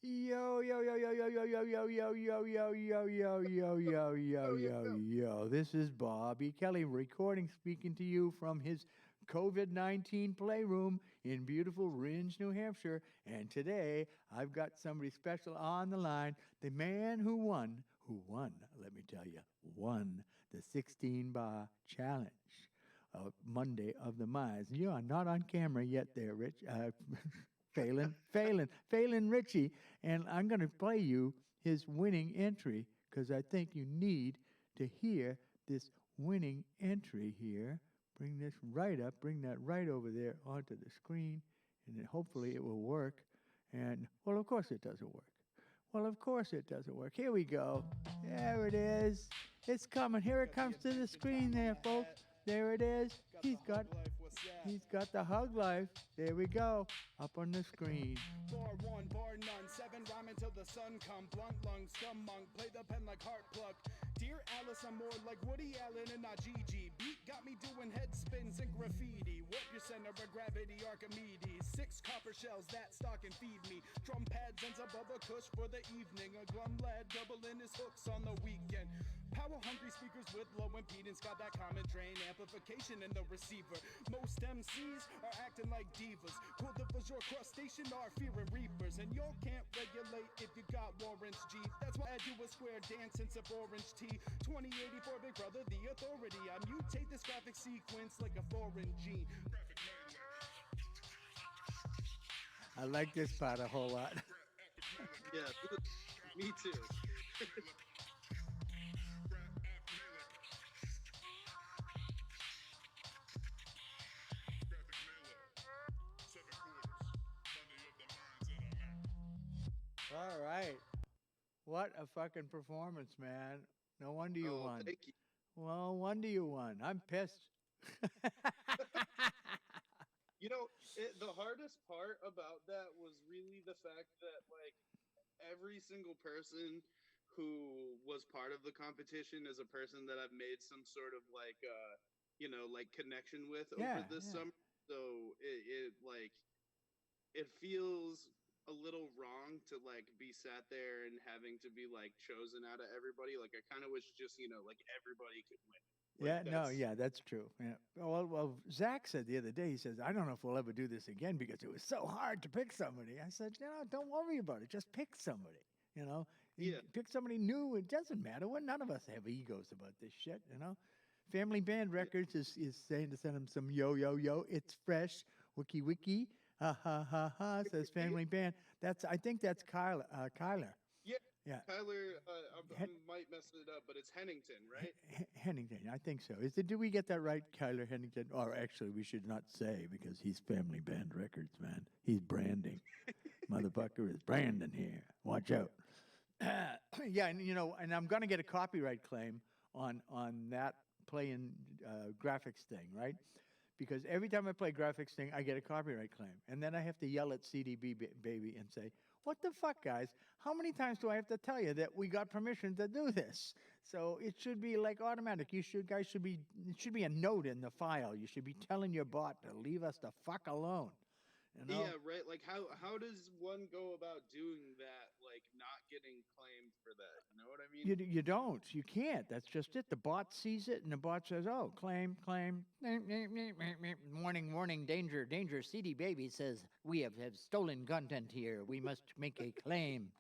Yo, yo, yo, yo, yo, yo, yo, yo, yo, yo, yo, yo, yo, yo, yo, yo, yo, yo. This is Bobby Kelly recording, speaking to you from his COVID-19 playroom in beautiful Ringe, New Hampshire. And today I've got somebody special on the line, the man who won, let me tell you, won the 16 bar challenge. Monday of the Mize. You are not on camera yet there, Rich. Phelan Ritchie. And I'm going to play you his winning entry because I think you need to hear this winning entry here. Bring this right up, bring that right over there onto the screen, and then hopefully it will work. And, well, of course it doesn't work. Well, of course it doesn't work. Here we go. There it is. It's coming. Here it comes to the screen there, folks. There it is. He's got the hug life. There we go. Up on the screen. Bar one, bar none, 7 rhyming till the sun come. Blunt lungs, scum monk, play the pen like heart pluck. Dear Alice, I'm more like Woody Allen and not Gigi. Beat got me doing head spins and graffiti. Warp your center of gravity, Archimedes. 6 copper shells that stock and feed me. Drum pads ends above a cush for the evening. A glum lad doubling his hooks on the weekend. Power hungry speakers with low impedance got that common drain amplification in the receiver. Most MCs are acting like divas. Cool the visual crustacean are fearing reapers. And y'all can't regulate if you got warrants, G. That's why I do a square dance and sip orange tea. 2084 Big Brother, the authority. I mutate this graphic sequence like a foreign gene. I like this part a whole lot. Yeah, me too. All right. What a fucking performance, man. No wonder you won. Thank you. Well, no wonder you won. I'm pissed. You know, the hardest part about that was really the fact that, like, every single person who was part of the competition is a person that I've made some sort of, like, like connection with over this summer. So it feels a little wrong to like be sat there and having to be like chosen out of everybody. Like I kind of wish just, like everybody could win. Like, That's true. Yeah. Well, Zach said the other day, he says, I don't know if we'll ever do this again because it was so hard to pick somebody. I said, don't worry about it. Just pick somebody, Pick somebody new. It doesn't matter. None of us have egos about this shit, Family Band Records is saying to send them some yo. It's fresh. Wiki. Ha ha ha ha, says Family Band. I think that's Kyler. Yeah. Kyler, I might mess it up, but it's Hennington, right? Hennington, I think so. Did we get that right, Kyler Hennington? Or actually, we should not say because he's Family Band Records, man. He's branding. Motherfucker is branding here. Watch out. And I'm going to get a copyright claim on that playing graphics thing, right? Because every time I play graphics thing, I get a copyright claim. And then I have to yell at CDB baby and say, what the fuck, guys? How many times do I have to tell you that we got permission to do this? So it should be like automatic. It should be a note in the file. You should be telling your bot to leave us the fuck alone. Yeah, right. Like how does one go about doing that, like not getting claimed for that? You know what I mean? You don't. You can't. That's just it. The bot sees it and the bot says, oh, claim. Warning, danger. CD Baby says we have stolen content here. We must make a claim.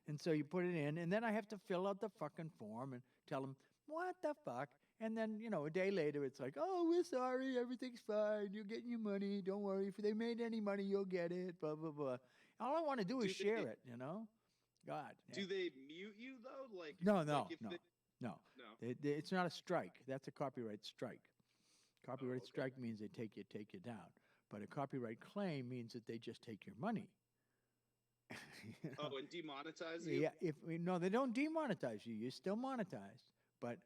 And so you put it in, and then I have to fill out the fucking form and tell them, what the fuck? And then, a day later, it's like, oh, we're sorry, everything's fine, you're getting your money, don't worry, if they made any money, you'll get it, blah, blah, blah. All I want to do is share it, God. Yeah. Do they mute you, though? No. It's not a strike. That's a copyright strike. Copyright strike means they take you down. But a copyright claim means that they just take your money. And demonetize you? Yeah, they don't demonetize you. You're still monetized, but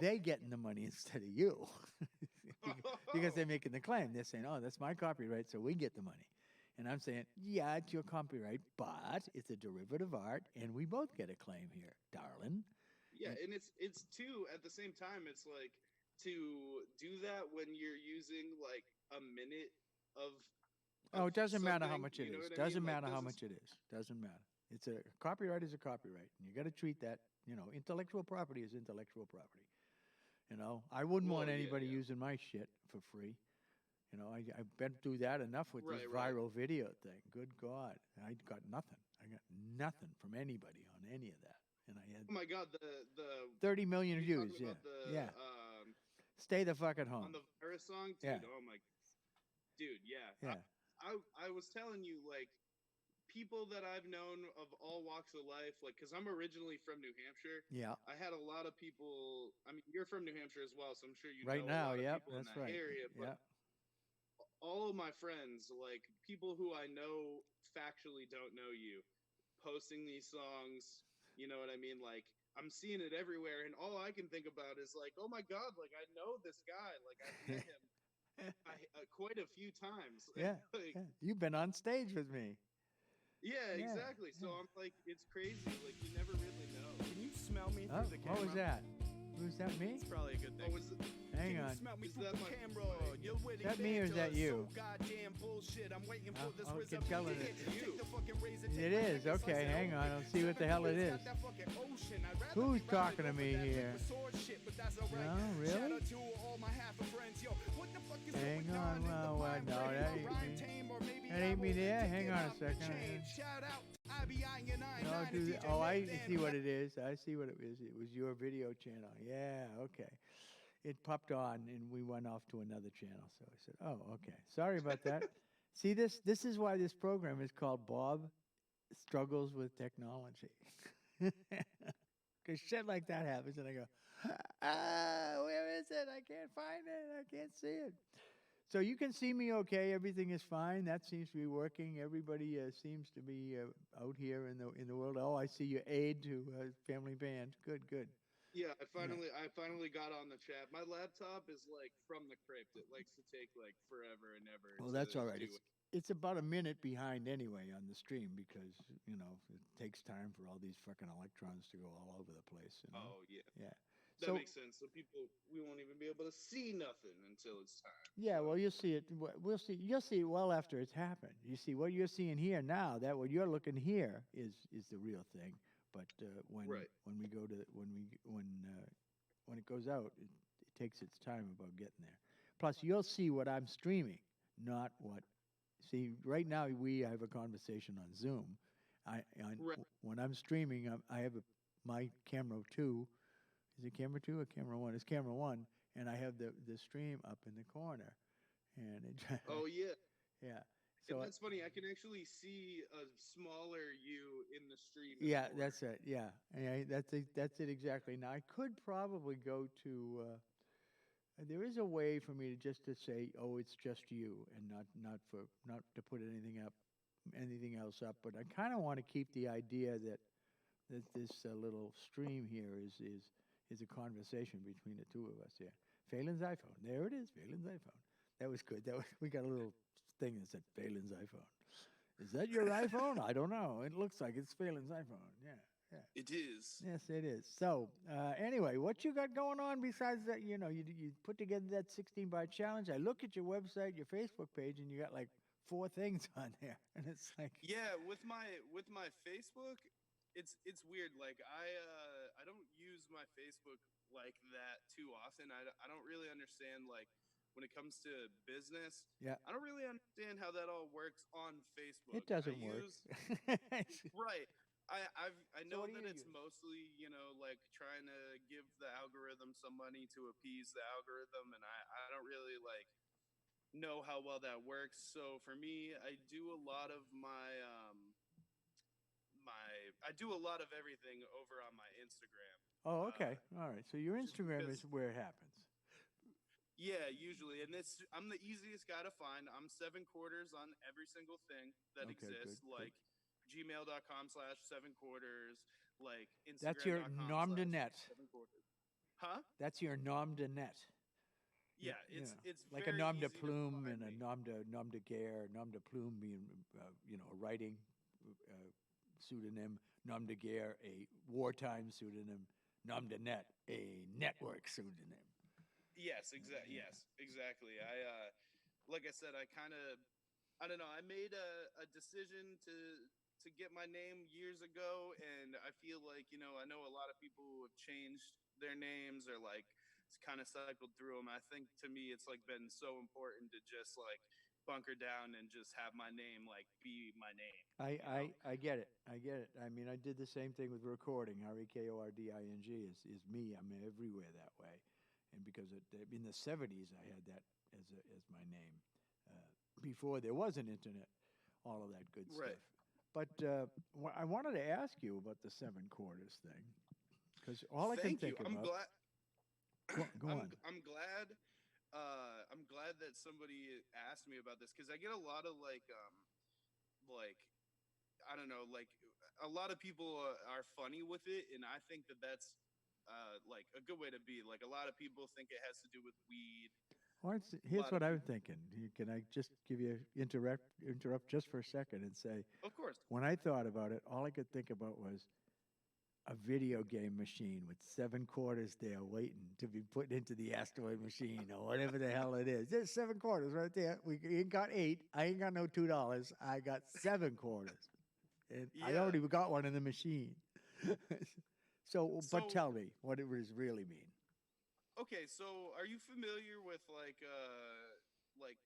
they getting the money instead of you because they're making the claim. They're saying, "Oh, that's my copyright, so we get the money." And I'm saying, "Yeah, it's your copyright, but it's a derivative art, and we both get a claim here, darling." Yeah, and it's too at the same time. It's like to do that when you're using like a minute of it doesn't matter how much it is. Doesn't matter how much it is. Doesn't matter. It's a copyright is a copyright, and you got to treat that. Intellectual property is intellectual property. I wouldn't want anybody using my shit for free. I've been through that enough with this viral video thing. Good God, I got nothing. I got nothing from anybody on any of that, and I had. Oh my God, the 30 million views. Yeah, yeah. Stay the fuck at home. On the virus song, dude. Yeah. Oh my, dude. Yeah. Yeah. I was telling you, like, people that I've known of all walks of life, like, because I'm originally from New Hampshire. Yeah. I had a lot of people. I mean, you're from New Hampshire as well, so I'm sure you right know now. a lot Yep, of people in that's that right. area. But yeah. all of my friends, like people who I know factually don't know you, posting these songs. You know what I mean? Like, I'm seeing it everywhere, and all I can think about is like, oh my God, like I know this guy, like I've met him quite a few times. Yeah, like, yeah. You've been on stage with me. Yeah, exactly. So I'm like, it's crazy. Like, you never really know. Can you smell me through the camera? What was that? Was that me? It's probably a good thing. Hang on. Smell me Is through that the my- camera. my- You're with Is that me or is that you? So goddamn bullshit. I'm waiting for this I RZA can tell beat it hit. is you. Take the fucking razor, It take my is. neck and Okay, slice it hang on. open. I'll see what the hell it is. Got that fucking ocean. I'd rather Who's be talking to rapping me over that here? liquid sword shit, but that's all right. No, really? Shout out to all my half friends. Yo, what the fuck is Hang going on, in the well, mind no, frame? that A ain't rhyme me. tame, or maybe That I ain't me will there. take Hang it on a off the second. chain. Shout out IBI and I. No, I see what it is. I see what it is. It was your video channel. Yeah, okay. It popped on, and we went off to another channel. So I said, "Oh, okay. Sorry about that." See, this is why this program is called Bob Struggles with Technology. Because shit like that happens, and I go, where is it? I can't find it. I can't see it. So you can see me okay. Everything is fine. That seems to be working. Everybody seems to be out here in the world. Oh, I see your aid to Family Band. Good, good. Yeah, I finally got on the chat. My laptop is like from the crypt. It likes to take like forever and ever. Well, to that's all right. do It's about a minute behind anyway on the stream because it takes time for all these fucking electrons to go all over the place. Oh yeah. Yeah. That makes sense. So we won't even be able to see nothing until it's time. Yeah, well, you'll see it. We'll see. You'll see it well after it's happened. You see what you're seeing here now. That what you're looking here is the real thing. But when we go to when it goes out, it takes its time about getting there. Plus, you'll see what I'm streaming, not what. See, right now we have a conversation on Zoom. When I'm streaming, I have my camera 2. Is it camera 2 or camera 1? It's camera 1, and I have the stream up in the corner, and it. Oh yeah. Yeah. So and that's funny. I can actually see a smaller you in the stream. Yeah, that's it. Yeah, that's it exactly. Now I could probably go to. There is a way for me to say, "Oh, it's just you," and not to put anything else up. But I kind of want to keep the idea that this little stream here is a conversation between the two of us here. Phelan's iPhone. There it is. Phelan's iPhone. That was good. We got a little thing that said Phelan's iPhone. Is that your iPhone? I don't know. It looks like it's Phelan's iPhone. Yeah. It is. Yes, it is. So, anyway, what you got going on besides that? You put together that 16-bar challenge. I look at your website, your Facebook page, and you got like 4 things on there, and it's like. Yeah, with my Facebook, it's weird. Like I don't use my Facebook like that too often. I don't really understand like. When it comes to business, I don't really understand how that all works on Facebook. It doesn't work. Right. I know that it's mostly, like trying to give the algorithm some money to appease the algorithm, and I don't really like know how well that works. So for me, I do a lot of I do a lot of everything over on my Instagram. Oh, okay. All right. So your Instagram is where it happens. Yeah, usually. And I'm the easiest guy to find. I'm Sevenqrtrs on every single thing that exists. Good, like gmail.com/Sevenqrtrs, like Instagram. That's your nom de net. Huh? That's your nom de net. Yeah, it's like a nom de plume and a nom de guerre, nom de plume being a writing pseudonym, nom de guerre a wartime pseudonym, nom de net a network pseudonym. Yes, exactly. Like I said, I don't know. I made a decision to to get my name years ago, and I feel like, I know a lot of people who have changed their names or like kind of cycled through them. I think to me it's like been so important to just like bunker down and just have my name like be my name, you know? I get it. I get it. I mean, I did the same thing with recording. Rekording is me. I'm everywhere that way, and because in the '70s I had that as my name. Before there was an internet, all of that good Right. stuff. But I wanted to ask you about the seven quarters thing, because all I can Thank you. think I'm about. glad. Go on. I'm glad. I'm glad that somebody asked me about this because I get a lot of like I don't know, like a lot of people are funny with it, and I think that that's like a good way to be. Like a lot of people think it has to do with weed. Well, A here's lot of what I'm people, thinking. Can I just give you interrupt just for a second and say, of course. when I thought about it, all I could think about was a video game machine with seven quarters there waiting to be put into the asteroid machine or whatever the hell it is. There's seven quarters right there. We ain't got eight. I ain't got no $2. I got seven quarters. And I Yeah. already got one in the machine. So, but So tell me what it really mean. okay, so are you familiar with like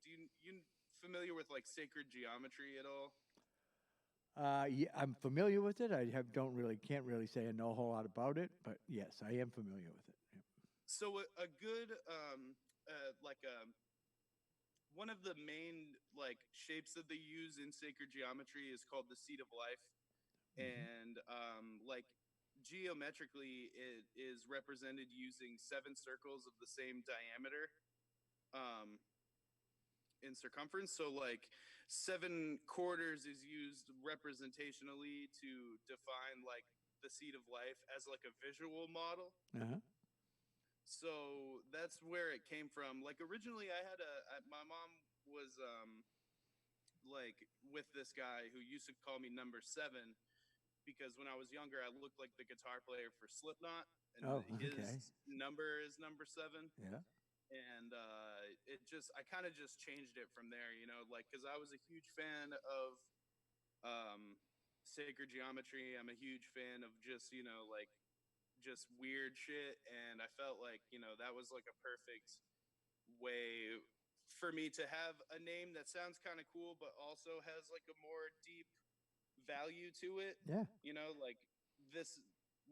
do you familiar with like sacred geometry at all? Yeah, I'm familiar with it. Can't really say I know a whole lot about it, but yes, I am familiar with it. Yeah. So a good like one of the main like shapes that they use in sacred geometry is called the seat of life, Mm-hmm. and like geometrically it is represented using seven circles of the same diameter um, in circumference. So like 7/4 is used representationally to define like the seat of life as like a visual model. Uh-huh. So that's where it came from. Like originally my mom was like with this guy who used to call me number 7 because when I was younger I looked like the guitar player for Slipknot, and Oh, okay. his number is number 7. Yeah. And it just I kind of just changed it from there, like because I was a huge fan of um sacred geometry. I'm a huge fan of just like just weird shit, and I felt like that was like a perfect way for me to have a name that sounds kind of cool but also has like a more deep value to it. Yeah. Like this,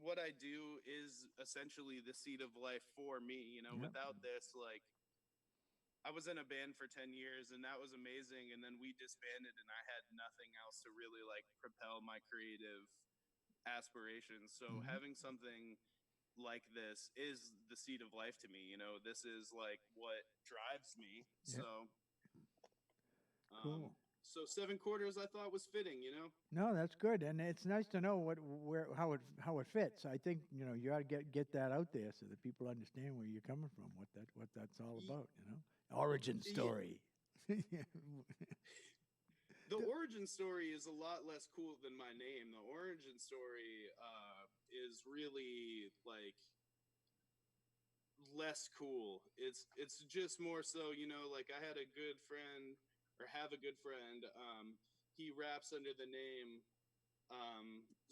what I do is essentially the seat of life for me. Yeah. Without this, like I was in a band for 10 years and that was amazing, and then we disbanded and I had nothing else to really like propel my creative aspirations. So Mm-hmm. having something like this is the seat of life to me. This is like what drives me. Yeah. Um Cool. so 7/4 I thought was fitting. No, that's good, and it's nice to know how it fits. I think you ought to get that out there so that people understand where you're coming from, what that's all about. Origin story. The origin story is a lot less cool than my name. The origin story is really like less cool. It's just more so, like I had a good friend or have a good friend. He raps under the name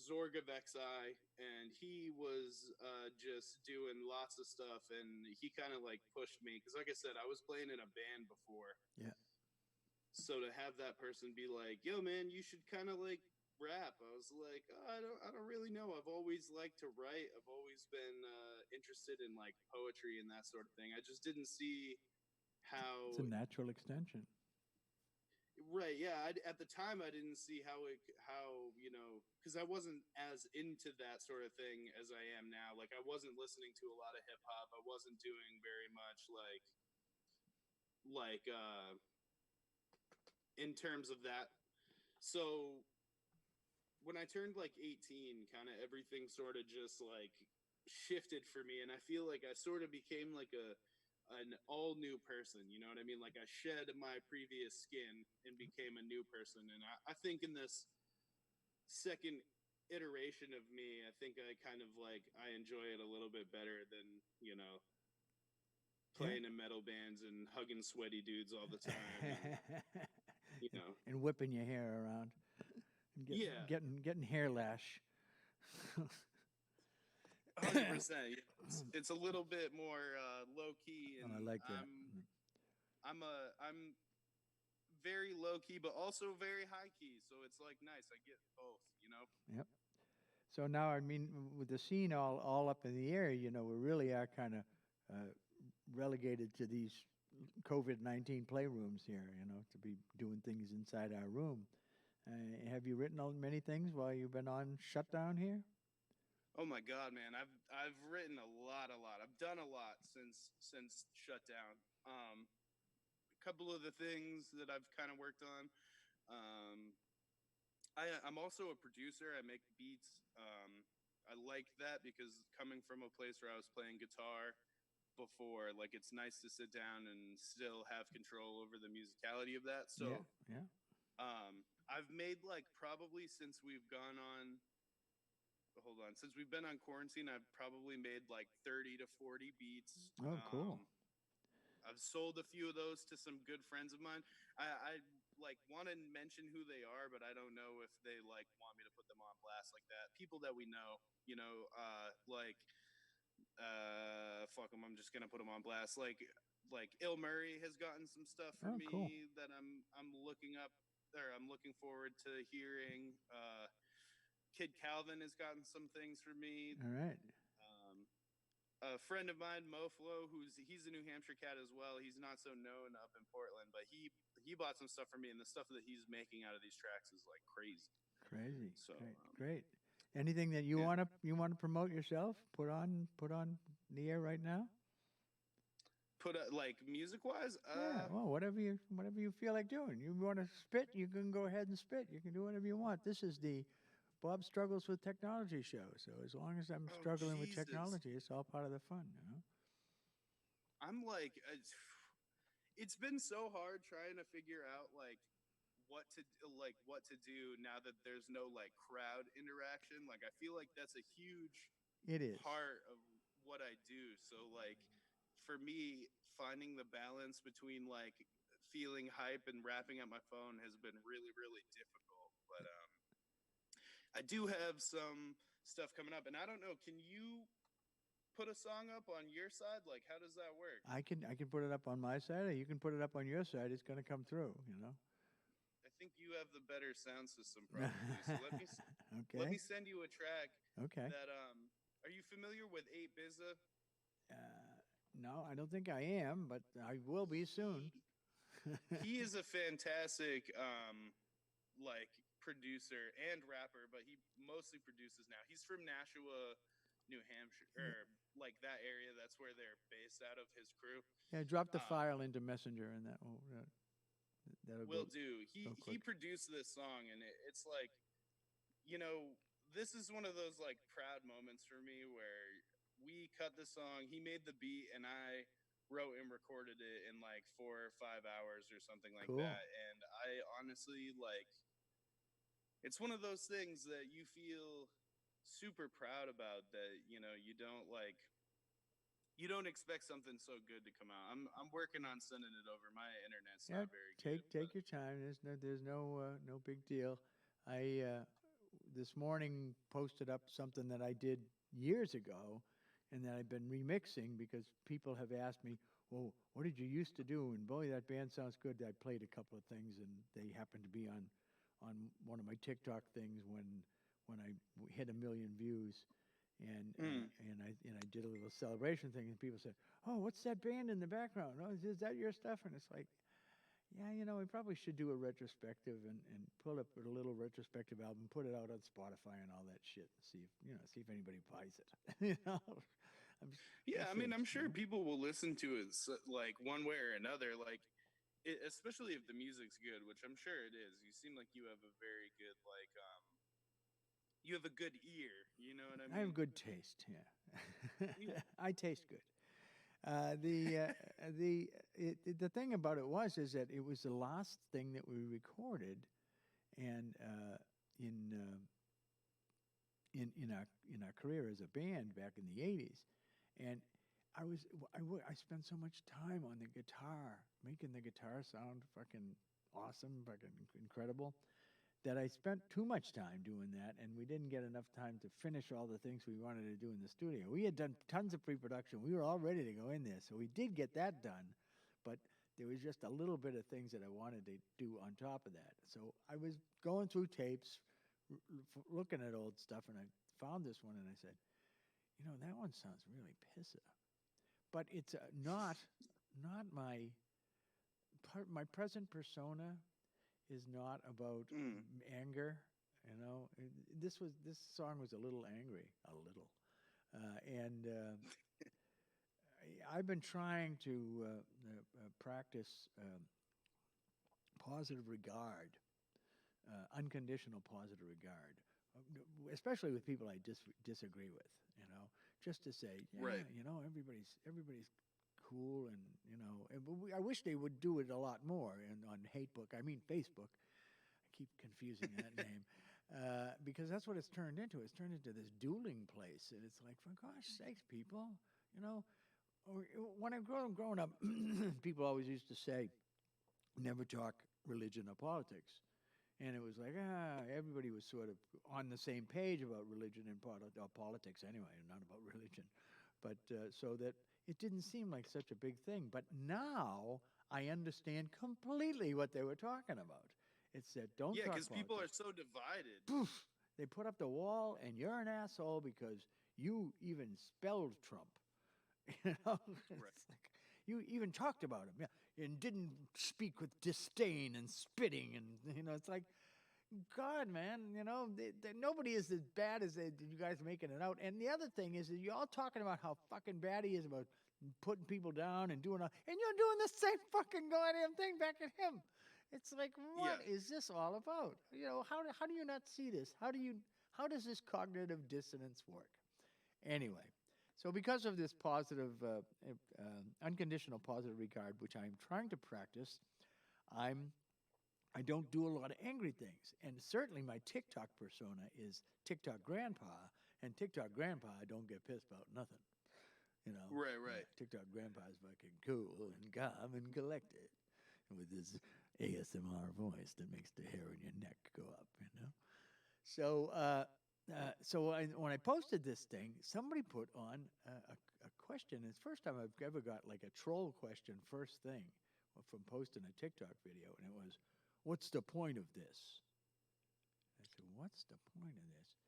Zorgavexi, and he was just doing lots of stuff, and he kind of like pushed me because, like I said, I was playing in a band before. Yeah. So to have that person be like, "Yo, man, you should kind of like rap," I was like, oh, I don't really know. I've always liked to write. I've always been interested in like poetry and that sort of thing. I just didn't see It's how. a natural extension. Right, yeah. At the time, I didn't see how because I wasn't as into that sort of thing as I am now. Like, I wasn't listening to a lot of hip hop. I wasn't doing very much like in terms of that. So when I turned like 18, kind of everything sort of just like shifted for me, and I feel like I sort of became like an all new person. You know what I mean? Like I shed my previous skin and became a new person. And I think in this second iteration of me, I think I kind of like I enjoy it a little bit better than playing in metal bands and hugging sweaty dudes all the time. And, And whipping your hair around and getting Yeah. getting hair lash. 100%. It's a little bit more low key, and I like that. I'm very low key, but also very high key. So it's like nice. I get both, you know. Yep. So now, I mean, with the scene all up in the air, you know, we really are kind of relegated to these COVID-19 playrooms here, you know, to be doing things inside our room. Have you written on many things while you've been on shutdown here? Oh my God, man! I've written a lot. I've done a lot since shutdown. A couple of the things that I've kind of worked on. Um, I'm also a producer. I make beats. I like that because coming from a place where I was playing guitar before, like it's nice to sit down and still have control over the musicality of that. So, Yeah. I've made like probably since we've gone on. Hold on, since we've been on quarantine, I've probably made like 30 to 40 beats. Oh, cool. I've sold a few of those to some good friends of mine. I like want to mention who they are, but I don't know if they like want me to put them on blast like that. People that we know, you know, fuck them. I'm just gonna put them on blast. Like Il Murray has gotten some stuff for Oh, me cool. that I'm looking up, or I'm looking forward to hearing. Kid Calvin has gotten some things for me. All right. A friend of mine, Moflo, he's a New Hampshire cat as well. He's not so known up in Portland, but he bought some stuff for me, and the stuff that he's making out of these tracks is like crazy. Crazy. So Great. Anything that you yeah. wanna promote yourself? Put on the air right now. Put like music wise, Yeah. Well, whatever you feel like doing. You want to spit, you can go ahead and spit. You can do whatever you want. This is the Bob Struggles with Technology show. So as long as I'm struggling with Jesus. technology, it's all part of the fun, you know. I'm like, it's been so hard trying to figure out like what to do now that there's no like crowd interaction. Like I feel like that's a huge It is. part of what I do. So like for me, finding the balance between like feeling hype and wrapping up my phone has been really, really difficult. But I do have some stuff coming up, and I don't know. Can you put a song up on your side? Like, how does that work? I can put it up on my side, or you can put it up on your side. It's going to come through, you know. I think you have the better sound system, probably. So let me send you a track. Okay. That are you familiar with 8BZA? No, I don't think I am, but I will be soon. He is a fantastic like producer and rapper, but he mostly produces now. He's from Nashua, New Hampshire, or like that area. That's where they're based out of, his crew. Yeah, drop the file into Messenger, and that'll will go. do. He produced this song, and it's like, you know, this is one of those like proud moments for me where we cut the song. He made the beat, and I wrote and recorded it in like 4 or 5 hours or something like that. And I honestly like. It's one of those things that you feel super proud about, that you know you don't expect something so good to come out. I'm working on sending it over. My internet's not very good. Take your time. There's no big deal. I this morning posted up something that I did years ago, and that I've been remixing because people have asked me, "Well, what did you used to do?" And boy, that band sounds good. I played a couple of things, and they happened to be on one of my TikTok things when I hit 1 million views, and I did a little celebration thing, and people said, "Oh, what's that band in the background? Oh, is that your stuff?" And it's like, yeah, you know, we probably should do a retrospective and pull up a little retrospective album, put it out on Spotify and all that shit, and see if anybody buys it. You know. I mean, I'm sure people will listen to it like one way or another. Like. Especially if the music's good, which I'm sure it is. You seem like you have a very good you have a good ear. You know what I mean? I have good taste. Yeah, I taste good. The thing about it is that it was the last thing that we recorded, and in our career as a band back in the '80s, and I spent so much time on the guitar, making the guitar sound fucking awesome, fucking incredible, that I spent too much time doing that, and we didn't get enough time to finish all the things we wanted to do in the studio. We had done tons of pre-production. We were all ready to go in there, so we did get that done, but there was just a little bit of things that I wanted to do on top of that. So I was going through tapes, looking at old stuff, and I found this one, and I said, you know, that one sounds really pisser. But it's not my present persona is not about anger. You know, this song was a little angry, and I've been trying to practice positive regard, unconditional positive regard, especially with people I disagree with. You know, just to say, yeah, Right. you know, everybody's cool, and you know, I wish they would do it a lot more. And on Facebook, I mean Facebook. I keep confusing that name because that's what it's turned into. It's turned into this dueling place, and it's like, for gosh sakes, people, you know. When I growing up, people always used to say, never talk religion or politics. And it was like, everybody was sort of on the same page about religion and politics anyway, not about religion. But so that it didn't seem like such a big thing. But now I understand completely what they were talking about. It said, don't talk politics. Yeah, because people are so divided. Poof! They put up the wall, and you're an asshole because you even spelled Trump. You know, Right. it's like you even talked about him, yeah, and didn't speak with disdain and spitting, and you know, it's like, God, man, you know, nobody is as bad as you guys are making it out. And the other thing is that you're all talking about how fucking bad he is about putting people down and doing all, and you're doing the same fucking goddamn thing back at him. It's like, what is this all about? You know, how do you not see this? How does this cognitive dissonance work? Anyway. So because of this positive, unconditional positive regard, which I'm trying to practice, I don't do a lot of angry things. And certainly my TikTok persona is TikTok grandpa, and TikTok grandpa don't get pissed about nothing. You know? Right. TikTok grandpa is fucking cool and calm and collected with his ASMR voice that makes the hair on your neck go up, you know? So when I posted this thing, somebody put on a question. It's the first time I've ever got like a troll question first thing from posting a TikTok video, and it was, "What's the point of this?" I said, "What's the point of this?"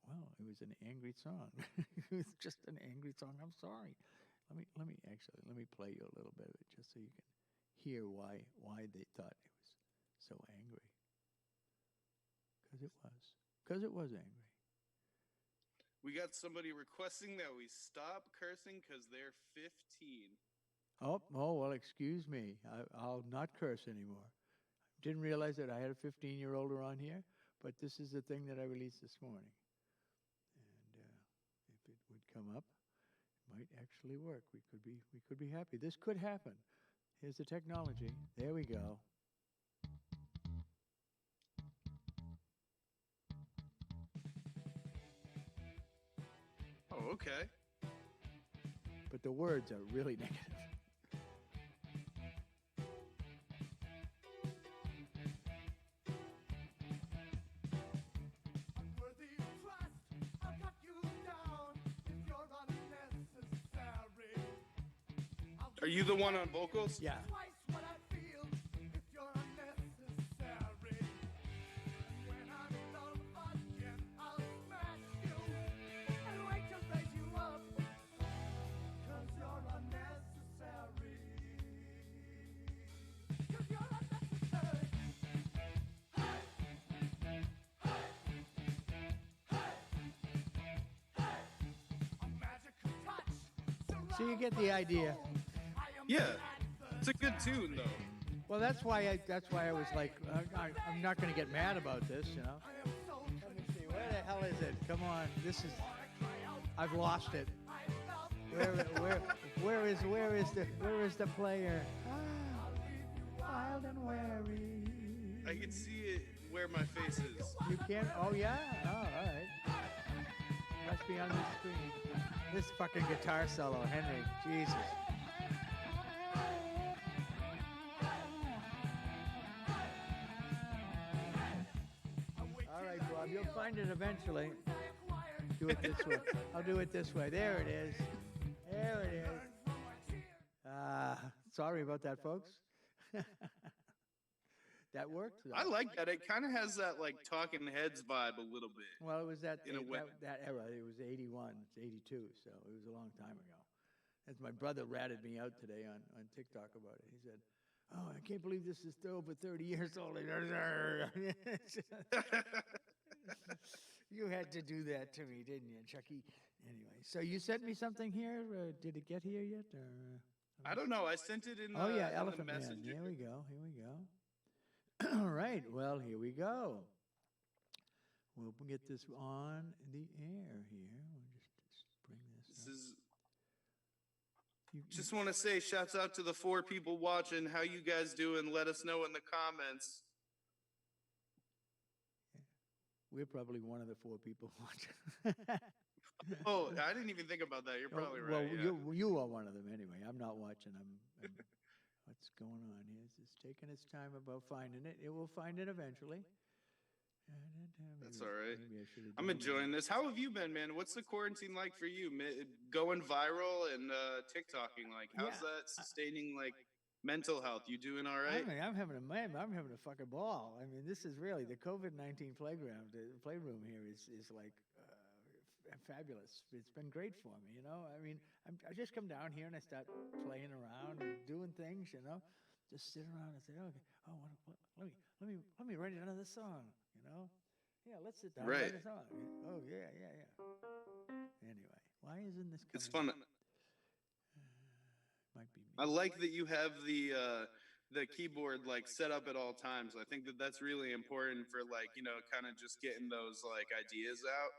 Well, it was an angry song. It was just an angry song. I'm sorry. Let me play you a little bit of it just so you can hear why they thought it was so angry. Because it was angry. We got somebody requesting that we stop cursing because they're 15. Oh, well, excuse me. I'll not curse anymore. Didn't realize that I had a 15-year-old around here, but this is the thing that I released this morning. And if it would come up, it might actually work. We could be happy. This could happen. Here's the technology. There we go. Oh, okay. But the words are really negative. Are you the one on vocals? Yeah. So you get the idea. Yeah, it's a good tune though. Well, that's why I was like, I'm not going to get mad about this, you know. Let me see, where the hell is it? Come on, I've lost it. Where is the player? Wild and wary. I can see it where my face is. You can? Oh yeah. Oh, all right. Must be on the screen. This fucking guitar solo, Henry. Jesus. All right, Bob, you'll find it eventually. Do it this way. I'll do it this way. There it is. There it is. Sorry about that, folks. That worked. Though. I like that. It kind of has that like Talking Heads vibe a little bit. Well, it was that In a way. that era. It was 81. It's 82, so it was a long time ago. As my brother ratted me out today on TikTok about it. He said, "Oh, I can't believe this is still over 30 years old." You had to do that to me, didn't you, Chucky? Anyway, so you sent me something here. Did it get here yet? Or, I don't know. I sent it in. oh yeah, in Elephant the Man. messenger. Here we go. Here we go. All right. Well, here we go. We'll get this on the air here. We'll just bring this This up. is. You- Just want to say, shouts out to the 4 people watching. How you guys doing? Let us know in the comments. We're probably one of the 4 people watching. Oh, I didn't even think about that. You're probably well, right. Yeah. you are one of them anyway. I'm not watching. I'm what's going on here? It's taking its time about finding it. It will find it eventually. That's Maybe- all right. maybe I should have I'm done enjoying this. How have you been, man? What's the quarantine like for you? Going viral and TikToking, like, how's Yeah. that sustaining like mental health? You doing all right? I mean, I'm having a fucking ball. I mean, this is really the COVID-19 playground. The playroom here is like fabulous. It's been great for me, you know. I mean, I just come down here and I start playing around and doing things, you know. Just sit around and say, okay, let me write another song, you know. Yeah, let's sit down and Right. write a song. Oh yeah. Anyway, why isn't this coming? It's fun. Might be me. I like that you have the keyboard like set up at all times. I think that that's really important for like, you know, kind of just getting those like ideas out.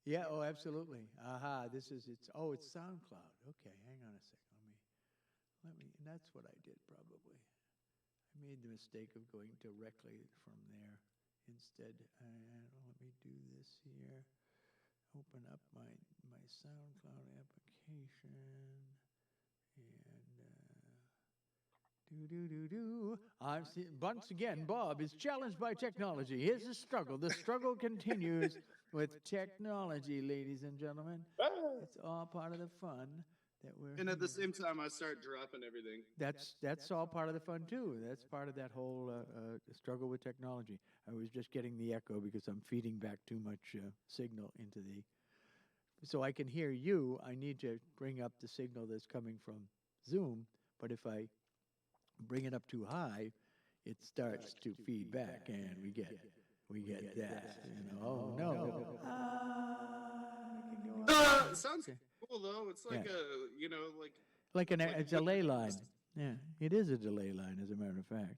Yeah, oh, absolutely. Aha, it's SoundCloud. Okay, hang on a second. Let me, and that's what I did probably. I made the mistake of going directly from there instead. Let me do this here. Open up my SoundCloud application and once again, Bob is challenged by technology. Here's the struggle. The struggle continues with technology, ladies and gentlemen. It's all part of the fun that we're. And at the here. same time, I start dropping everything. That's all part of the fun too. That's part of that whole struggle with technology. I was just getting the echo because I'm feeding back too much signal into the. So I can hear you. I need to bring up the signal that's coming from Zoom. But if I bring it up too high, it starts to feed back, and we get that. You know, oh no. It sounds cool though. It's like Yeah. a, you know, like Like a Like delay what- line. Yeah, it is a delay line, as a matter of fact.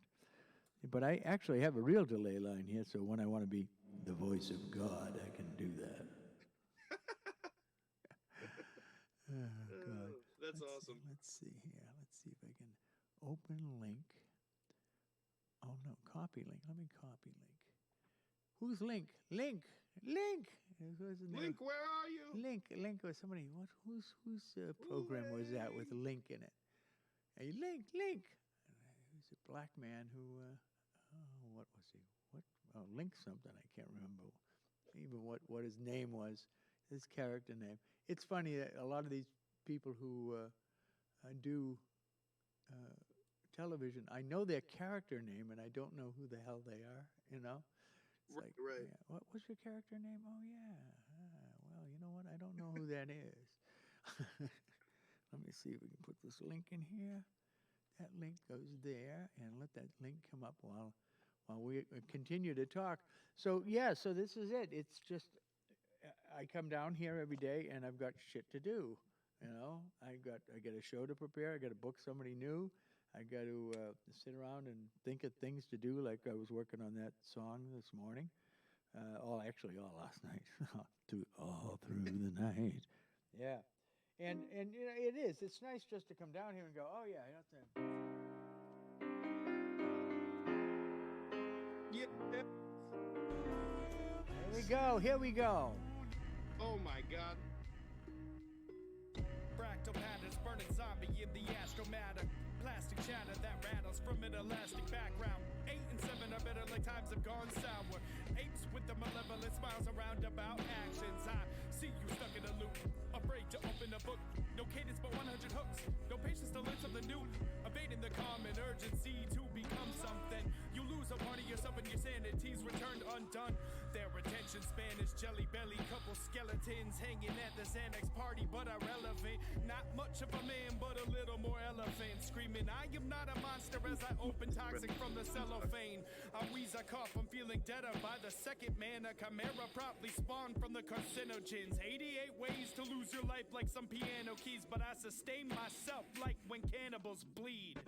But I actually have a real delay line here, so when I want to be the voice of God, I can do that. Oh, God. that's awesome. Let's see here. Let's see if I can open link. Oh, no, copy link. Let me copy link. Who's Link? Link! Who's his name? Link, where are you? Link was somebody. Whose program was that with Link in it? Hey, Link. He's a black man who. What was he? Link something. I can't remember even what his name was. His character name. It's funny that a lot of these people who do television, I know their character name and I don't know who the hell they are. You know. It's like, Right. yeah, what was your character name? Oh, yeah. Well, you know what? I don't know who that is. Let me see if we can put this link in here. That link goes there, and let that link come up while we continue to talk. So, yeah, so this is it. It's just, I come down here every day, and I've got shit to do. You know, I got a show to prepare. I got to book somebody new. I got to sit around and think of things to do, like I was working on that song this morning. All last night, all through the night. Yeah, and you know, it is. It's nice just to come down here and go, oh yeah, that's it. Yeah. Here we go. Oh my God. Fractal patterns burning zombie in the astral matter. Plastic chatter that rattles from an elastic background. 8 and 7 are better like times have gone sour. Apes turned undone. Their attention span is jelly belly, couple skeletons hanging at the Xanax party, but irrelevant. Not much of a man, but a little more elephant. Screaming, I am not a monster as I open toxic from the cellophane. I wheeze, I cough, I'm feeling deader by the second man. A chimera promptly spawned from the carcinogens. 88 ways to lose your life like some piano keys, but I sustain myself like when cannibals bleed.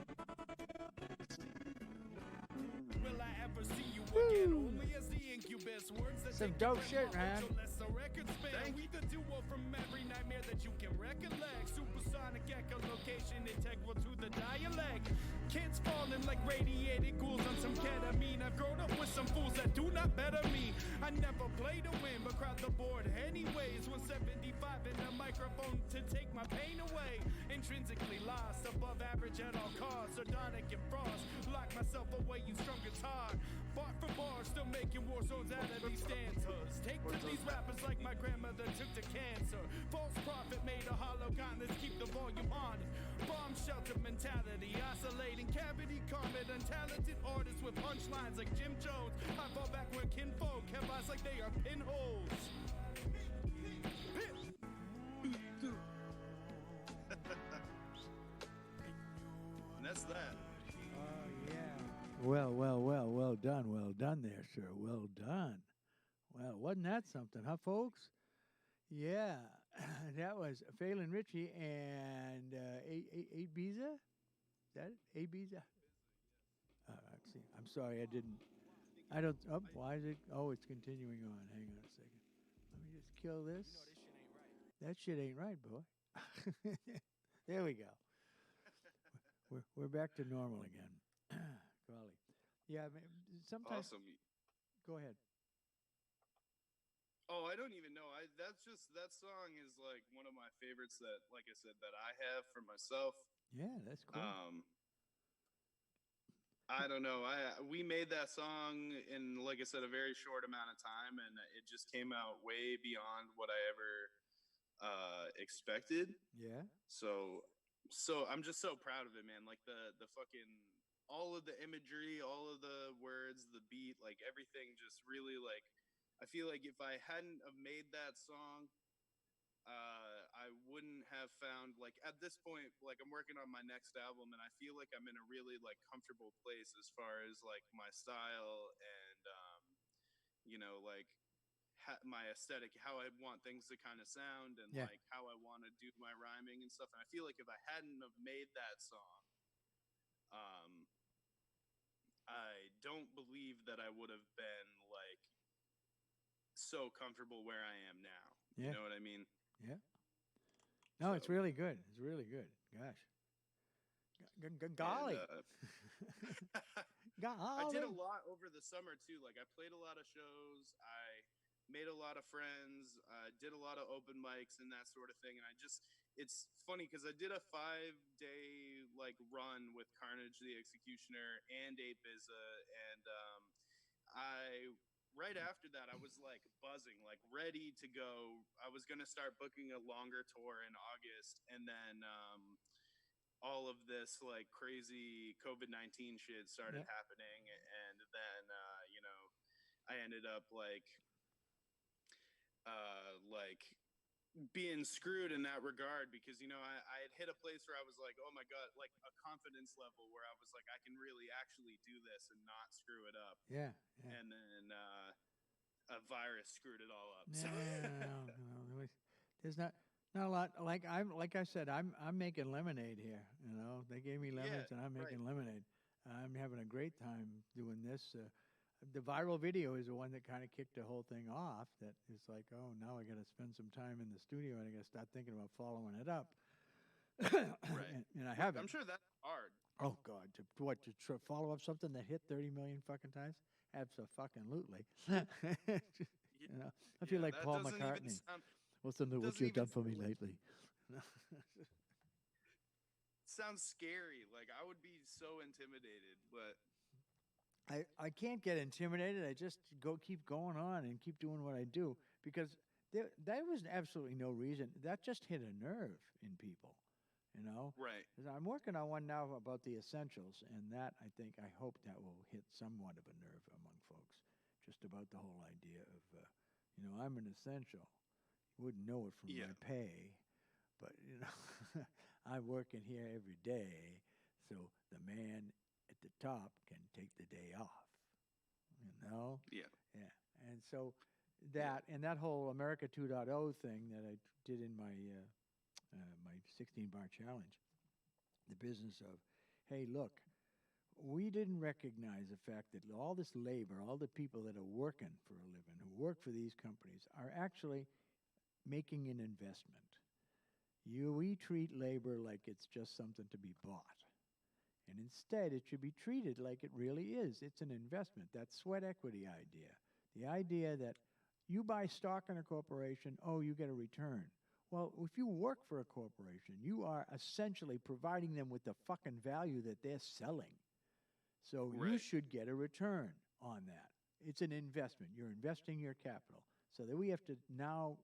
Will I ever see you again? Only as the incubus. Words that Some take dope your shit, breath man. off, less a record span. We the duo from every nightmare that you can recollect. Supersonic echolocation integral to the dialect. Kids falling like radiated ghouls on some ketamine. I've grown up with some fools that do not better me. I never play to win, but crowd the board anyways. 175 in the microphone to take my pain away. Intrinsically lost, above average at all costs. Sardonic and frost, lock myself away, you strong guitar. Bar for bar, still making war zones out of these stanzas. Take to these rappers like my grandmother took to cancer. False prophet made a hollow continent, keep the volume on. Bomb shelter mentality, oscillating cavity comet. Untalented artists with punchlines like Jim Jones. I fall back when kinfolk have eyes like they are pinholes. And that's that. Oh, yeah. Well done there, sir. Well done. Well, wasn't that something, huh, folks? Yeah, that was Phelan Ritchie and Ibiza. Is that it? Ibiza? See, I'm sorry, I don't. Oh, why is it? Oh, it's continuing on. Hang on a second. Let me just kill this. That shit ain't right, boy. There we go. We're back to normal again. Golly. Yeah, I mean, sometimes. Awesome. Go ahead. Oh, I don't even know. That song is like one of my favorites that, like I said, that I have for myself. Yeah, that's cool. I don't know. We made that song in, like I said, a very short amount of time, and it just came out way beyond what I ever expected. Yeah. So I'm just so proud of it, man. Like the fucking all of the imagery, all of the words, the beat, like everything just really like. I feel like if I hadn't have made that song, I wouldn't have found, like, at this point, like, I'm working on my next album, and I feel like I'm in a really, like, comfortable place as far as, like, my style and, you know, like, my aesthetic, how I want things to kind of sound, and, like, how I want to do my rhyming and stuff. And I feel like if I hadn't have made that song, I don't believe that I would have been, like, so comfortable where I am now. You know what I mean? Yeah. No, it's really good. It's really good. Gosh. Golly. I did a lot over the summer too. Like I played a lot of shows. I made a lot of friends. Did a lot of open mics and that sort of thing. And it's funny because I did a 5-day like run with Carnage the Executioner and Ep.7, and right after that, I was like buzzing, like ready to go. I was going to start booking a longer tour in August. And then all of this like crazy COVID-19 shit started happening. And then, you know, I ended up like being screwed in that regard because, you know, I had hit a place where I was like, oh my God, like a confidence level where I was like, I can really actually do this and not screw it up. Yeah. And then a virus screwed it all up. No. There's not a lot. Like I said, I'm making lemonade here. You know, they gave me lemons and I'm making lemonade. I'm having a great time doing this. The viral video is the one that kind of kicked the whole thing off. That it's like, oh, now I got to spend some time in the studio and I got to start thinking about following it up. Right. and I haven't. I'm sure that's hard. Oh God, to follow up something that hit 30 million fucking times? Absolutely. You know, I feel like Paul McCartney. What you've done for me lately? Sounds scary. Like I would be so intimidated, but I can't get intimidated. I just keep going on and keep doing what I do because there was absolutely no reason. That just hit a nerve in people, you know? Right. I'm working on one now about the essentials, and that I hope that will hit somewhat of a nerve among folks. just about the whole idea of, I'm an essential. You wouldn't know it from Yeah. my pay, but I'm working here every day, so the man at the top can take the day off. You know, Yeah. yeah, and so Yeah. that whole America 2.0 thing that I did in my 16 bar challenge, the business of, hey, look, we didn't recognize the fact that all this labor, all the people that are working for a living, who work for these companies, are actually making an investment. We treat labor like it's just something to be bought. And instead, it should be treated like it really is. It's an investment. That sweat equity idea. The idea that you buy stock in a corporation, oh, you get a return. Well, if you work for a corporation, you are essentially providing them with the fucking value that they're selling. So you Right. should get a return on that. It's an investment. You're investing your capital. So that we have to now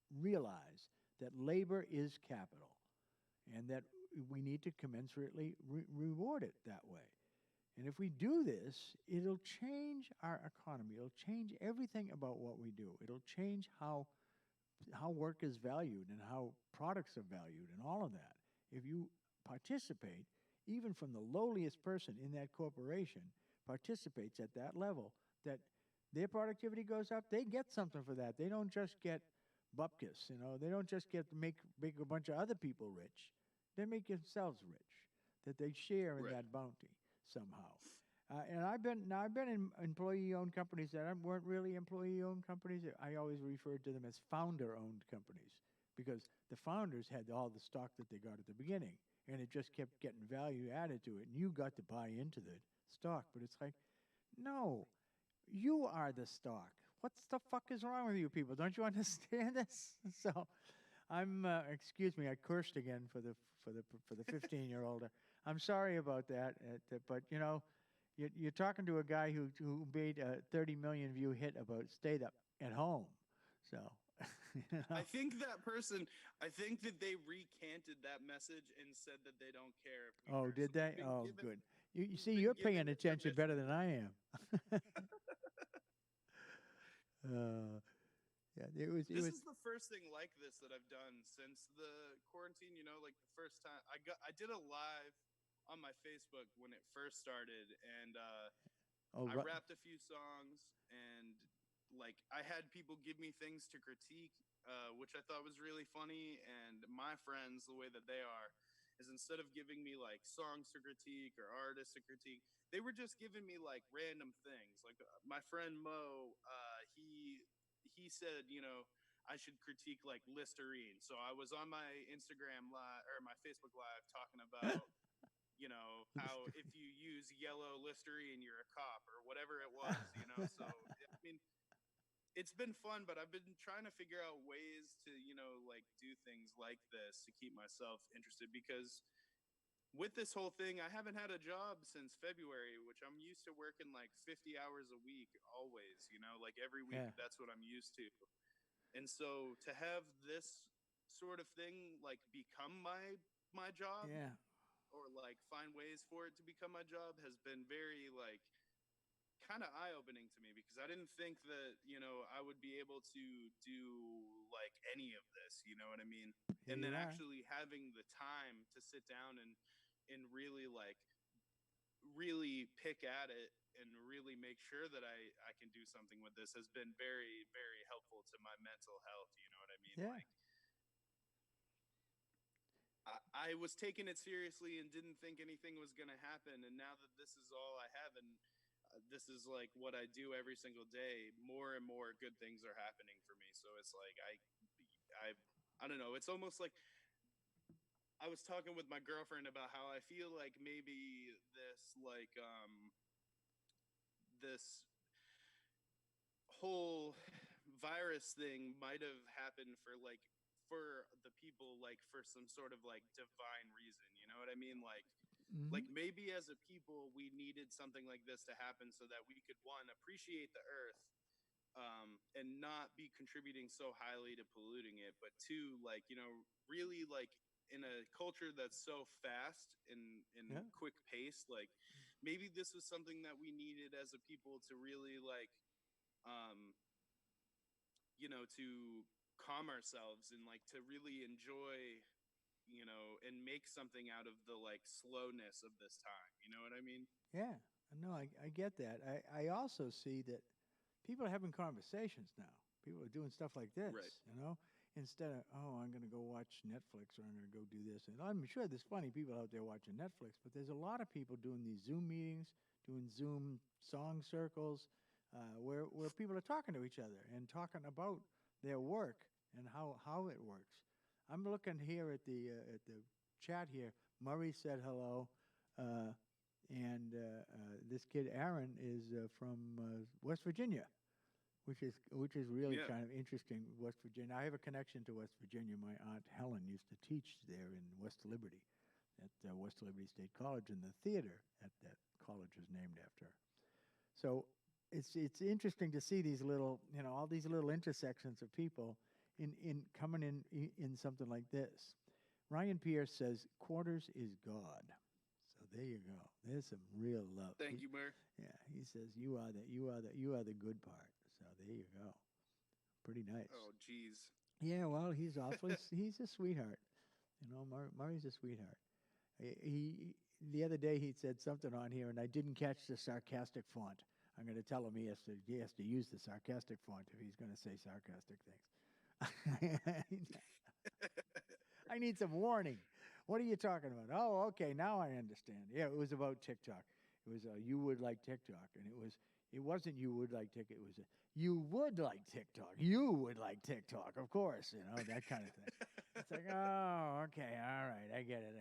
realize that labor is capital and that we need to commensurately reward it that way. And if we do this, it'll change our economy. It'll change everything about what we do. It'll change how work is valued and how products are valued and all of that. If you participate, even from the lowliest person in that corporation participates at that level, that their productivity goes up, they get something for that. They don't just get bupkis, they don't just get to make a bunch of other people rich. They make themselves rich, that they share in Right. that bounty somehow. And I've been in employee-owned companies that weren't really employee-owned companies. I always referred to them as founder-owned companies because the founders had all the stock that they got at the beginning, and it just kept getting value added to it, and you got to buy into the stock. But it's like, no, you are the stock. What the fuck is wrong with you people? Don't you understand this? So, excuse me, I cursed again for the 15-year-old. I'm sorry about that, but you're talking to a guy who made a 30 million view hit about stay at home. So, I think that they recanted that message and said that they don't care if we Oh, curse. did So they? Oh, good. You we've see, been you're given paying attention better permission. than I am. Yeah, it This was. is the first thing like this that I've done since the quarantine. Like the first time I did a live on my Facebook when it first started, and Oh, I right. rapped a few songs, and like I had people give me things to critique, which I thought was really funny. And my friends, the way that they are, is instead of giving me like songs to critique or artists to critique, they were just giving me like random things. Like my friend Mo, he said, I should critique like Listerine. So I was on my Instagram live or my Facebook live talking about how if you use yellow Listerine, you're a cop or whatever it was. So, I mean, it's been fun, but I've been trying to figure out ways to, like do things like this to keep myself interested because with this whole thing, I haven't had a job since February, which I'm used to working like 50 hours a week always, like every week, Yeah. that's what I'm used to. And so to have this sort of thing like become my job Yeah. or like find ways for it to become my job has been very like kind of eye-opening to me because I didn't think that I would be able to do like any of this, you know what I mean? Here And then you are. actually having the time to sit down and really like really pick at it and really make sure that I can do something with this has been very, very helpful to my mental health, you know what I mean? Yeah. Like I was taking it seriously and didn't think anything was going to happen. And now that this is all I have and this is like what I do every single day, more and more good things are happening for me. So it's like, I don't know. It's almost like I was talking with my girlfriend about how I feel like maybe this whole virus thing might have happened for the people like for some sort of like divine reason, you know what I mean? Like Hmm. maybe as a people we needed something like this to happen so that we could one appreciate the earth and not be contributing so highly to polluting it, but two, like really like in a culture that's so fast and Yeah. quick paced, like maybe this was something that we needed as a people to really like to calm ourselves and like to really enjoy, and make something out of the like slowness of this time. You know what I mean? Yeah, no, I get that. I also see that people are having conversations now. People are doing stuff like this, Right. instead of, oh, I'm going to go watch Netflix or I'm going to go do this. And I'm sure there's plenty of people out there watching Netflix, but there's a lot of people doing these Zoom meetings, doing Zoom song circles, where people are talking to each other and talking about their work and how it works. I'm looking here at the chat here. Murray said hello. And this kid Aaron is from West Virginia, which is really Yeah. kind of interesting. West Virginia. I have a connection to West Virginia. My aunt Helen used to teach there in West Liberty, at West Liberty State College, and the theater at that college was named after her. So it's interesting to see these little, all these little intersections of people in coming in something like this. Ryan Pierce says quarters is God. So there you go. There's some real love. Thank you, Mur. Yeah, he says you are the good part. So there you go. Pretty nice. Oh, geez. Yeah, well, he's awfully he's a sweetheart. Murray's a sweetheart. He the other day he said something on here, and I didn't catch the sarcastic font. I'm going to tell him he has to use the sarcastic font if he's going to say sarcastic things. I need some warning. What are you talking about? Oh, okay, now I understand. Yeah, it was about TikTok. It was you would like TikTok, and it wasn't you would like TikTok. It was you would like TikTok. You would like TikTok, of course. That kind of thing. It's like, oh, okay, all right, I get it.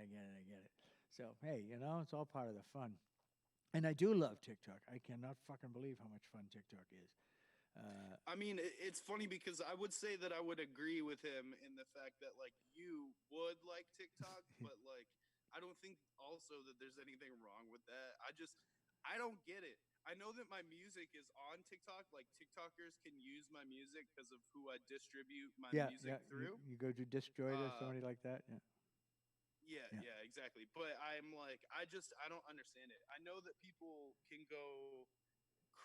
So hey, it's all part of the fun. And I do love TikTok. I cannot fucking believe how much fun TikTok is. I mean, it's funny because I would say that I would agree with him in the fact that like you would like TikTok, but like I don't think also that there's anything wrong with that. I don't get it. I know that my music is on TikTok. Like TikTokers can use my music because of who I distribute my music through. You go to Destroyed or somebody like that. Yeah, exactly. But I'm like, I don't understand it. I know that people can go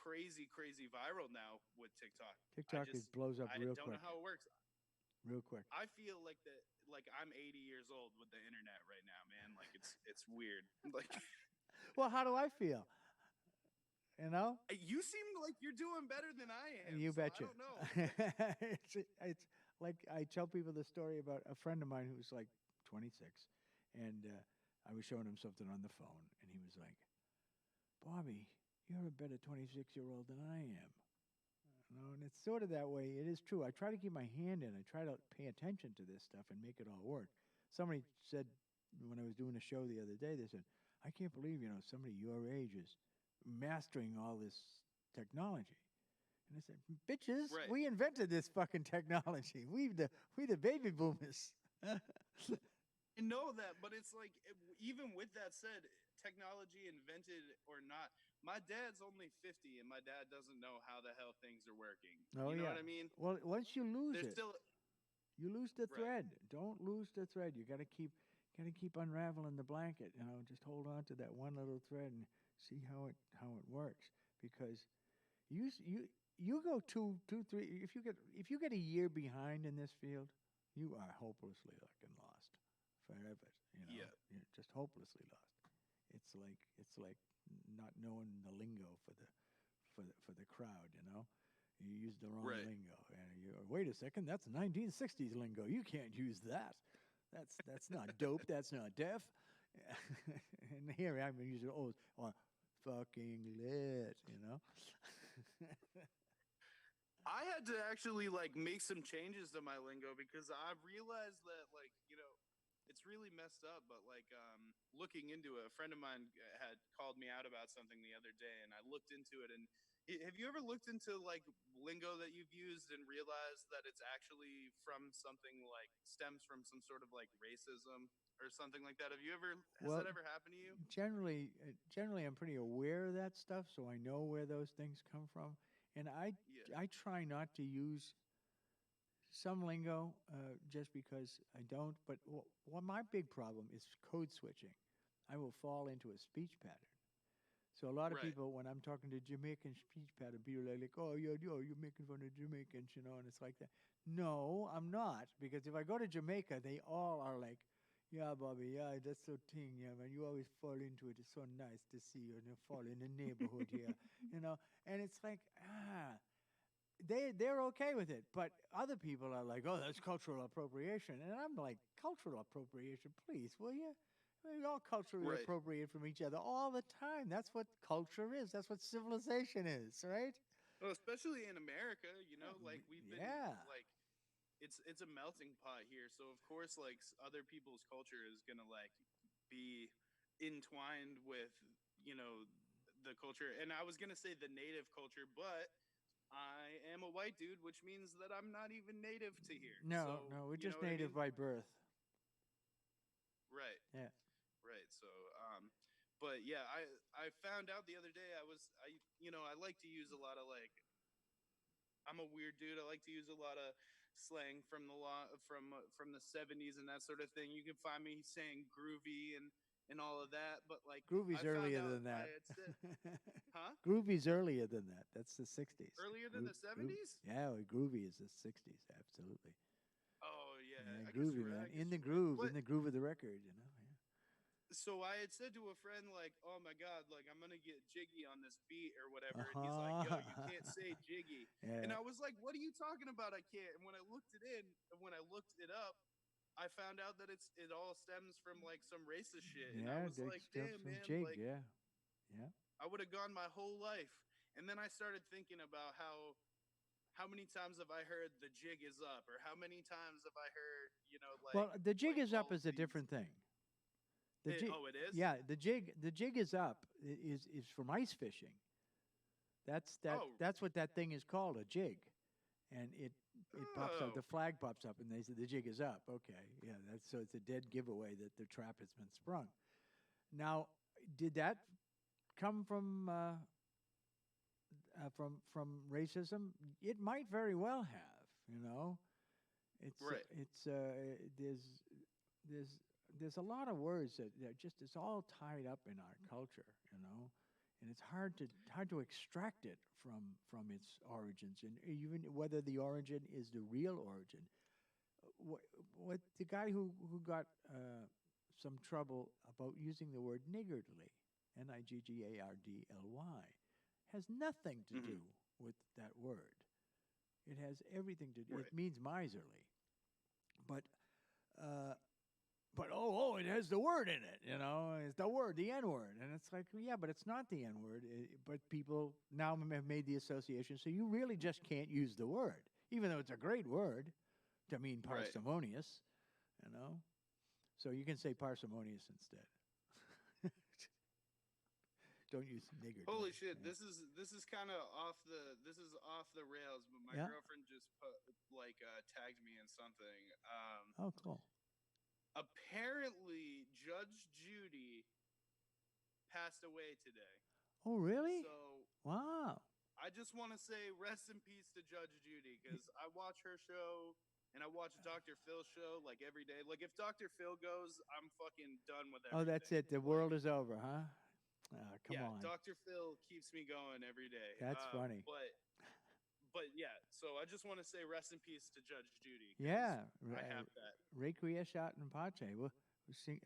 crazy viral now with TikTok. TikTok blows up real quick. I don't know how it works. Real quick. I feel like I'm 80 years old with the internet right now, man. Like it's weird. Like, well, how do I feel? You seem like you're doing better than I am. You so betcha. I don't know. It's like I tell people the story about a friend of mine who's like 26, and I was showing him something on the phone, and he was like, "Bobby, you're a better 26-year-old than I am." And it's sort of that way. It is true. I try to keep my hand in. I try to pay attention to this stuff and make it all work. Somebody said when I was doing a show the other day, they said, "I can't believe somebody your age is mastering all this technology." And I said, "Bitches, Right. We invented this fucking technology. We the baby boomers." I know that, but it's like, even with that said, technology invented or not, my dad's only 50 and my dad doesn't know how the hell things are working. Oh, you know yeah. what I mean? Well, once you lose There's it, still you lose the Right. thread. Don't lose the thread. You got to keep unraveling the blanket. Just hold on to that one little thread and see how it works. Because you go two, 3. If you get a year behind in this field, you are hopelessly fucking lost forever. Yeah. You're just hopelessly lost. It's like not knowing the lingo for the crowd. You use the wrong Right. lingo, and wait a second, that's 1960s lingo. You can't use that. That's not dope. That's not deaf. And here I'm using fucking lit. I had to actually make some changes to my lingo because I've realized that it's really messed up. But looking into it, a friend of mine had called me out about something the other day, and I looked into it. And have you ever looked into lingo that you've used and realized that it's actually from something stems from some sort of racism or something like that? Has that ever happened to you? Generally, I'm pretty aware of that stuff, so I know where those things come from. And I try not to use some lingo just because I don't. But my big problem is code switching. I will fall into a speech pattern. So a lot of Right. people, when I'm talking to Jamaican speech pattern, people are like, "Oh, you're making fun of Jamaicans, you know," and it's like that. No, I'm not, because if I go to Jamaica, they all are like, "Yeah, Bobby, yeah, that's so thing, yeah, man. You always fall into it. It's so nice to see you, and you fall in the neighborhood here, you know." And it's like, they're okay with it, but other people are like, "Oh, that's cultural appropriation," and I'm like, "Cultural appropriation, please, will you? We all culturally Right. appropriate from each other all the time. That's what culture is. That's what civilization is, right?" Well, especially in America, you know, like we've been Yeah. like it's a melting pot here. So of course, like other people's culture is gonna like be entwined with you know the culture. And I was gonna say the native culture, but I am a white dude, which means that I'm not even native to here. No, So no, we're you know just what I native mean? by birth. Right. Yeah. Right. So, but yeah, I found out the other day I you know I like to use a lot of like I'm a weird dude. I like to use a lot of slang from from the 70s and that sort of thing. You can find me saying groovy and all of that, but like Groovy's I found earlier out than I that. had said, huh? Groovy's earlier than that. That's the 60s. Earlier than the 70s? Yeah, well, groovy is the 60s, absolutely. Oh yeah, Yeah, I guess groovy, you're right. man. I In guess the you're right. groove, But in the groove of the record, you know. Yeah. so I had said to a friend like, "Oh my god, like I'm gonna get jiggy on this beat or whatever," and he's like, "Yo, you Uh-huh. can't say jiggy," and Yeah. I was like, "What are you talking about? I can't." And when I looked when I looked it up, I found out that it all stems from like some racist shit, and I Yeah, was big like, stuff "Damn, from man, Jig, like yeah. Yeah. I would have gone my whole life." And then I started thinking about how many times have I heard the jig is up, or how many times have I heard Well, the jig like is up all of is a these. different thing. The jig, Oh, it is. yeah, the jig is up is from ice fishing. Oh, That's what that thing is called, a jig, and it pops up. oh, The flag pops up, and they say the jig is up. Okay, yeah, that's so it's a dead giveaway that the trap has been sprung. Now, did that come from racism? It might very well have. You know, right, there's there's a lot of words that just it's all tied up in our culture, you know, and it's hard to extract it from its origins, and even whether the origin is the real origin. What the guy who got some trouble about using the word niggardly, niggardly, has nothing to hmm do with that word. It has everything to do. It right, means miserly, but it has the word in it, you know, it's the word, the N word, and it's like, yeah, but it's not the N word. But people now have made the association, so you really just can't use the word, even though it's a great word to mean right. parsimonious, you know. So you can say parsimonious instead. Don't use niggardly. Holy shit! Yeah. This is kind of off the rails. But my Yeah. girlfriend just tagged me in something. Oh, cool. Apparently, Judge Judy passed away today. Oh, really? So Wow. I just want to say rest in peace to Judge Judy, because I watch her show and I watch Dr. Phil's show like every day. Like if Dr. Phil goes, I'm fucking done with everything. Oh, that's it. The Like, world is over, huh? Come yeah, on. Dr. Phil keeps me going every day. That's funny. But yeah, so I just want to say rest in peace to Judge Judy. 'Cause Yeah. I have that. Requiescat in pace.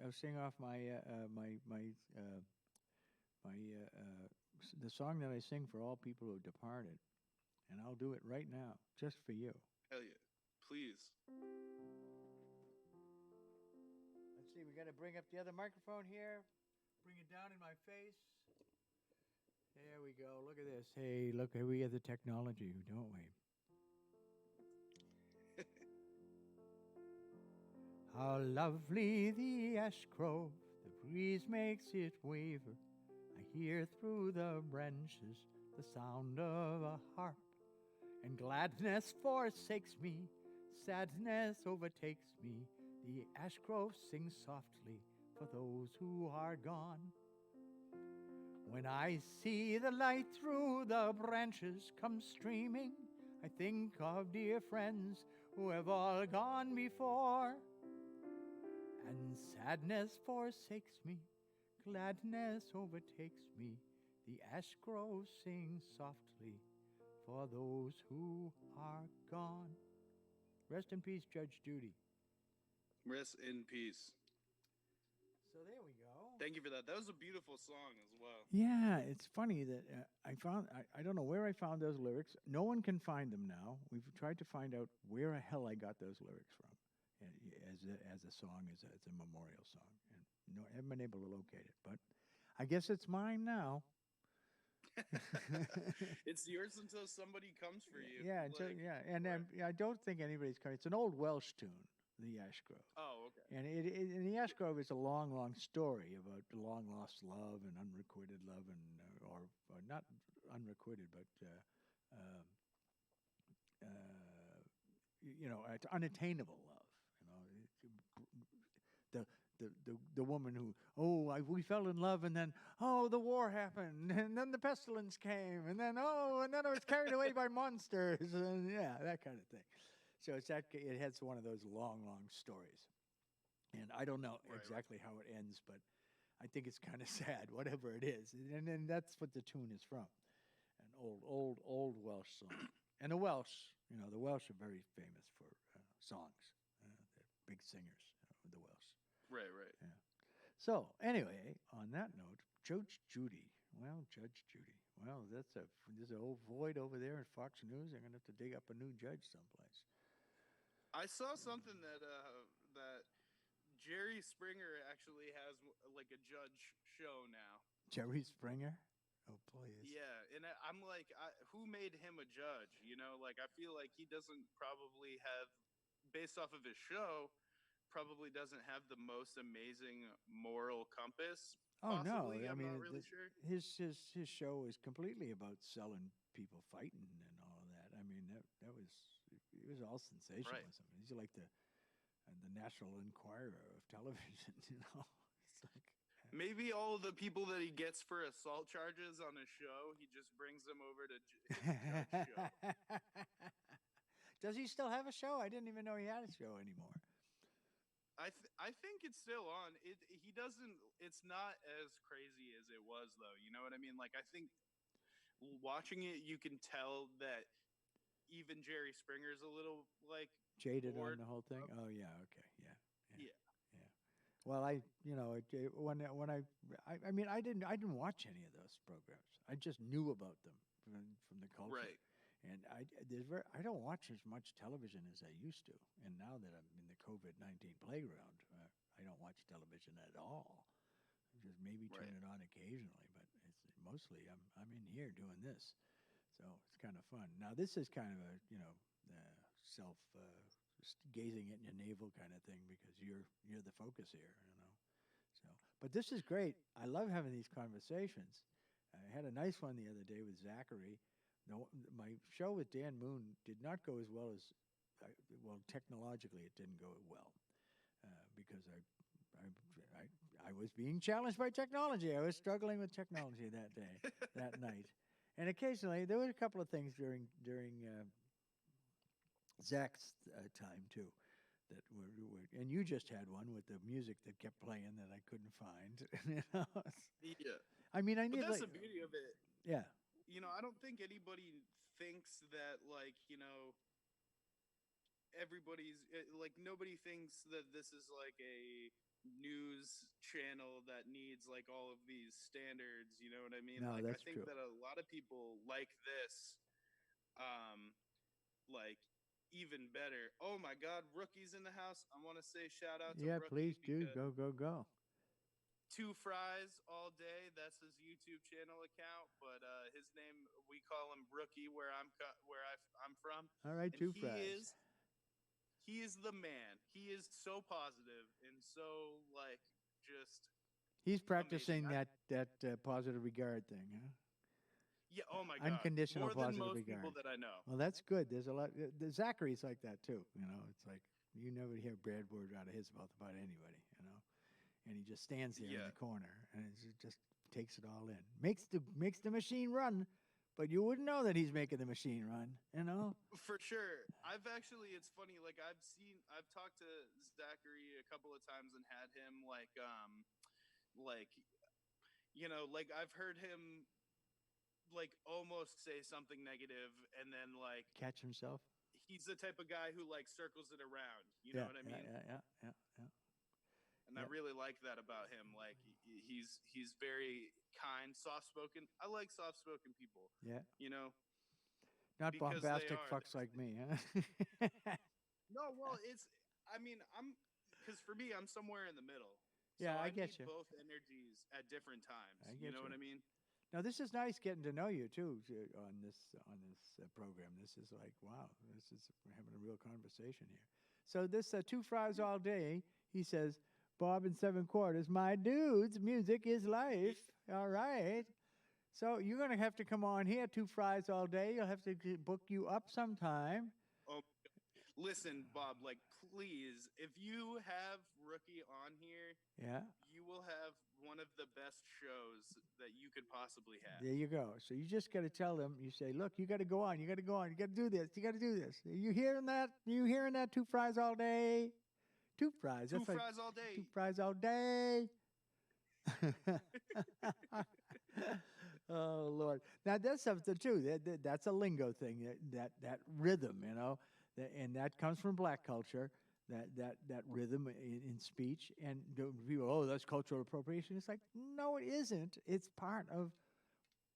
I'll sing off the song that I sing for all people who have departed, and I'll do it right now, just for you. Hell yeah, please. Let's see. We got to bring up the other microphone here. Bring it down in my face. There we go. Look at this. Hey, look, we have the technology, don't we? How lovely the ash grove, the breeze makes it waver. I hear through the branches the sound of a harp, and gladness forsakes me, sadness overtakes me. The ash grove sings softly for those who are gone. When I see the light through the branches come streaming, I think of dear friends who have all gone before. And sadness forsakes me, gladness overtakes me. The ash groves sing softly for those who are gone. Rest in peace, Judge Judy. Rest in peace. So there we go. Thank you for that. That was a beautiful song as well. Yeah, it's funny that I don't know where I found those lyrics. No one can find them now. We've tried to find out where the hell I got those lyrics from, as a song, as a memorial song, and no, I haven't been able to locate it. But I guess it's mine now. It's yours until somebody comes for you. Yeah, and right. I don't think anybody's coming. It's an old Welsh tune, the Ash Grove. Oh, okay. And and the Ash Grove is a long, long story about long lost love and unrequited love, and or not unrequited, but it's unattainable love. The woman who we fell in love, and then the war happened, and then the pestilence came, and then I was carried away by monsters, and that kind of thing. So it has one of those long stories, and I don't know exactly how it ends, but I think it's kind of sad, whatever it is, and then that's what the tune is from, an old Welsh song, and the Welsh are very famous for songs, they're big singers, the Welsh. Right. Yeah. So anyway, on that note, Judge Judy. Well, Judge Judy. Well, there's an old void over there at Fox News. They're gonna have to dig up a new judge someplace. I saw something that Jerry Springer actually has like a judge show now. Jerry Springer? Oh, please. Yeah, and I'm like, who made him a judge? Like I feel like he doesn't probably have, based off of his show, probably doesn't have the most amazing moral compass. Oh possibly. no! I'm not really sure. His show is completely about selling people fighting and all of that. I mean, it was all sensationalism. Right. He's like the National Enquirer of television. It's like maybe all the people that he gets for assault charges on his show, he just brings them over to his judge show. Does he still have a show? I didn't even know he had a show anymore. I think it's still on. He doesn't. It's not as crazy as it was, though. You know what I mean? Like I think watching it, you can tell that even Jerry Springer's a little like jaded bored. On the whole thing. Oh yeah, okay, yeah. Well, I didn't watch any of those programs. I just knew about them from the culture. Right. And I don't watch as much television as I used to. And now that I'm in the COVID-19 playground, I don't watch television at all. Just maybe turn it on occasionally, but it's mostly I'm in here doing this, so it's kind of fun. Now this is kind of a self gazing at your navel kind of thing, because you're the focus here, So, but this is great. I love having these conversations. I had a nice one the other day with Zachary. No, my show with Dan Moon did not go as well as, technologically it didn't go well, because I was being challenged by technology. I was struggling with technology that day, that night, and occasionally there were a couple of things during Zach's time too, that were, and you just had one with the music that kept playing that I couldn't find. Yeah. I mean, I need. But that's the beauty of it. Yeah. I don't think anybody thinks that, everybody's nobody thinks that this is like a news channel that needs all of these standards. You know what I mean? No, that's I think true. that a lot of people like this, even better. Oh my God, Rookie's in the house. I want to say shout out to Rookie. Yeah, please do. Go. Two Fries all day. That's his YouTube channel account, but his name, we call him Rookie where I'm from. All right, and Two Fries. He is the man. He is so positive and so just. He's practicing that positive regard thing, huh? Yeah. Oh my God. Unconditional more positive than most regard. People that I know. Well, that's good. There's a lot. Zachary's like that too. It's like you never hear a bad word out of his mouth about anybody. And he just stands there in the corner and it just takes it all in. Makes the machine run, but you wouldn't know that he's making the machine run, For sure. It's funny, I've talked to Zachary a couple of times and had him I've heard him like almost say something negative and then like Catch himself. he's the type of guy who like circles it around. You know what I mean? Yeah. And I really like that about him. Like he's very kind, soft spoken. I like soft spoken people. Yeah. You know, Not because bombastic fucks like me, huh? No, well, it's. I mean, because for me, I'm somewhere in the middle. So Yeah, I need get you. both energies at different times. I You get know you. what I mean? Now this is nice getting to know you too on this program. This is like wow, we're having a real conversation here. So this two fries all day. He says, Bob and 7/4, my dudes, music is life. All right. So you're gonna have to come on here, two fries all day. You'll have to book you up sometime. Oh, listen, Bob. Like, please, if you have Rookie on here, Yeah. you will have one of the best shows that you could possibly have. There you go. So you just got to tell them. You say, look, you got to go on. You got to go on. You got to do this. You got to do this. Are you hearing that? You hearing that? Two fries all day. Two fries. Two That's like fries all day. two fries all day. Oh Lord! Now that's something too. That's a lingo thing. That rhythm, you know, and that comes from black culture. That rhythm in speech, and people, oh, that's cultural appropriation. It's like, no, it isn't. It's part of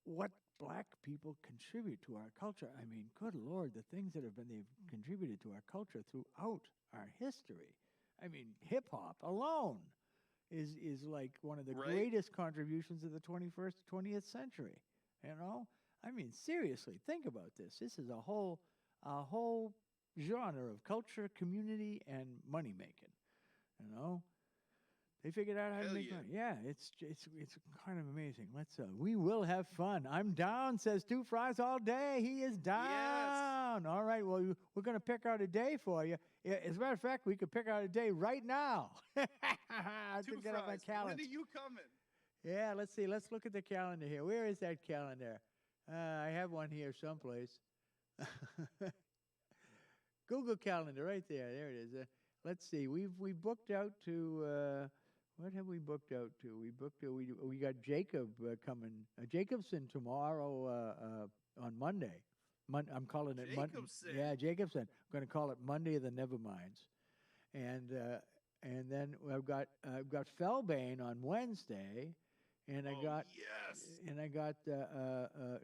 what black people contribute to our culture. I mean, good Lord, the things that they've contributed to our culture throughout our history. I mean, hip hop alone is like one of the greatest contributions of the 21st, 20th century. You know, I mean, seriously, think about this. This is a whole genre of culture, community, and money making. You know, they figured out how to make money. Yeah, it's kind of amazing. We will have fun. I'm down, says two fries all day. He is down. Yes. All right, well, we're going to pick out a day for you. As a matter of fact, we could pick out a day right now. I two get fries. on my calendar. When are you coming? Yeah, let's see. Let's look at the calendar here. Where is that calendar? I have one here someplace. Google Calendar right there. There it is. Let's see. We booked out to what have we booked out to? We got Jacob coming. Jacobson tomorrow on Monday. I'm calling it Monday. Yeah, Jacobson. I'm going to call it Monday of the Neverminds. And then I've got Felbane on Wednesday, and I got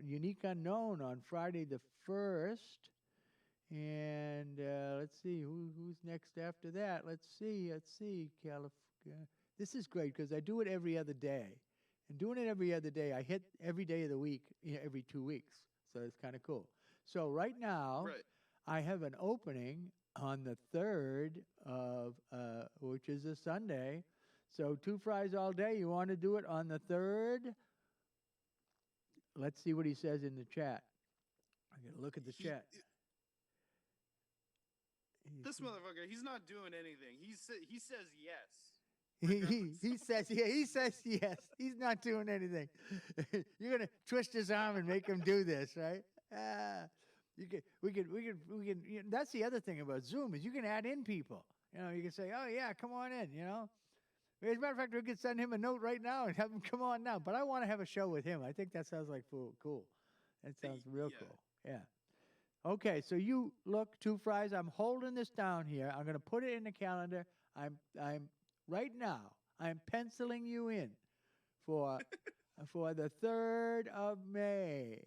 Unique Unknown on Friday the 1st. And let's see who's next after that. Let's see, California. This is great because I do it every other day, and doing it every other day, I hit every day of the week, every 2 weeks. So it's kind of cool. So right now, I have an opening on the 3rd of which is a Sunday. So two fries all day. You want to do it on the 3rd? Let's see what he says in the chat. I gotta look at the chat. This motherfucker, he's not doing anything. He says yes. He says yes. He's not doing anything. You're gonna twist his arm and make him do this, right? We can. That's the other thing about Zoom is you can add in people. You know, you can say, "Oh yeah, come on in." You know, as a matter of fact, we could send him a note right now and have him come on now. But I want to have a show with him. I think that sounds like cool. That sounds real cool. Yeah. Okay, so you look, two fries. I'm holding this down here. I'm going to put it in the calendar. I'm right now. I'm penciling you in for the 3rd of May.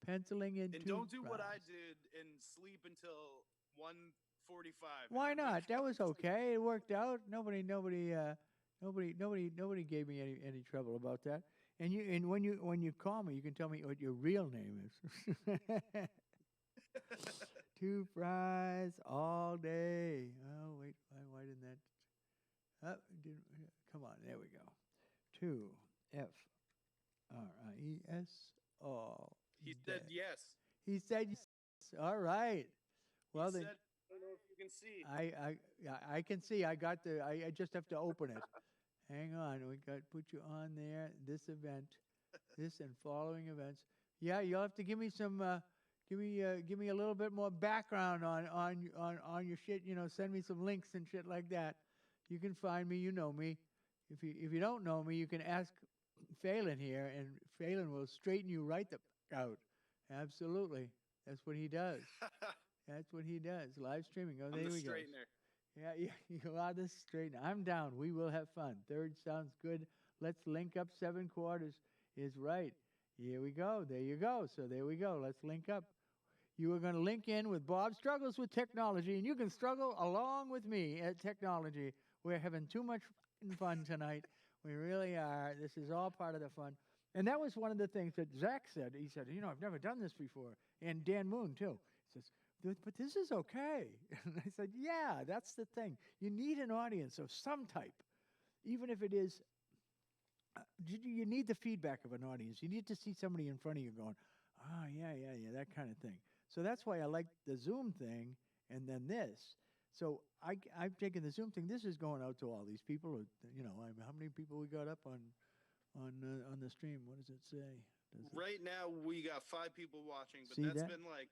Penciling in. And don't do what I did and sleep until 1:45. Why not? That was okay. It worked out. Nobody gave me any trouble about that. And when you call me, you can tell me what your real name is. Two fries all day. Oh wait, why didn't that? Come on, there we go. 2 F-R-I-E-S all. He said yes. He said yes. All right. Well then, I don't know if you can see. I can see. I just have to open it. Hang on. We got put you on there. This event, this and following events. Yeah, you'll have to give me some. Give me a little bit more background on your shit. You know, send me some links and shit like that. You can find me. You know me. If you don't know me, you can ask Phelan here, and Phelan will straighten you right the out. Absolutely. That's what he does. That's what he does. Live streaming. Oh, I'm there the we go. straightener. Yeah, yeah, you are the straight. I'm down. We will have fun. Third sounds good. Let's link up 7/4 is right. Here we go. There you go. So there we go. Let's link up. You are going to link in with Bob Struggles with Technology, and you can struggle along with me at technology. We're having too much fun tonight. We really are. This is all part of the fun. And that was one of the things that Zach said. He said, I've never done this before. And Dan Moon, too. He says, but this is okay. And I said, yeah, that's the thing. You need an audience of some type, even if it is, you need the feedback of an audience. You need to see somebody in front of you going, yeah, that kind of thing. So that's why I like the Zoom thing and then this. So I've taken the Zoom thing. This is going out to all these people. How many people we got up on the stream? What does it say? Right now we got 5 people watching, but been like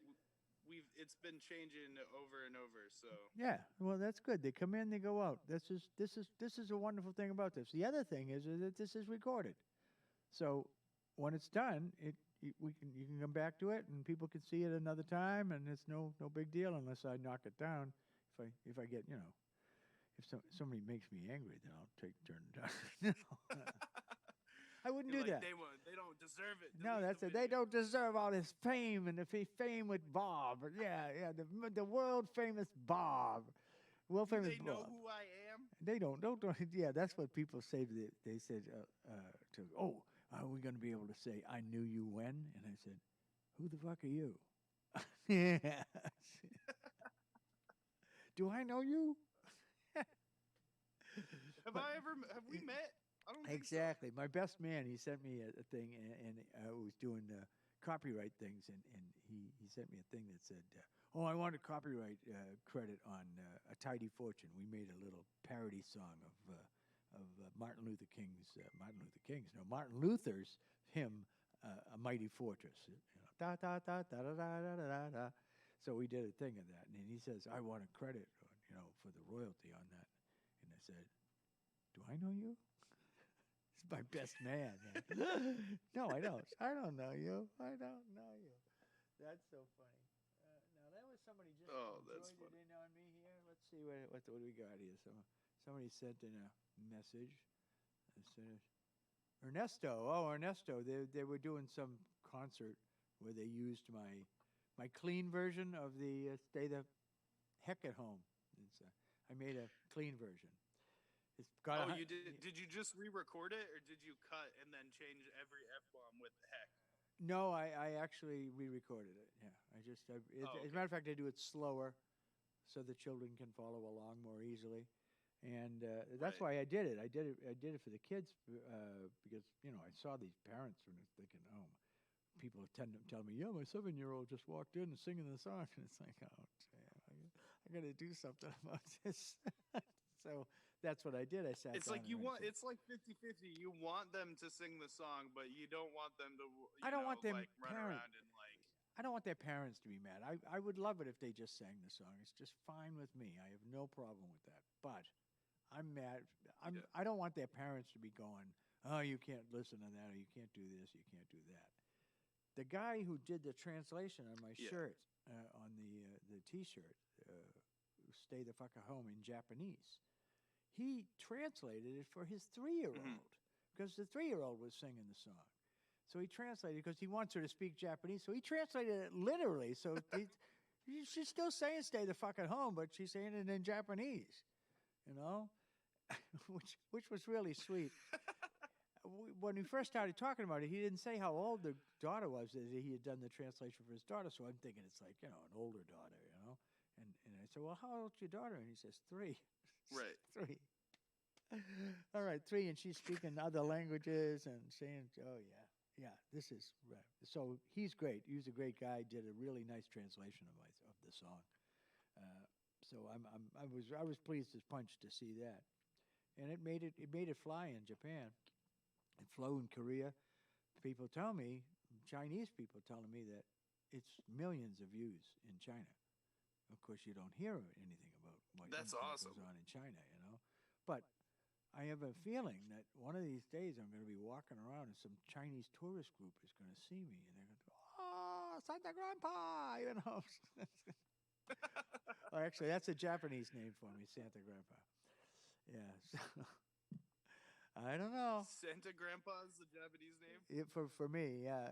it's been changing over and over. So yeah, well that's good. They come in, they go out. This is a wonderful thing about this. The other thing is that this is recorded. So when it's done, you can come back to it and people can see it another time, and it's no big deal unless I knock it down. If I get if somebody makes me angry, then I'll turn it down. I wouldn't do that. They don't deserve it. No, that's it. They don't deserve all this fame and the fame with Bob. Yeah, the world famous Bob. World famous They Bob. know who I am. They don't. Yeah, that's what people say. They said are we going to be able to say I knew you when? And I said, who the fuck are you? Yeah. Do I know you? Have we met? I don't think exactly. So. My best man, he sent me a thing, and I was doing copyright things, and he sent me a thing that said, I want a copyright credit on A Tidy Fortune. We made a little parody song of Martin Luther's hymn, A Mighty Fortress. Da, da, da, da, da, da, da, da. So we did a thing of that, and he says, I want a credit, for the royalty on that. And I said, do I know you? He's my best man. No, I don't. I don't know you. I don't know you. That's so funny. Now that was somebody just joined in on me here. Let's see what do we got here. Somebody sent in a message. Ernesto. Oh, Ernesto. They were doing some concert where they used my clean version of the Stay the Heck at Home. I made a clean version. It's got you did? Did you just re-record it, or did you cut and then change every F-bomb with the heck? No, I actually re-recorded it. Yeah, as a matter of fact, I do it slower, so the children can follow along more easily, and that's why I did it. I did it for the kids because I saw these parents and I was thinking, people tend to tell me, yeah, my 7-year-old just walked in and singing the song, and it's like, oh, damn, I got to do something about this. So that's what I did. I sat. It's like it's like 50-50. You want them to sing the song, but you don't want them to. I don't want them run around and I don't want their parents to be mad. I would love it if they just sang the song. It's just fine with me. I have no problem with that. But I'm mad. I don't want their parents to be going, oh, you can't listen to that, or you can't do this, you can't do that. The guy who did the translation on my shirt, on the T-shirt, Stay the Fuck at Home in Japanese, he translated it for his 3-year-old because the 3-year-old was singing the song. So he translated it because he wants her to speak Japanese. So he translated it literally. So she's still saying "Stay the fuck at home," but she's saying it in Japanese, which was really sweet. When we first started talking about it, he didn't say how old the daughter was that he had done the translation for his daughter. So I'm thinking it's like, an older daughter, And I said, well, how old's your daughter? And he says, 3. Right. 3. All right, 3, and she's speaking other languages and saying, oh, yeah, this is right. So he's great. He was a great guy. Did a really nice translation of the song. So I was pleased as punch to see that, and it made it fly in Japan. It flew in Korea. People tell me, Chinese people telling me that it's millions of views in China. Of course, you don't hear anything about what goes on in China, But I have a feeling that one of these days I'm going to be walking around and some Chinese tourist group is going to see me, and they're going to go, oh, Santa Grandpa, you know. Or actually, that's a Japanese name for me, Santa Grandpa. Yeah. So, I don't know. Santa Grandpa is the Japanese name? For me, yeah.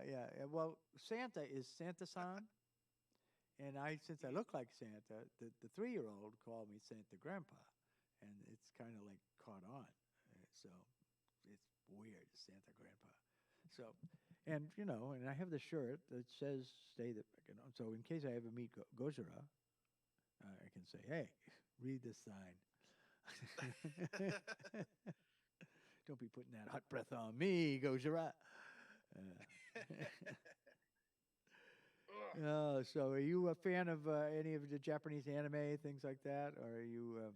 Well, Santa is Santa-san. And since I look like Santa, the 3-year-old called me Santa Grandpa. And it's kind of like caught on. So it's weird, Santa Grandpa. So, and, and I have the shirt that says, stay the, so in case I ever meet Gojira, I can say, hey, read this sign. Don't be putting that hot breath on me, Gojira. So are you a fan of any of the Japanese anime, things like that? Or are you...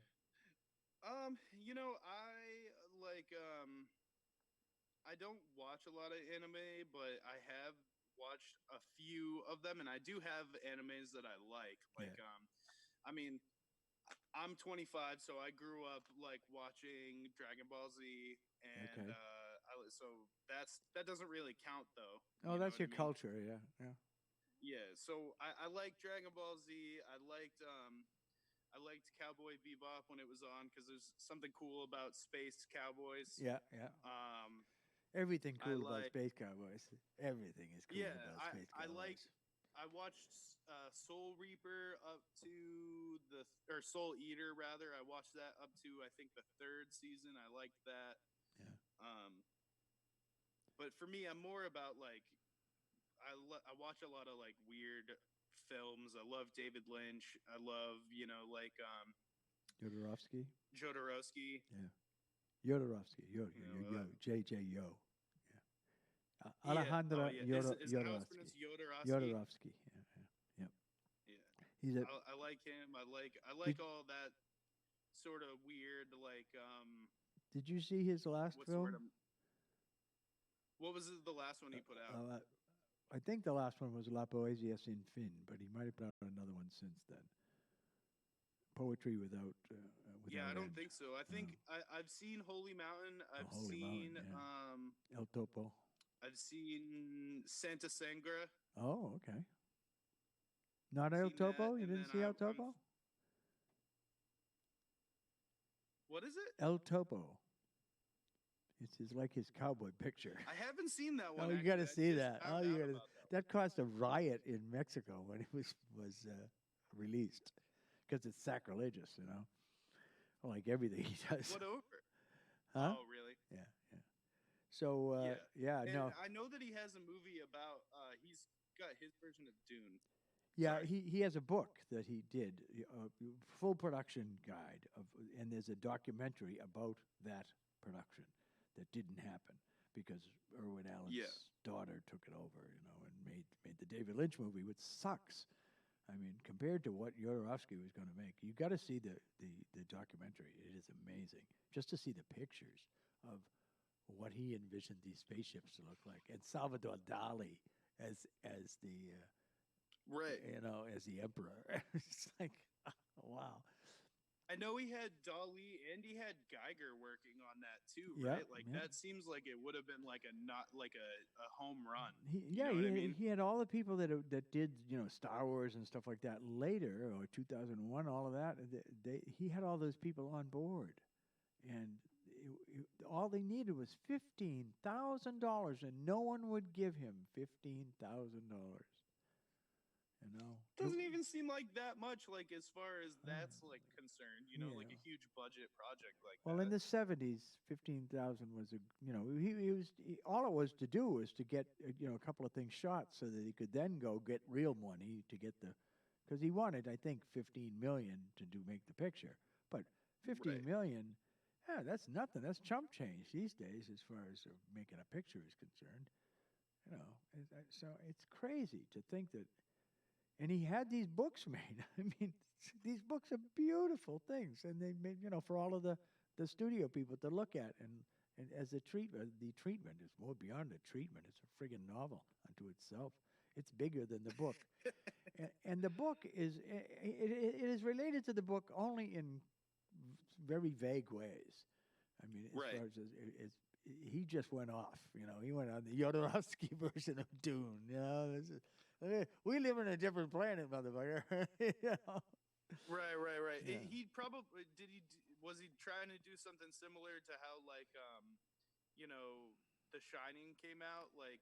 I don't watch a lot of anime, but I have watched a few of them, and I do have animes that I like. I mean, I'm 25, so I grew up like watching Dragon Ball Z, and so that doesn't really count though. Oh, that's your culture, yeah. Yeah, so I like Dragon Ball Z. I liked Cowboy Bebop when it was on because there's something cool about space cowboys. Yeah. Everything cool about Space Cowboys. Everything is cool about Space Cowboys. I watched Soul Reaper up to or Soul Eater rather. I watched that up to I think the 3rd season. I liked that. Yeah. But for me, I'm more about like I watch a lot of like weird films. I love David Lynch. I love Jodorowsky. Yeah. Jodorowsky. J.J. Yo. Yeah. Alejandro Jodorowsky. Jodorowsky. Yeah. I like him. I like all that sort of weird like. Did you see his last film? What was the last one he put out? I think the last one was La Poesia Sin Fin, but he might have put out another one since then. Poetry without yeah, I don't end. think so. I think I've seen Holy Mountain. I've seen El Topo. I've seen Santa Sangra. Oh, okay. Not El Topo? You didn't see El Topo? What is it? El Topo. It's like his cowboy picture. I haven't seen that one. Oh, you got to see that. Oh, you got to. That caused a riot in Mexico when it was released because it's sacrilegious, like everything he does. What over? Huh? Oh, really? Yeah. So no. I know that he has a movie about. He's got his version of Dune. Yeah, he has a book that he did, full production guide and there's a documentary about that production that didn't happen because Irwin Allen's daughter took it over, and made the David Lynch movie, which sucks. I mean, compared to what Jodorowsky was going to make, you got to see the documentary. It is amazing just to see the pictures of what he envisioned these spaceships to look like, and Salvador Dali as the right, as the emperor. It's like, wow. I know he had Dali and he had Geiger working on that too, right? That seems like it would have been like a home run. He had all the people that did Star Wars and stuff like that later, or 2001, all of that. He had all those people on board, and all they needed was $15,000, and no one would give him $15,000. Doesn't even seem like that much, like as far as that's like concerned, like a huge budget project like that. Well, in the 70s, 15,000 was all it was to do was to get a couple of things shot so that he could then go get real money to get because he wanted, I think, 15 million to make the picture, but 15 million, that's nothing. That's chump change these days as far as making a picture is concerned. So it's crazy to think that. And he had these books made. I mean, these books are beautiful things, and they made for all of the studio people to look at, and as the treatment is more beyond a treatment. It's a friggin' novel unto itself. It's bigger than the book, and the book is it is related to the book only in very vague ways. I mean, as far as he just went off. He went on the Jodorowsky version of Dune. We live in a different planet, motherfucker. You know? Right. Yeah. He probably was he trying to do something similar to how like The Shining came out like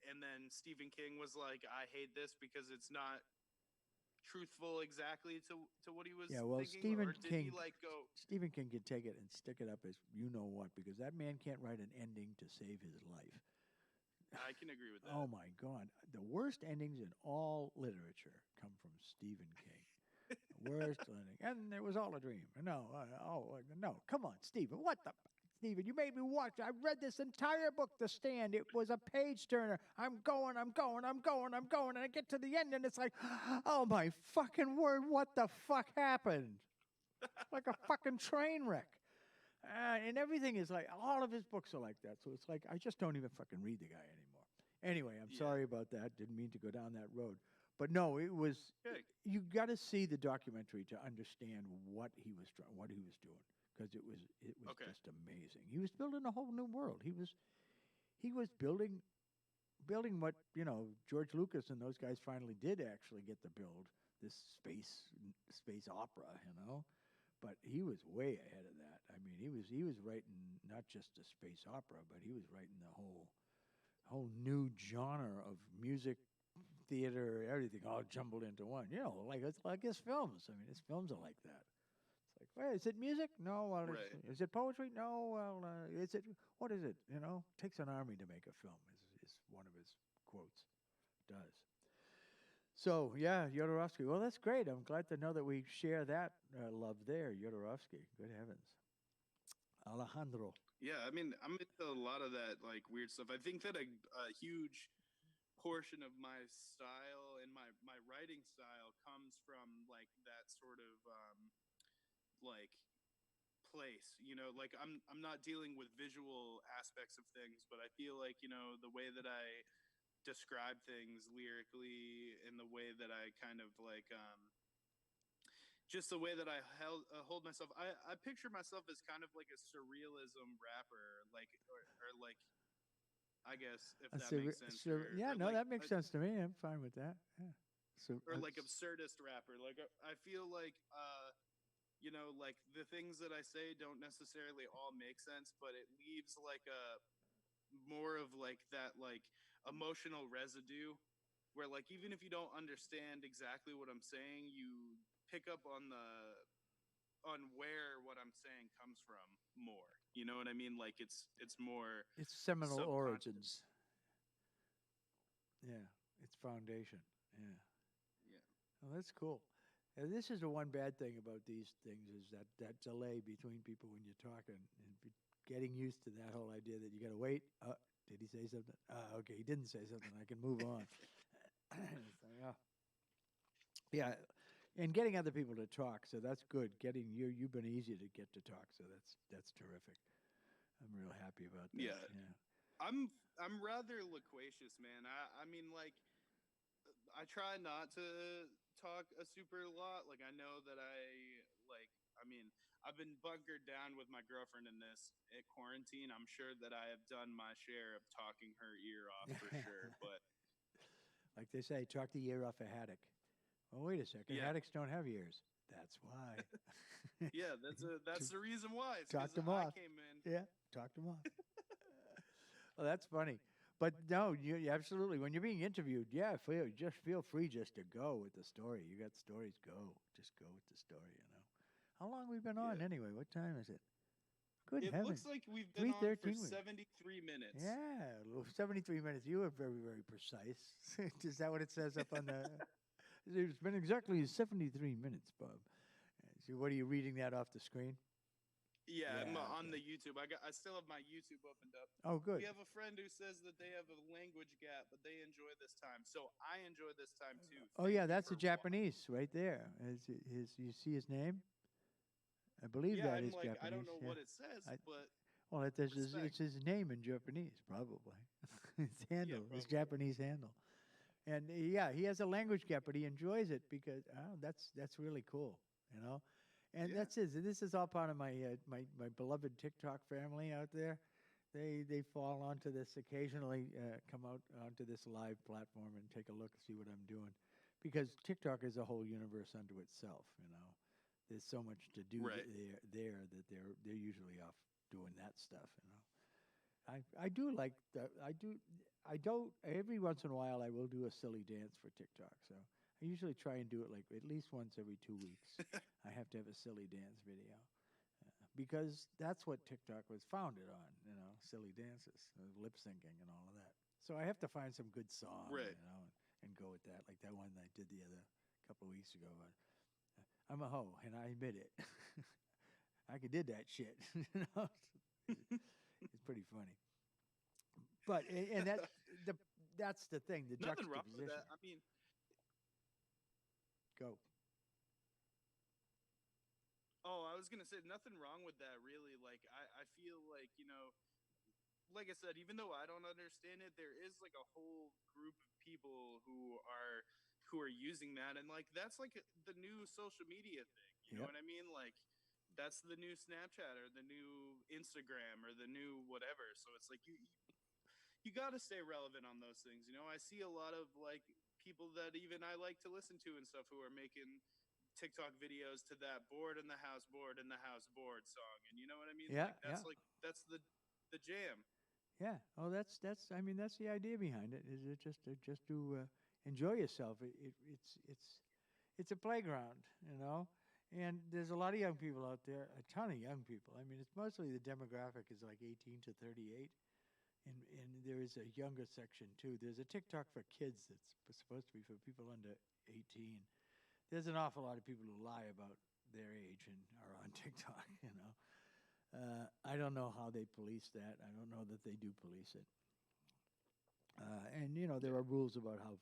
and then Stephen King was like, I hate this because it's not truthful exactly to what he was Yeah, well, thinking, or did he like go? Stephen King can take it and stick it up as you know what, because that man can't write an ending to save his life. I can agree with that. Oh my God, the worst endings in all literature come from Stephen King. The worst ending, and it was all a dream. No, no, come on, Stephen, what the? Stephen, you made me watch. I read this entire book, The Stand. It was a page turner. I'm going, and I get to the end, and it's like, oh my fucking word, what the fuck happened? Like a fucking train wreck. And everything is like, all of his books are like that. So it's like, I just don't even fucking read the guy anymore. Anyway, I'm sorry about that. Didn't mean to go down that road. But no, it was, you got to see the documentary to understand what he was doing. Because it was just amazing. He was building a whole new world. He was building what, George Lucas and those guys finally did actually get to build, this space opera, But he was way ahead of that. I mean, he was writing not just a space opera, but he was writing the whole new genre of music, theater, everything all jumbled into one. It's like his films. I mean, his films are like that. It's like, wait, is it music? No. Well, is it poetry? No. Well, is it? What is it? Takes an army to make a film. Is one of his quotes. Does. So, yeah, Jodorowsky. Well, that's great. I'm glad to know that we share that love there, Jodorowsky. Good heavens. Alejandro. Yeah, I mean, I'm into a lot of that, like, weird stuff. I think that a huge portion of my style and my writing style comes from, like, that sort of, like, place. Like, I'm not dealing with visual aspects of things, but I feel like, the way that I describe things lyrically, in the way that I kind of like just the way that I hold myself. I picture myself as kind of like a surrealism rapper, like or like, I guess, if that makes sense. That makes sense to me. I'm fine with that. Yeah. Or like absurdist rapper. Like I feel like like the things that I say don't necessarily all make sense, but it leaves like a more of like that like emotional residue where like even if you don't understand exactly what I'm saying, you pick up on where what I'm saying comes from more. You know what I mean? Like it's more, it's seminal origins. Yeah, it's foundation. Yeah. Well, that's cool. And this is the one bad thing about these things is that delay between people when you're talking and getting used to that whole idea that you got to wait. Did he say something? Okay, he didn't say something. I can move on. Yeah, and getting other people to talk, so that's good. You've been easy to get to talk, so that's terrific. I'm real happy about that. Yeah. I'm rather loquacious, man. I mean, like, I try not to talk a super lot. Like, I know that I mean, I've been bunkered down with my girlfriend in this at quarantine. I'm sure that I have done my share of talking her ear off for sure. But like they say, talk the ear off a haddock. Oh, wait a second. Yeah. Haddocks don't have ears. That's why. Yeah, that's the reason why. It's Talked them 'cause off. I came in. Yeah, talked them off. Well, that's funny. But no, you absolutely. When you're being interviewed, just feel free just to go with the story. You got stories, go. Just go with the story, How long have we been on anyway? What time is it? Good It heavens. looks like we've been on for 3:13. 73 minutes. Yeah, 73 minutes. You were very, very precise. Is that what it says up on the... It's been exactly 73 minutes, Bob. So what are you reading that off the screen? Yeah, I'm on okay. the YouTube. I still have my YouTube opened up. Oh, good. We have a friend who says that they have a language gap, but they enjoy this time. So I enjoy this time too. Oh, yeah, that's the Japanese right there. You see his name? I believe that is Japanese. I don't know what it says, but well, it's his name in Japanese, probably. His handle, his Japanese handle. And he has a language gap, but he enjoys it because that's really cool, And that's it. This is all part of my my beloved TikTok family out there. they fall onto this occasionally, come out onto this live platform and take a look, see what I'm doing, because TikTok is a whole universe unto itself. There's so much to do Right. there that they're usually off doing that stuff. I do like the I don't every once in a while I will do a silly dance for TikTok. So I usually try and do it like at least once every 2 weeks. I have to have a silly dance video. Because that's what TikTok was founded on, silly dances, lip syncing, and all of that. So I have to find some good song, Right. and go with that. Like that one I did the other couple of weeks ago. I'm a hoe, and I admit it. I did that shit. It's pretty funny. But and that's the thing. The Nothing wrong juxtaposition. with that. I mean, Go. oh, I was gonna say nothing wrong with that. Really, like I feel like like I said, even though I don't understand it, there is like a whole group of people who are using that, and like that's like the new social media thing. You know Yep. what I mean? Like that's the new Snapchat or the new Instagram or the new whatever. So it's like you got to stay relevant on those things. I see a lot of like people that even I like to listen to and stuff who are making TikTok videos to that board in the house, board in the house, board song, and you know what I mean? Yeah, Like that's the jam. yeah. Oh, that's. I mean, that's the idea behind it. Is it just to enjoy yourself? It's a playground, And there's a lot of young people out there, a ton of young people. I mean, it's mostly the demographic is like 18 to 38, and there is a younger section too. There's a TikTok for kids that's supposed to be for people under 18. There's an awful lot of people who lie about their age and are on TikTok. I don't know how they police that. I don't know that they do police it. And there are rules about how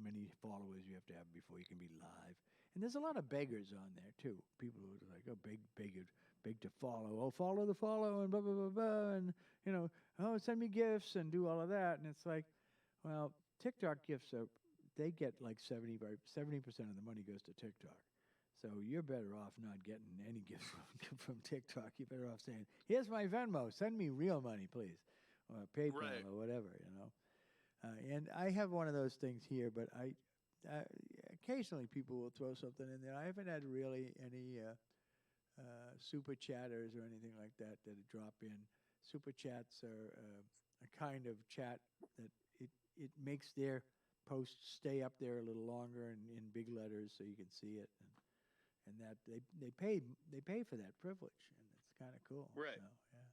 many followers you have to have before you can be live. And there's a lot of beggars on there too. People who are like, oh, beg to follow. Oh, follow the follow and blah blah blah blah. And oh, send me gifts and do all of that. And it's like, well, TikTok gifts they get like 70% of the money goes to TikTok. So you're better off not getting any gifts from TikTok. You're better off saying, here's my Venmo. Send me real money, please. Or PayPal Right. or whatever, and I have one of those things here, but occasionally people will throw something in there. I haven't had really any super chatters or anything like that drop in. Super chats are a kind of chat that it makes their posts stay up there a little longer and in big letters so you can see it, and that they pay for that privilege, and it's kind of cool. Right. So, yeah.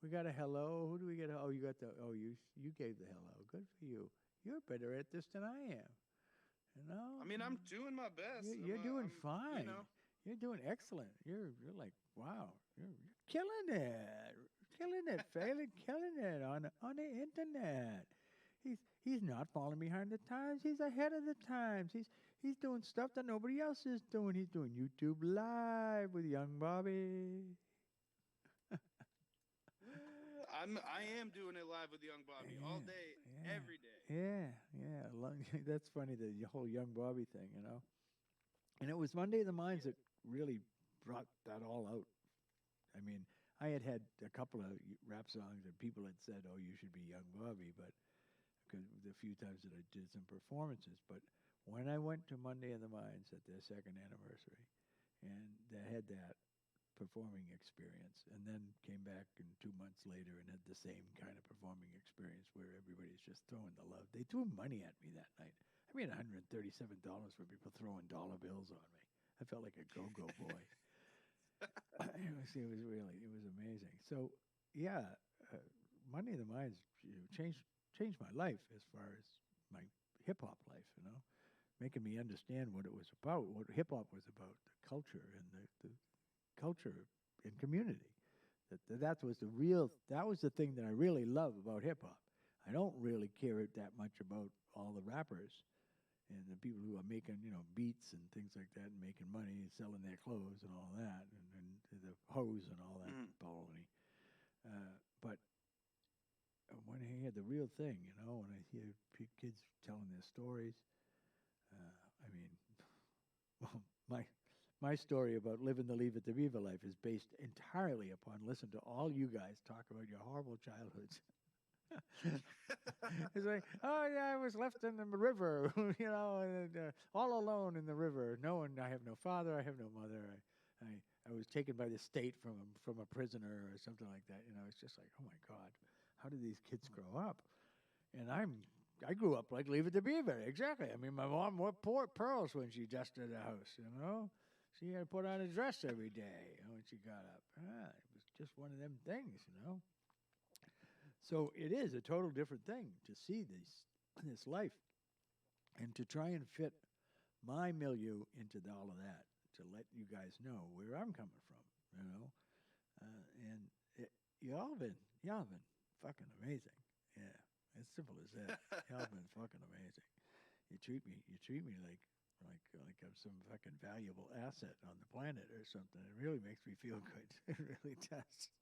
We got a hello. Who do we get? You got you gave the hello. Good for you. You're better at this than I am. I mean, I'm doing my best. You're doing I'm, fine. You're doing excellent. You're like, wow. You're killing it, Phelan, killing it on the internet. He's not falling behind the times. He's ahead of the times. He's doing stuff that nobody else is doing. He's doing YouTube Live with Young Bobby. I am doing it live with Young Bobby all day, every day. Yeah. That's funny, the whole Young Bobby thing, And it was Monday of the Minds that really brought that all out. I mean, I had a couple of rap songs that people had said, "Oh, you should be Young Bobby," but because the few times that I did some performances. But when I went to Monday of the Minds at their second anniversary, and they had that performing experience, and then came back 2 months later and had the same kind of performing experience where everybody's just throwing the love. They threw money at me that night. I made $137 for people throwing dollar bills on me. I felt like a go-go boy. it was amazing. So yeah, Monday of the Minds changed my life as far as my hip hop life. Making me understand what it was about, what hip hop was about, the culture and the culture and community. That was the thing that I really love about hip hop. I don't really care that much about all the rappers and the people who are making beats and things like that and making money and selling their clothes and all that and the hoes and all that baloney. But when I hear the real thing, when I hear kids telling their stories, I mean, well, my story about living the Leave It to Beaver life is based entirely upon listening to all you guys talk about your horrible childhoods. It's like, oh yeah, I was left in the river, and, all alone in the river. No one. I have no father. I have no mother. I was taken by the state from a prisoner or something like that. It's just like, oh my God, how do these kids grow up? And I grew up like Leave It to Beaver. Exactly. I mean, my mom wore pearls when she dusted the house. She had to put on a dress every day when she got up. It was just one of them things. So it is a total different thing to see this life and to try and fit my milieu into all of that, to let you guys know where I'm coming from, and y'all been fucking amazing. Yeah, as simple as that. Y'all been fucking amazing. You treat me like I'm some fucking valuable asset on the planet or something. It really makes me feel good. It really does.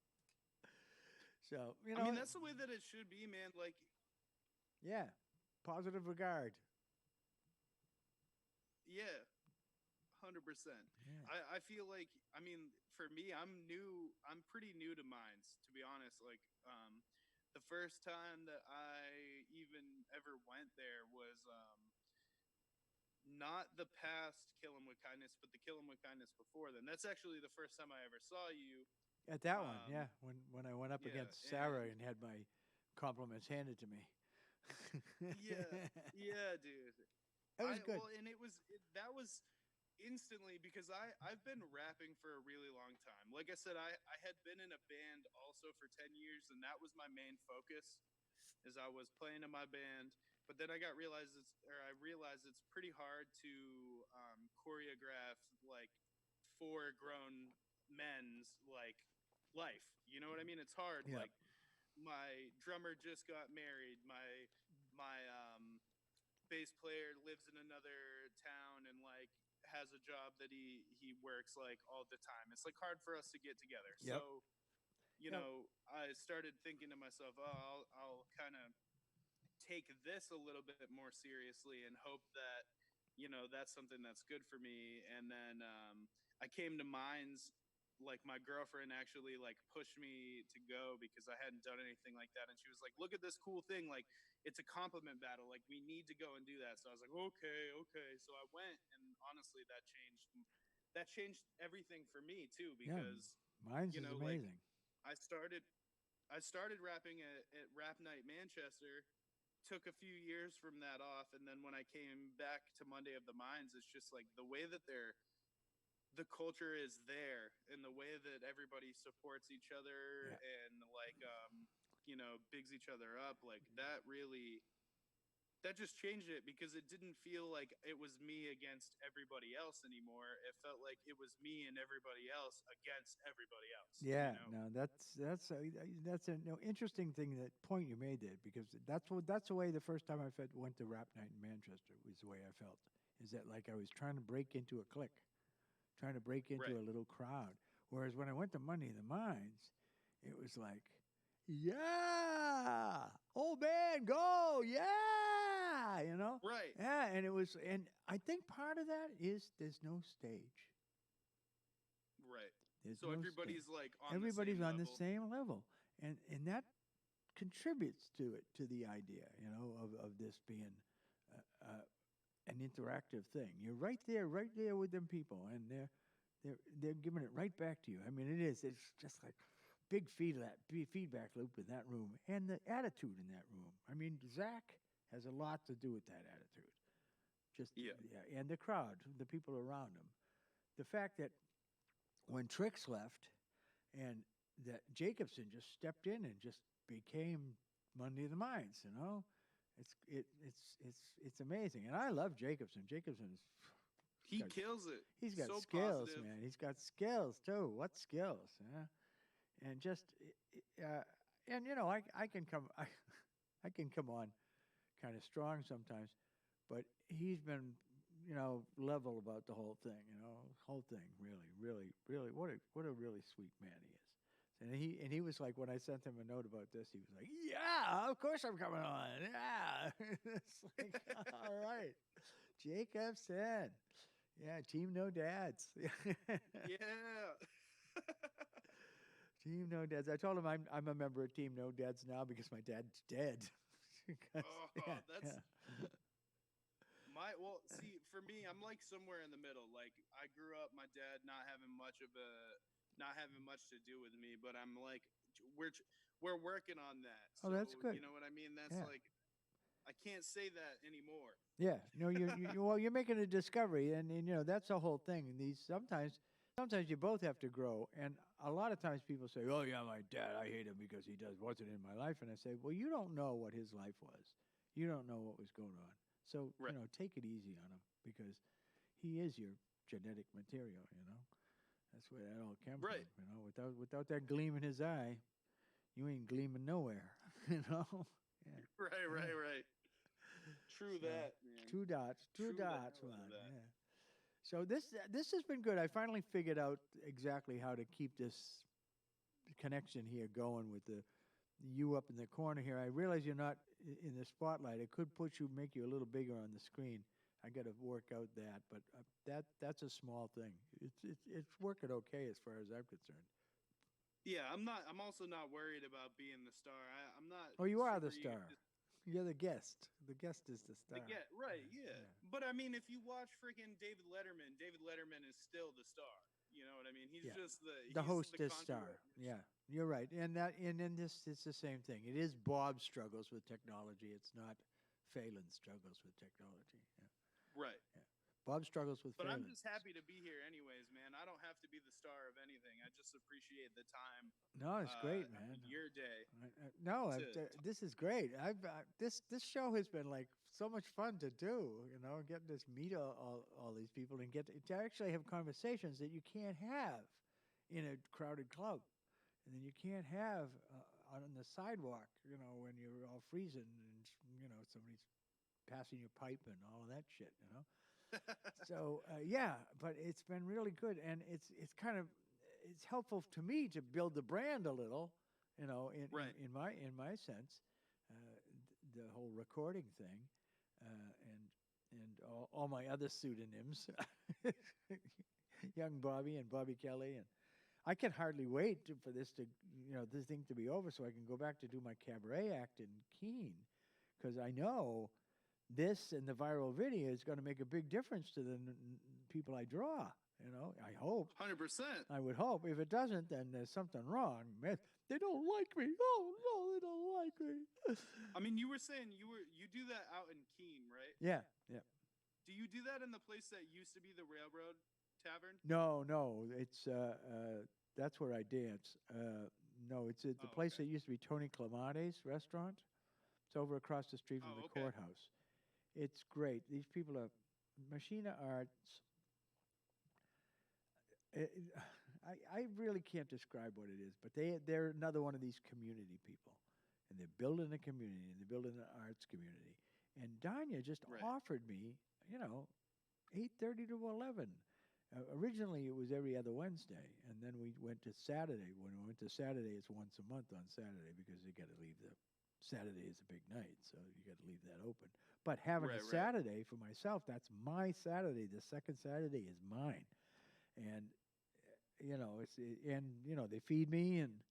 So, I mean, that's the way that it should be, man. Like, yeah, positive regard. Yeah, 100%. Yeah. I feel like, I mean, for me, I'm pretty new to mines, to be honest. Like, the first time that I even ever went there was not the past Kill 'em with Kindness, but the Kill 'em with Kindness before then. That's actually the first time I ever saw you. At that one, yeah, when I went up Yeah, against Sarah and had my compliments handed to me. yeah, dude. That was good. Well, and that was instantly, because I've been rapping for a really long time. Like I said, I had been in a band also for 10 years, and that was my main focus, as I was playing in my band. But then I realized it's pretty hard to choreograph like 4 grown men's like life. You know what I mean? It's hard. Yeah. Like, my drummer just got married. My bass player lives in another town and like has a job that he works like all the time. It's like hard for us to get together. Yep. So, I started thinking to myself, oh, I'll kind of take this a little bit more seriously and hope that that's something that's good for me. And then I came to Mines. Like, my girlfriend actually like pushed me to go because I hadn't done anything like that, and she was like, look at this cool thing, like it's a compliment battle, like we need to go and do that. So I was like, okay. So I went, and honestly that changed everything for me too, because Mines is like amazing. I started rapping at Rap Night Manchester, took a few years from that off, and then when I came back to Monday of the Mines, it's just like the way that the culture is there, and the way that everybody supports each other and like bigs each other up, like that just changed it, because it didn't feel like it was me against everybody else anymore. It felt like it was me and everybody else against everybody else. Yeah, no, that's a interesting thing, that point you made there, because that's the way the first time I went to Rap Night in Manchester was the way I felt. Is that like I was trying to break into a clique, trying to break into a little crowd. Whereas when I went to Money in the Mines, it was like, yeah, old man, go, yeah, Right. Yeah, and I think part of that is there's no stage. Right. There's So no everybody's stage. like Everybody's on the level. same level, and that contributes to the idea, of this being an interactive thing. You're right there with them people, and they're giving it right back to you. I mean, it's just like big feedback loop in that room, and the attitude in that room. I mean, Zach has a lot to do with that attitude. And the crowd, the people around him. The fact that when Trix left, and that Jacobson just stepped in and just became Monday of the Mines, it's amazing, and I love Jacobson. He kills it. He's got so skills, positive. man. He's got skills too. What skills? And just and I can come I can come on kind of strong sometimes, but he's been level about the whole thing. Whole thing really what a really sweet man he is. And he was like, when I sent him a note about this, he was like, yeah, of course I'm coming on. Yeah. It's like, all right, Jacobson. Yeah, Team No Dads. Yeah. Team No Dads. I told him I'm a member of Team No Dads now because my dad's dead. Because, Oh, that's yeah. well, see, for me, I'm like somewhere in the middle. Like I grew up, my dad not having much to do with me, but I'm like, we're we're working on that. Oh, So that's good. you know what I mean? That's Yeah. like I can't say that anymore. Yeah, no, well, you're making a discovery, and that's the whole thing. And these sometimes you both have to grow, and a lot of times people say, "Oh yeah, my dad, I hate him because he wasn't in my life," and I say, "Well, you don't know what his life was. You don't know what was going on. So Right. take it easy on him because he is your genetic material. That's where that all came Right. from. Without that gleam in his eye, you ain't gleaming nowhere. Yeah. Right. Yeah. Right. Right. True So, that, man. two dots, True the hell man. out of that. Yeah. So this has been good. I finally figured out exactly how to keep this connection here going with you up in the corner here. I realize you're not in the spotlight. It could make you a little bigger on the screen. I got to work out that, but that's a small thing. It's working okay as far as I'm concerned. Yeah, I'm not. I'm also not worried about being the star. I'm not. Oh, you are super the star. You're the guest. The guest is the star. Right, yeah. But I mean, if you watch freaking David Letterman is still the star. You know what I mean? He's Yeah. just The he's host the is conduit. star. Yeah, you're right. And in this, it's the same thing. It is Bob struggles with technology. It's not Phelan struggles with technology. Yeah. Right. Yeah. Bob struggles with But Phelan. I'm just happy to be here, anyways, man. I don't have to be the star of anything. I just appreciate the time. No, it's great, man. Your day. No, this is great. This show has been like so much fun to do. Getting to meet all these people and get to actually have conversations that you can't have in a crowded club, and then you can't have on the sidewalk. When you're all freezing and somebody's passing your pipe and all of that shit. So yeah, but it's been really good, and it's helpful to me to build the brand a little, Right. in my sense, the whole recording thing, and all my other pseudonyms, Young Bobby and Bobby Kelly, and I can hardly wait for this thing to be over so I can go back to do my cabaret act in Keene, because I know this and the viral video is going to make a big difference to the people I draw. I hope. 100%. I would hope. If it doesn't, then there's something wrong. They don't like me. Oh no, they don't like me. I mean, you were saying you do that out in Keene, right? Yeah, yeah. Do you do that in the place that used to be the Railroad Tavern? No. It's that's where I dance. No, it's at the place Okay. that used to be Tony Clemente's restaurant. It's over across the street from the Okay. courthouse. It's great. These people are Machina Arts. I really can't describe what it is, but they're another one of these community people, and they're building a community, and they're building an arts community. And Danya just Right. offered me, 8:30 to 11. Originally, it was every other Wednesday, and then we went to Saturday. When we went to Saturday, it's once a month on Saturday because you got to leave Saturday is a big night, so you got to leave that open. But having a Saturday for myself, that's my Saturday. The second Saturday is mine, and they feed me and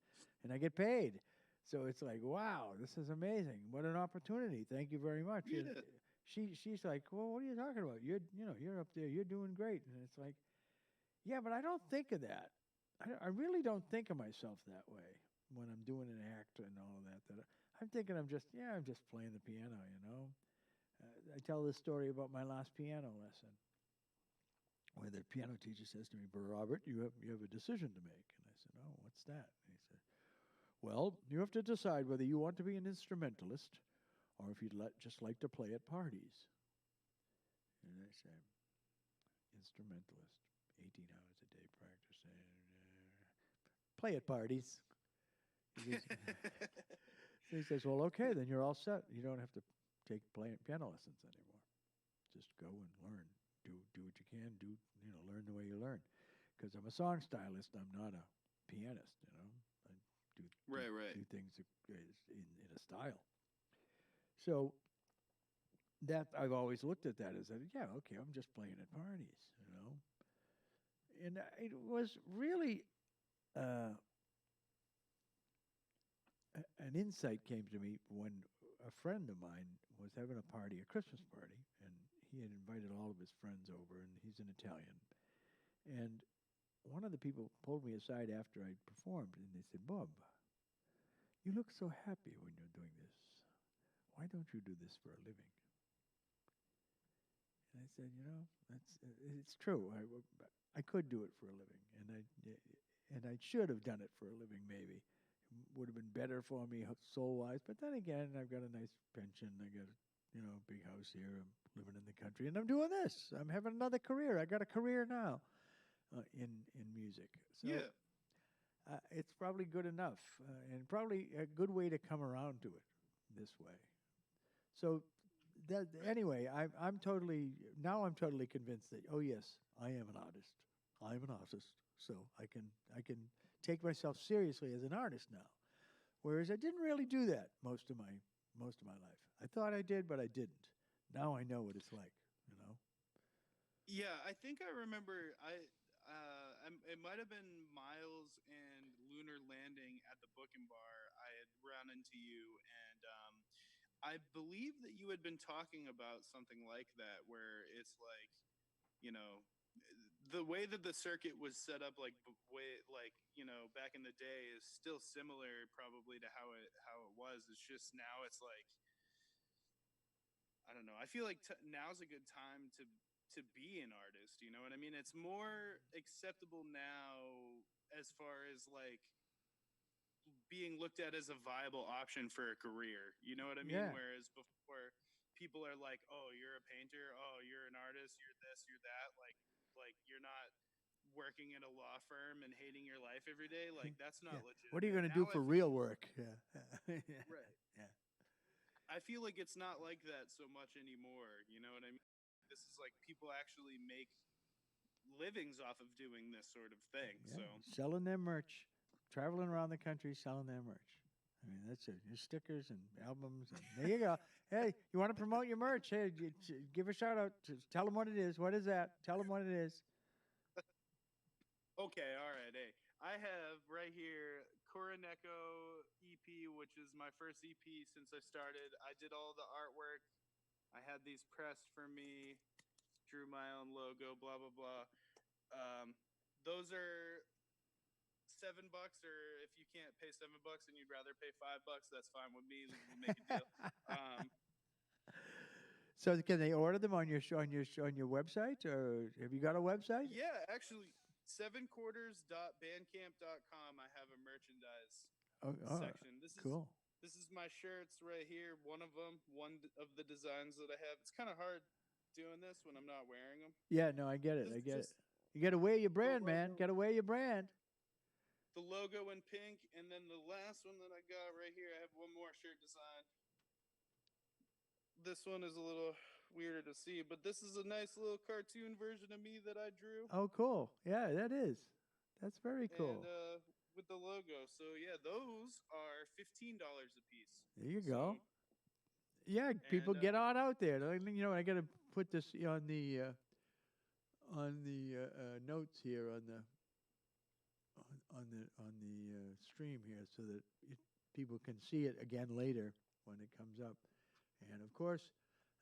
I get paid. So it's like, wow, this is amazing. What an opportunity. Thank you very much. Yeah. And she's like, well, what are you talking about? You're up there. You're doing great. And it's like, yeah, but I don't think of that. I really don't think of myself that way when I'm doing an act and all of that. That I'm thinking I'm just playing the piano, I tell this story about my last piano lesson, where the piano teacher says to me, "But Robert, you have a decision to make." And I said, "Oh, what's that?" And he said, "Well, you have to decide whether you want to be an instrumentalist or if you'd just like to play at parties." And I said, "Instrumentalist, 18 hours a day practicing, play at parties." So he says, "Well, okay, then you're all set. You don't have to take piano lessons anymore. Just go and learn. Do what you can. Learn the way you learn. Because I'm a song stylist. I'm not a pianist. I do things in a style." So that I've always looked at that as a, yeah, okay, I'm just playing at parties, and it was really uh, an insight came to me when a friend of mine was having a party, a Christmas party, and he had invited all of his friends over, and he's an Italian. And one of the people pulled me aside after I performed, and they said, "Bob, you look so happy when you're doing this. Why don't you do this for a living?" And I said, it's true. I could do it for a living, and I should have done it for a living. Maybe would have been better for me soul wise. But then again, I've got a nice pension. I got a big house here. I'm living in the country, and I'm doing this. I'm having another career. I got a career now in music. So Yeah. it's probably good enough, and probably a good way to come around to it this way. So anyway, I'm totally convinced that, oh yes, I am an artist. I'm an artist, so I can take myself seriously as an artist now. Whereas I didn't really do that most of my life. I thought I did, but I didn't. Now I know what it's like. Yeah, I think I remember. It might have been Miles and Lunar Landing at the Booking Bar. I had run into you, and I believe that you had been talking about something like that, where it's like, you know, the way that the circuit was set up, back in the day, is still similar probably to how it was. It's just now it's like, I don't know. I feel like now's a good time to be an artist. You know what I mean? It's more acceptable now as far as like being looked at as a viable option for a career. You know what I mean? Yeah. Whereas before, people are like, "Oh, you're a painter. Oh, you're an artist. You're this. You're that." Like you're not working at a law firm and hating your life every day. Like that's Yeah. not What are you legitimate. going to do Now I for feel real work? Yeah. Yeah. right. Yeah. I feel like it's not like that so much anymore. You know what I mean? This is like people actually make livings off of doing this sort of thing. Yeah, So selling their merch, traveling around the country selling their merch. I mean, that's it. Your stickers and albums. And there you go. Hey, you want to promote your merch? Hey, give a shout out. Tell them what it is. What is that? Tell them what it is. okay, all right. Hey, I have right here Koroneko EP, which is my first EP since I started. I did all the artwork. I had these pressed for me, drew my own logo, blah blah blah. Those are $7, or if you can't pay $7 and you'd rather pay $5, that's fine with me. We'll make a deal. So can they order them on your website, or have you got a website? Yeah, actually, sevenqrtrs.bandcamp.com. I have a merchandise section. Cool. This is my shirts right here. One of them, one of the designs that I have. It's kind of hard doing this when I'm not wearing them. Yeah, no, I get it. This I is get it. just You got to wear your brand, man. logo. Got to wear your brand. The logo in pink, and then the last one that I got right here, I have one more shirt design. This one is a little weirder to see, but this is a nice little cartoon version of me that I drew. Oh, cool. Yeah, that is. That's very cool. And with the logo. So yeah, those are $15 a piece. There you go. Yeah, people get on out there. I got to put this on the notes here on the stream here, so that people can see it again later when it comes up. And of course,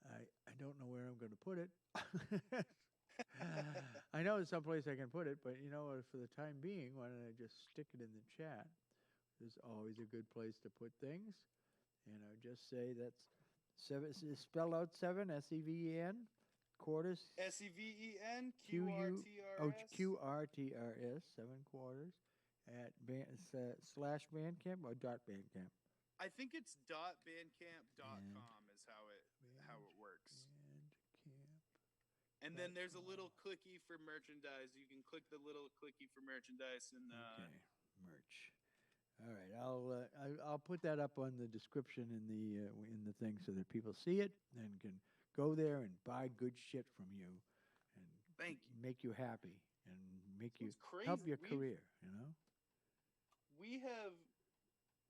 I don't know where I'm going to put it. I know there's someplace I can put it, but for the time being, why don't I just stick it in the chat? There's always a good place to put things. And I would just say that's spelled out 7, S-E-V-E-N, quarters. SEVEN QRTRS. Oh, QRTRS, 7/4 at /Bandcamp or .bandcamp. I think it's .bandcamp.com is how it works. Bandcamp. And then there's a little clicky for merchandise. You can click the little clicky for merchandise and okay, merch. All right, I'll put that up on the description in the thing so that people see it and can go there and buy good shit from you and make you happy and make you help your career.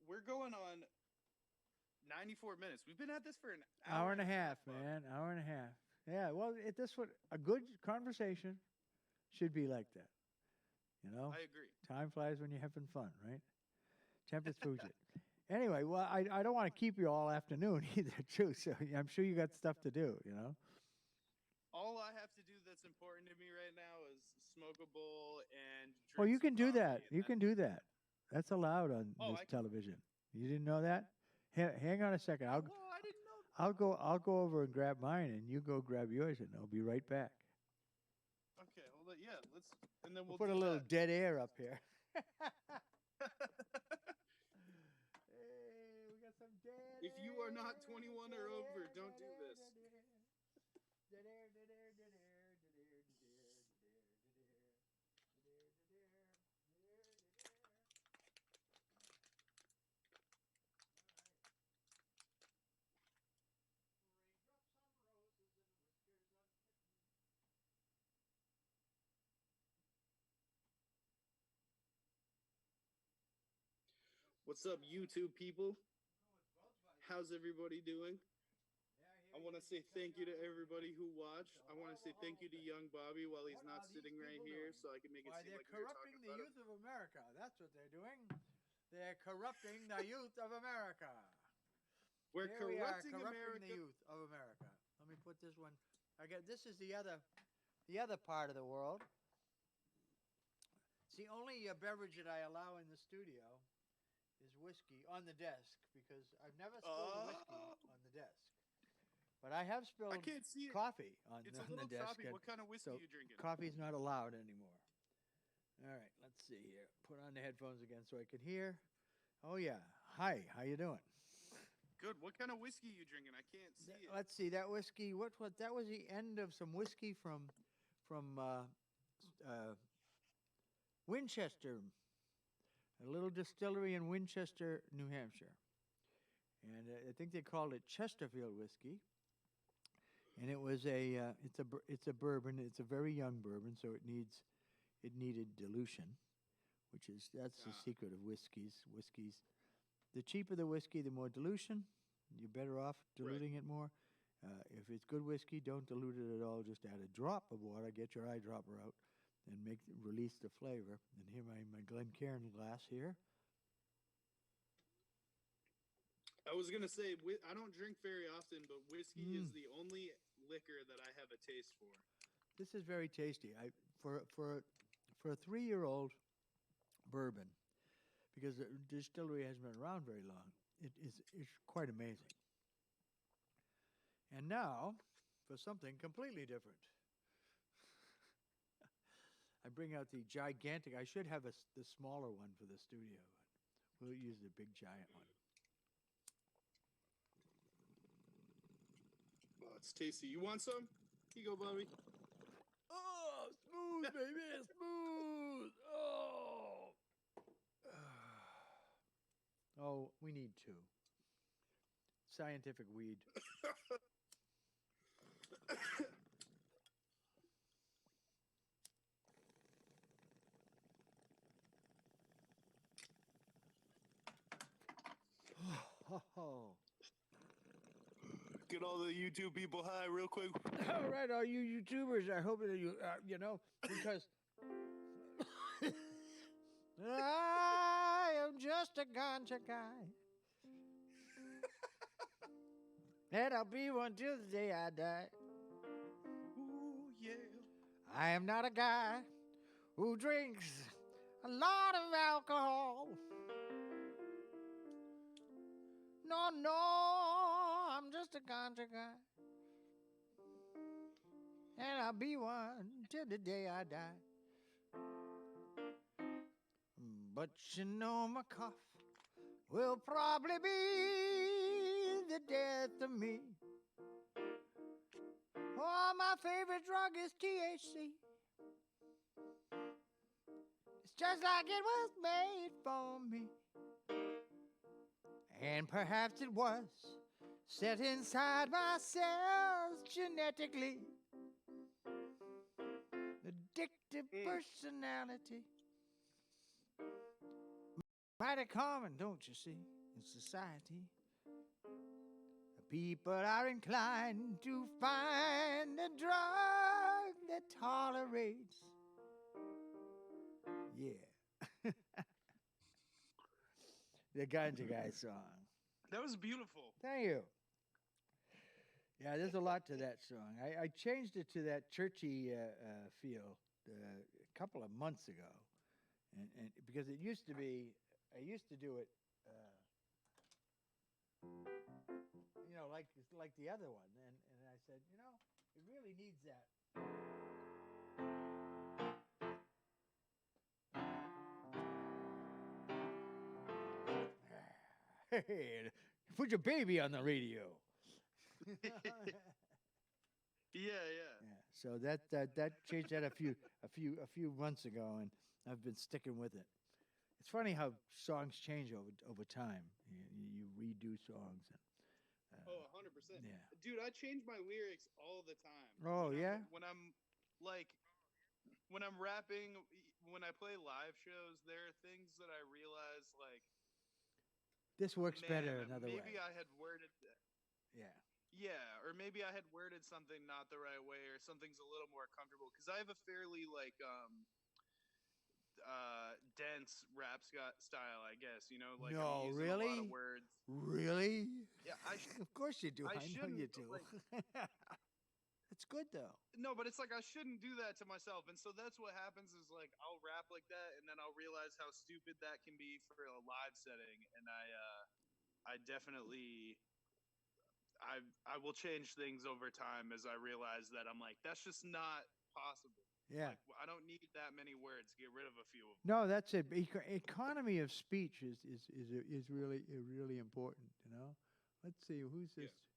We're going on 94 minutes. We've been at this for an Hour and a half, bud. man. Hour and a half. Yeah, well, this what a good conversation should be like that. You know, I agree. time flies when you're having fun, right? Tempest Fugit. Anyway, well, I don't want to keep you all afternoon either, too. So I'm sure you got stuff to do. You know. All I have to do that's important to me right now is smoke a bowl and drink Well, you some can do coffee, that. and You can do that. That's allowed on Oh, this I can- television. You didn't know that? Hang on a second. Whoa, I didn't know that. I'll go over and grab mine, and you go grab yours, and I'll be right back. Okay, well, yeah, let's, and then We'll we'll put a do little that. dead air up here. Hey, we got some dead If you are not air, 21 dead or over, air, don't dead do air, this. dead air. Dead air, dead air, dead air, dead air, dead air, dead air, dead air, dead air, dead air, dead air, dead air, dead air. What's up, YouTube people? How's everybody doing? I want to say thank you to everybody who watched. I want to say thank you to young Bobby while he's What not are sitting these right people here, doing? so I can make it Why, seem they're like we were corrupting talking the about him. youth of America. That's what they're doing. They're corrupting the youth of America. We're Here we are, corrupting corrupting America. the youth of America. Let me put this one. Again, this is the other part of the world. It's the only beverage that I allow in the studio is whiskey on the desk because I've never spilled whiskey on the desk. But I have spilled I can't see it. coffee on, It's a on the little desk. choppy. and What kind of whiskey so you drinking? coffee's not allowed anymore. All right, let's see here. Put on the headphones again so I can hear. Oh yeah. Hi, how you doing? Good. What kind of whiskey you drinking? I can't see it. Let's see that whiskey. What that was the end of some whiskey from Winchester, a little distillery in Winchester, New Hampshire, and I think they called it Chesterfield whiskey. And it was it's a bourbon. It's a very young bourbon, so it needed dilution, that's the secret of whiskeys. The cheaper the whiskey, the more dilution. You're better off diluting it more. If it's good whiskey, don't dilute it at all. Just add a drop of water. Get your eyedropper out, and release the flavor. And here my Glencairn glass here. I was gonna say I don't drink very often, but whiskey is the only liquor that I have a taste for. This is very tasty. For a 3-year-old bourbon, because the distillery hasn't been around very long, it's quite amazing. And now for something completely different. I bring out the gigantic. I should have the smaller one for the studio, but we'll use the big giant one. Oh, it's tasty. You want some? Here you go, Bobby. Oh, smooth, baby, smooth. Oh. Oh, we need two. Scientific weed. Oh. Get all the YouTube people high real quick. All right, all you YouTubers, I hope that you, because I am just a ganja guy. And I'll be one till the day I die. Ooh, yeah. I am not a guy who drinks a lot of alcohol. No, I'm just a ganja guy. And I'll be one till the day I die. But you know my cough will probably be the death of me. Oh, my favorite drug is THC. It's just like it was made for me. And perhaps it was set inside my cells genetically. Addictive personality. Mighty common, don't you see, in society. People are inclined to find a drug that tolerates. Yeah. The Ganja Guy song. That was beautiful. Thank you. Yeah, there's a lot to that song. I changed it to that churchy feel a couple of months ago, and because it used to be, I used to do it, like the other one, and I said, it really needs that. Hey, put your baby on the radio. Yeah. So that changed that a few months ago, and I've been sticking with it. It's funny how songs change over time. You redo songs. And, 100%. Yeah. Dude, I change my lyrics all the time. Oh, yeah? When I'm rapping, when I play live shows, there are things that I realize like This works better another way. Maybe I had worded that. Yeah. Yeah, or maybe I had worded something not the right way, or something's a little more comfortable because I have a fairly dense rap style, I guess. Like No, I'm using really? a lot of words. Really? Yeah, Of course you do. I know shouldn't, you do. like- It's good though. No, but it's like I shouldn't do that to myself, and so that's what happens. Is like I'll rap like that, and then I'll realize how stupid that can be for a live setting, and I definitely. I will change things over time as I realize that I'm like that's just not possible. Yeah. Like, I don't need that many words. Get rid of a few of them. No, that's it. Economy of speech is really important. Let's see who's this. Yeah.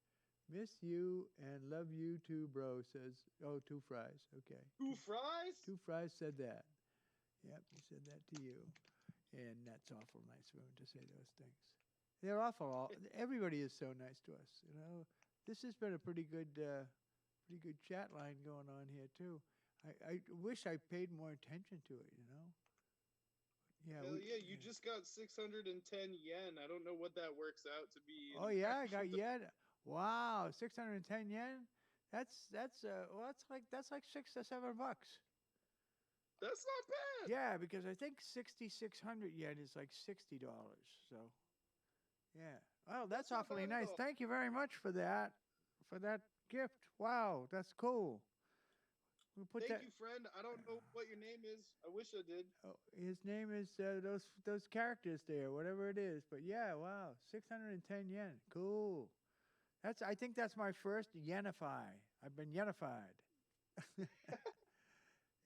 Miss you and love you too, bro. Says, oh, Two Fries. Okay. Two Fries? Two Fries said that. Yep, he said that to you, and that's awful nice of him to say those things. They're awful. Everybody is so nice to us. This has been a pretty good chat line going on here too. I wish I paid more attention to it. Yeah. Hell yeah! You just got 610 yen. I don't know what that works out to be. Oh yeah, I got yen. Wow, 610 yen. That's like $6 to $7. That's not bad. Yeah, because I think 6,600 yen is like $60. So, yeah. Well, that's awfully nice. Thank you very much for that gift. Wow, that's cool. We'll put Thank you, friend. I don't know what your name is. I wish I did. Oh, his name is those characters there, whatever it is. But yeah, wow, 610 yen. Cool. I think that's my first yenify. I've been yenified.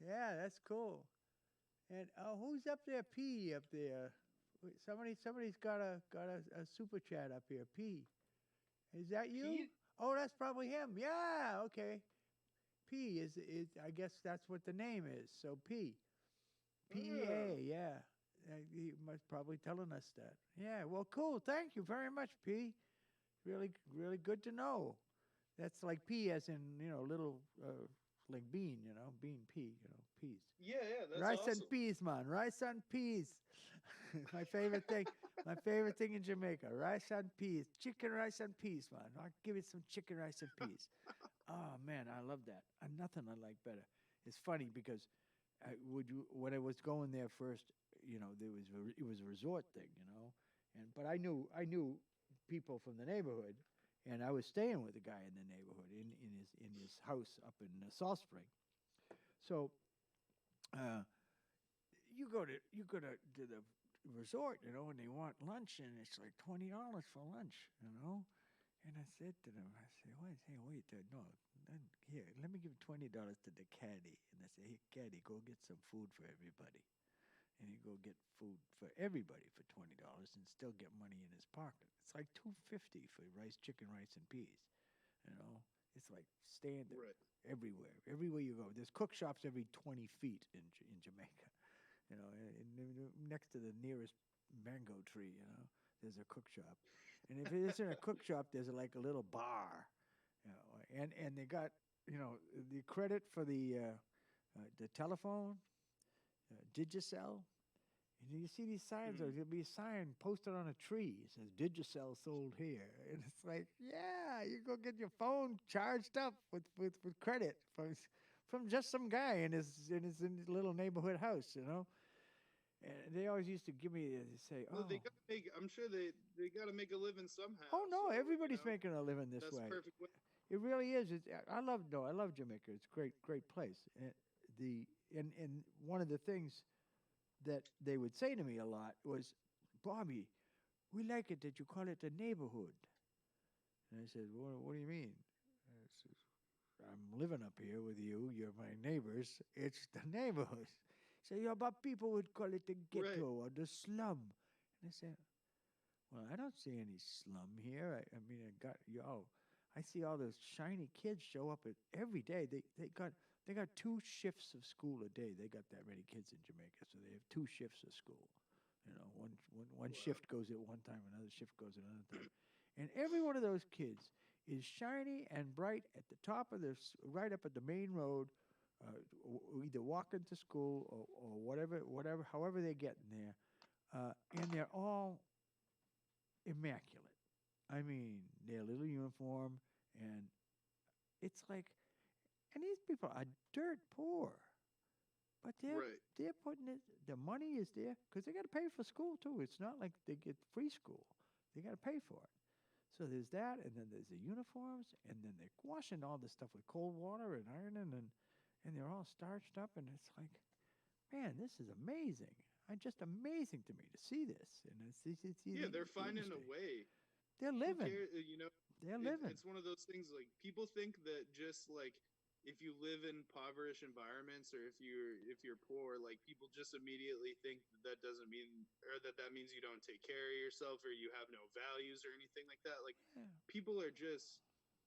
Yeah, that's cool. And who's up there? P up there. Somebody's got a super chat up here. P. Is that you? Pete? Oh, that's probably him. Yeah, okay. P is I guess that's what the name is. So P. P-E-A, yeah. He must probably telling us that. Yeah, well, cool. Thank you very much, P. Really, really good to know. That's like P as in, little, like bean, bean pea, peas. Yeah, that's Rice awesome. and peas, man. Rice and peas. My favorite thing. My favorite thing in Jamaica. Rice and peas. Chicken rice and peas, man. I'll give you some chicken rice and peas. Oh, man, I love that. Nothing I like better. It's funny because when I was going there first, it was a resort thing, but I knew people from the neighborhood, and I was staying with a guy in the neighborhood in his house up in Salt Spring. So you go to the resort, and they want lunch, and it's like $20 for lunch, And I said to them, wait, no, here, let me give $20 to the caddy. And I said, hey, caddy, go get some food for everybody. And he go get food for everybody for $20 and still get money in his pocket. It's like $2.50 for chicken rice and peas. It's like standard everywhere. Everywhere you go, there's cook shops every 20 feet in Jamaica. Next to the nearest mango tree, there's a cook shop. And if it isn't a cook shop, there's like a little bar, and they got the credit for the telephone, Digicel, and you you see these signs, or Mhm. there'll be a sign posted on a tree. It says Digicel sold here. And it's like, yeah, you go get your phone charged up with credit from just some guy in his little neighborhood house, And they always used to give me say, Well, they oh, gotta make. I'm sure they gotta make a living somehow. oh no, So everybody's making a living this that's the way. perfect way. It really is. I love Jamaica. It's a great place. And one of the things that they would say to me a lot was, Bobby, we like it that you call it a neighborhood. And I said, what do you mean? And I says, I'm living up here with you. You're my neighbors. It's the neighborhood. So yeah, but people would call it the Right. ghetto or the slum. And I said, well, I don't see any slum here. I mean, I see all those shiny kids show up every day. They got 2 shifts of school a day. They got that many kids in Jamaica, so they have 2 shifts of school. One Wow. shift goes at one time, another shift goes at another time, and every one of those kids is shiny and bright at the top of right up at the main road, either walking to school or whatever, however they get in there, and they're all immaculate. I mean, their little uniform, and it's like, and these people are dirt poor, but they're Right. they're putting it. The money is there because they got to pay for school too. It's not like they get free school; they got to pay for it. So there's that, and then there's the uniforms, and then they're washing all this stuff with cold water and ironing, and they're all starched up, and it's like, man, this is amazing. Just amazing to me to see this, and it's Yeah, the they're finding a industry. way. They're Who living. cares? They're living. It's one of those things. Like people think that just like if you live in impoverished environments or if you're poor, like people just immediately think that doesn't mean or that means you don't take care of yourself or you have no values or anything like that. Like Yeah. people are just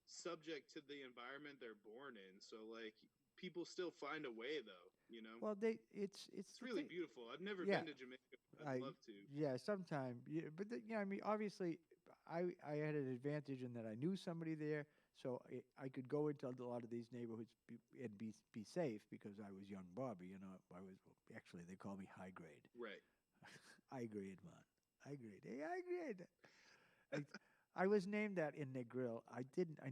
subject to the environment they're born in. So like people still find a way though. Well, it's It's the really thing. beautiful. I've never Yeah, been to Jamaica. I'd I love to. yeah, sometime. Yeah, but I mean, obviously, I had an advantage in that I knew somebody there, so I could go into a lot of these neighborhoods and be safe because I was young Bobby. I was actually they call me high grade, Right. high grade man, high grade, hey high grade. I, I was named that in the grill. I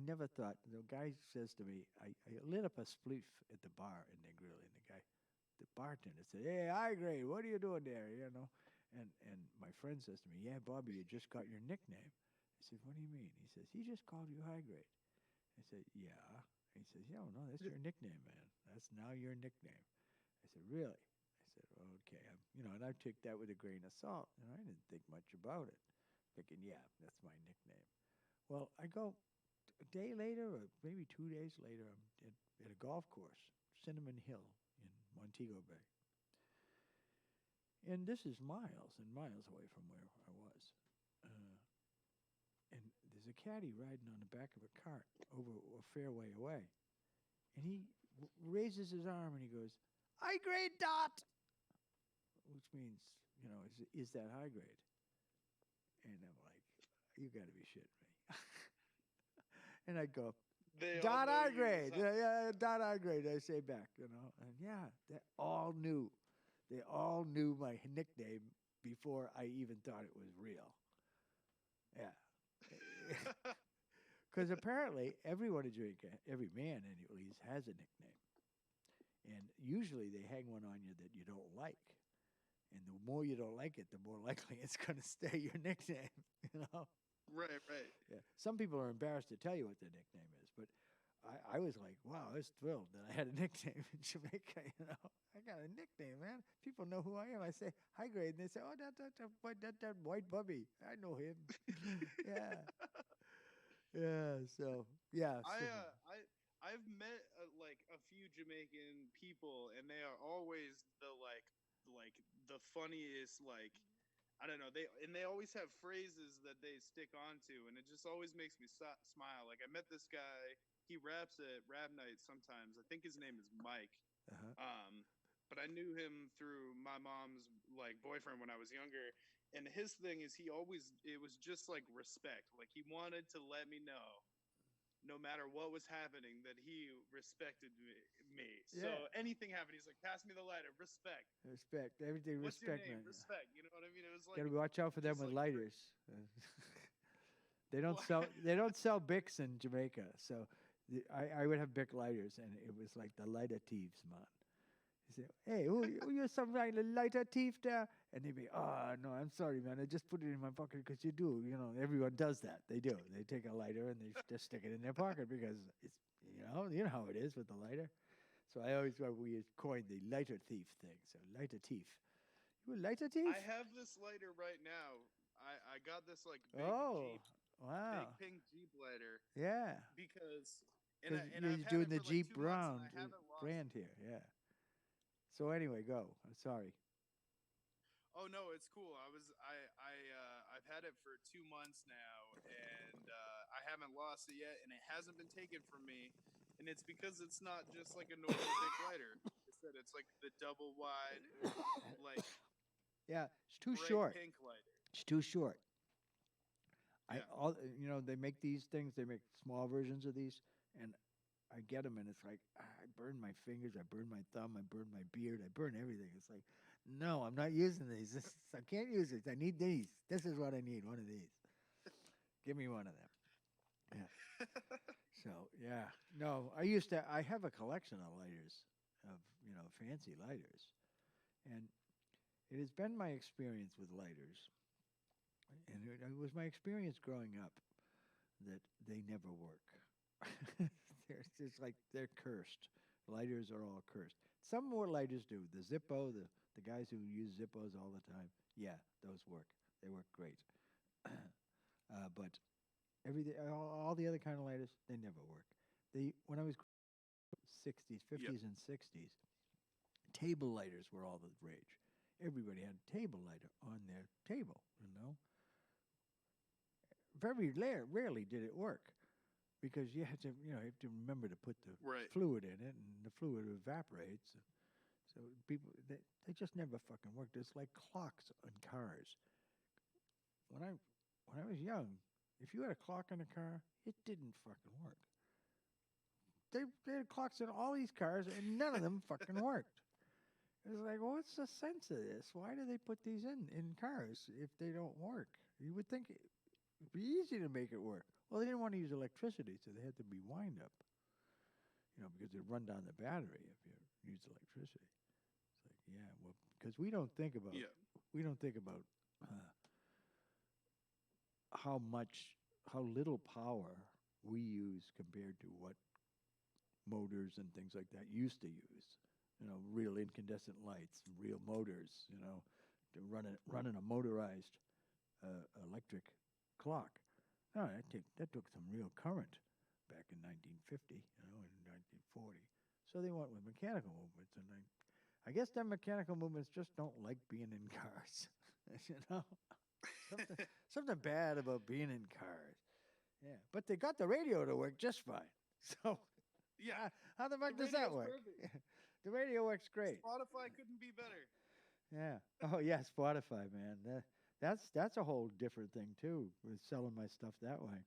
never thought. The guy says to me, I lit up a spliff at the bar in the grill, and the bartender said, "Hey, high grade, what are you doing there?" And my friend says to me, "Yeah, Bobby, you just got your nickname." I said, "What do you mean?" He says, "He just called you high grade." I said, "Yeah." He says, "Yeah, well, no, that's your nickname, man. That's now your nickname." I said, "Really?" I said, "Okay." And I took that with a grain of salt. I didn't think much about it, thinking, "Yeah, that's my nickname." Well, I go a day later, or maybe 2 days later, I'm at a golf course, Cinnamon Hill in Montego Bay. And this is miles and miles away from where I was. And there's a caddy riding on the back of a cart over a fair way away. And he raises his arm and he goes, "High grade dot!" Which means, is that high grade? And I'm like, you got to be shitting me. And I go, They all dot know high you grade. as Yeah, dot high grade, I say back, And yeah, they all knew. They all knew my nickname before I even thought it was real. Yeah. Because apparently everyone in Jamaica, every man at least, has a nickname. And usually they hang one on you that you don't like. And the more you don't like it, the more likely it's going to stay your nickname, Right, right. Yeah. Some people are embarrassed to tell you what their nickname is, but I was like, wow, I was thrilled that I had a nickname in Jamaica. I got a nickname, man. People know who I am. I say high grade, and they say, oh, that white bubby. I know him. Yeah, yeah. So yeah. I uh I I've met like a few Jamaican people and they are always the the funniest like I don't know they always have phrases that they stick onto and it just always makes me smile. Like I met this guy, he raps at rap night sometimes. I think his name is Mike. Uh-huh. But I knew him through my mom's like boyfriend when I was younger. And his thing is it was just like respect. Like he wanted to let me know no matter what was happening that he respected me. So anything happened, he's like, pass me the lighter. Respect. Respect. Everything What's respect, your name? man. Respect. You know what I mean? It was like Gotta watch out for them just with like lighters. They don't sell. They don't sell Bics in Jamaica, so I would have Bic lighters, and it was like the lighter thieves, man. You say, hey, who you some like the lighter thief there? And they'd be, oh no, I'm sorry, man. I just put it in my pocket because you do. You know, everyone does that. They do. They take a lighter and they just stick it in their pocket because it's you know how it is with the lighter. So I always we coined the lighter thief thing. So lighter thief. You a lighter thief? I have this lighter right now. I got this like big Oh, Jeep, wow. big pink Jeep lighter Yeah. because Because I've you're had doing it the for like Jeep 2 months and Brown I haven't lost brand it. here. Yeah. So anyway, go. I'm sorry. Oh no, it's cool. I've had it for 2 months now, and I haven't lost it yet, and it hasn't been taken from me. And it's because it's not just like a normal big lighter. Instead, it's like the double wide, like Yeah, it's too bright short. pink lighter. It's too short. Yeah. They make these things. They make small versions of these, and I get them, and it's like I burn my fingers, I burn my thumb, I burn my beard, I burn everything. It's like, no, I'm not using these. I can't use it. I need these. This is what I need. One of these. Give me one of them. Yeah. So yeah, no, I have a collection of lighters, of fancy lighters, and it has been my experience with lighters, and it was my experience growing up that they never work. It's just like they're cursed. Lighters are all cursed. Some more lighters do. The Zippo, the guys who use Zippos all the time, yeah, those work. They work great. But everything, all the other kind of lighters, they never work. When I was 60s, 50s, and 60s, table lighters were all the rage. Everybody had a table lighter on their table. Very rarely did it work because you have to remember to put the fluid in it, and the fluid evaporates. So people, they just never fucking worked. It's like clocks on cars. When I was young, if you had a clock in a car, it didn't fucking work. They had clocks in all these cars, and none of them fucking worked. It was like, well, what's the sense of this? Why do they put these in cars if they don't work? You would think it'd be easy to make it work. Well, they didn't want to use electricity, so they had to be wind up. Because they'd run down the battery if you use electricity. It's like, yeah, well, because we don't think about how little power we use compared to what motors and things like that used to use. Real incandescent lights, real motors. To running a motorized electric clock. No, that took some real current back in 1950, in 1940. So they went with mechanical movements, and I guess them mechanical movements just don't like being in cars. Something bad about being in cars. Yeah, but they got the radio to work just fine. So yeah, how the fuck does that work? The radio works great. Spotify couldn't be better. Yeah. Oh yeah, Spotify, man. That's a whole different thing too, with selling my stuff that way.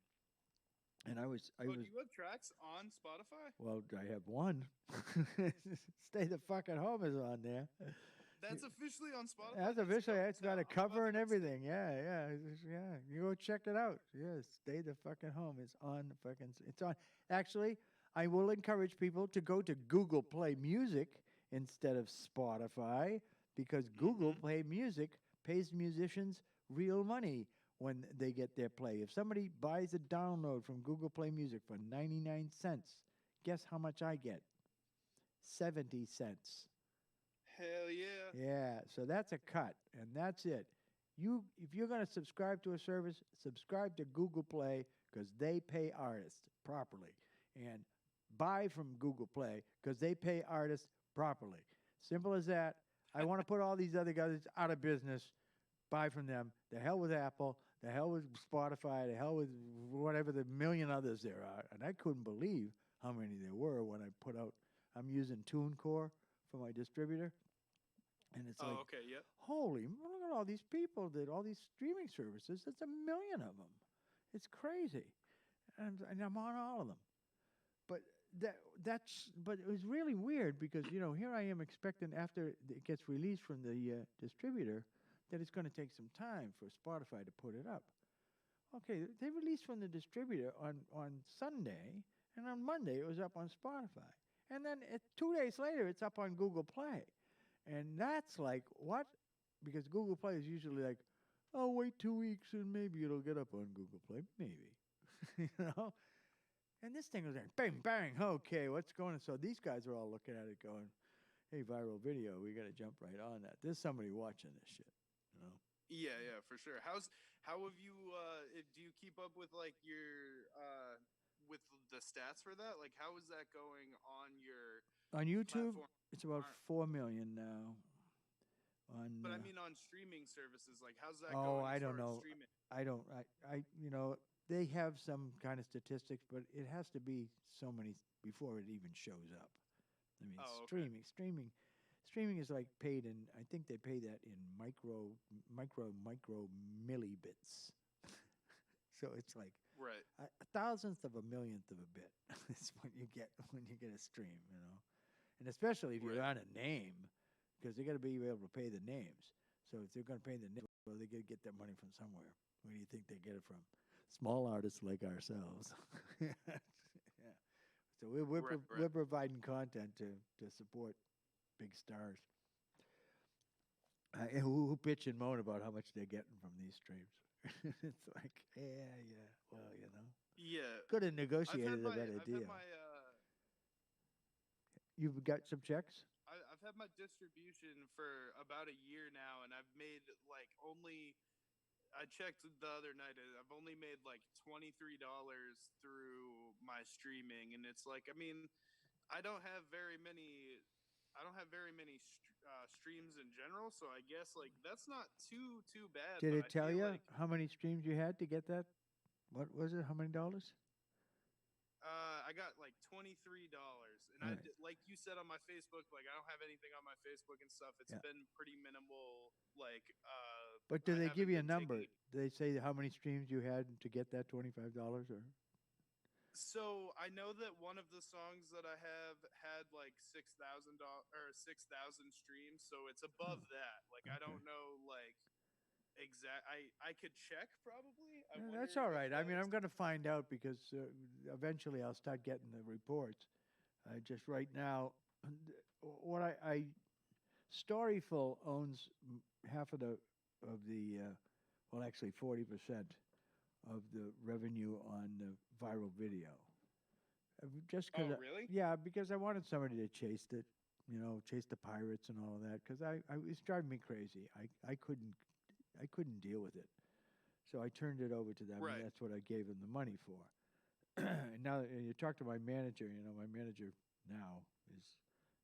And I was. Do you have tracks on Spotify? Well, I have one. Stay the Fuck at Home is on there. That's officially on Spotify. That's officially. It's got a cover and everything. Yeah. You go check it out. Yeah, Stay the Fuck at Home is on It's on. Actually, I will encourage people to go to Google Play Music instead of Spotify, because Google Play Music pays musicians real money when they get their play. If somebody buys a download from Google Play Music for 99 cents, guess how much I get? 70 cents. Hell yeah. Yeah, so that's a cut, and that's it. If you're going to subscribe to a service, subscribe to Google Play, because they pay artists properly. And buy from Google Play because they pay artists properly. Simple as that. I want to put all these other guys out of business. Buy from them. The hell with Apple. The hell with Spotify. The hell with whatever the million others there are. And I couldn't believe how many there were when I put out. I'm using TuneCore for my distributor. And it's like, okay, yep. Holy, look at all these people that all these streaming services. It's a million of them. It's crazy. And I'm on all of them. But But it was really weird because here I am expecting after it gets released from the distributor that it's going to take some time for Spotify to put it up. Okay, they released from the distributor on Sunday, and on Monday it was up on Spotify, and then 2 days later it's up on Google Play, and that's like what? Because Google Play is usually like, oh, wait 2 weeks and maybe it'll get up on Google Play, maybe, you know. And this thing was like, bang, bang, okay, what's going on? So these guys are all looking at it going, hey, viral video, we got to jump right on that. There's somebody watching this shit, you know? Yeah, for sure. How have you, do you keep up with like your, with the stats for that? Like, how is that going on your On YouTube, platform? it's about 4 million now. But I mean, on streaming services, like, how's that oh, going? I As don't far as know. streaming? They have some kind of statistics, but it has to be so many before it even shows up. I mean, Oh, okay. streaming is like paid in. I think they pay that in micro millibits. So it's like Right. a thousandth of a millionth of a bit is what you get when you get a stream, and especially if you're Right. on a name, because they got to be able to pay the names. So if they're going to pay the names, well, they got to get that money from somewhere. Where do you think they get it from? Small artists like ourselves. Yeah. So we're providing content to support big stars who bitch and moan about how much they're getting from these streams. It's like, yeah, well, Yeah. could have negotiated a better I've deal. had my, You've got some checks? I've had my distribution for about a year now, and I've made like only. I checked the other night. I've only made like $23 through my streaming, and it's like, I mean, I don't have very many. I don't have very many streams in general, so I guess like that's not too bad. Did But it I tell feel you like how many streams you had to get that? What was it? How many dollars? I got like $23, and Right. like you said on my Facebook, like I don't have anything on my Facebook and stuff. It's Yeah. been pretty minimal. Like, But do I they give haven't you a been number? taking- Do they say how many streams you had to get that $25 or? So I know that one of the songs that I have had like $6,000 or 6,000 streams, so it's above that. Like I Okay. don't know, like exact. I could check probably. I Yeah, wonder that's all if right. I mean, that I'm going to find out because eventually I'll start getting the reports. Just right now, what Storyful owns half of the well, actually 40% of the revenue on the viral video. Just because, Oh, really? yeah, because I wanted somebody to chase it, chase the pirates and all of that. Because it's driving me crazy. I couldn't deal with it, so I turned it over to them. Right. And that's what I gave them the money for. And now you talk to my manager. My manager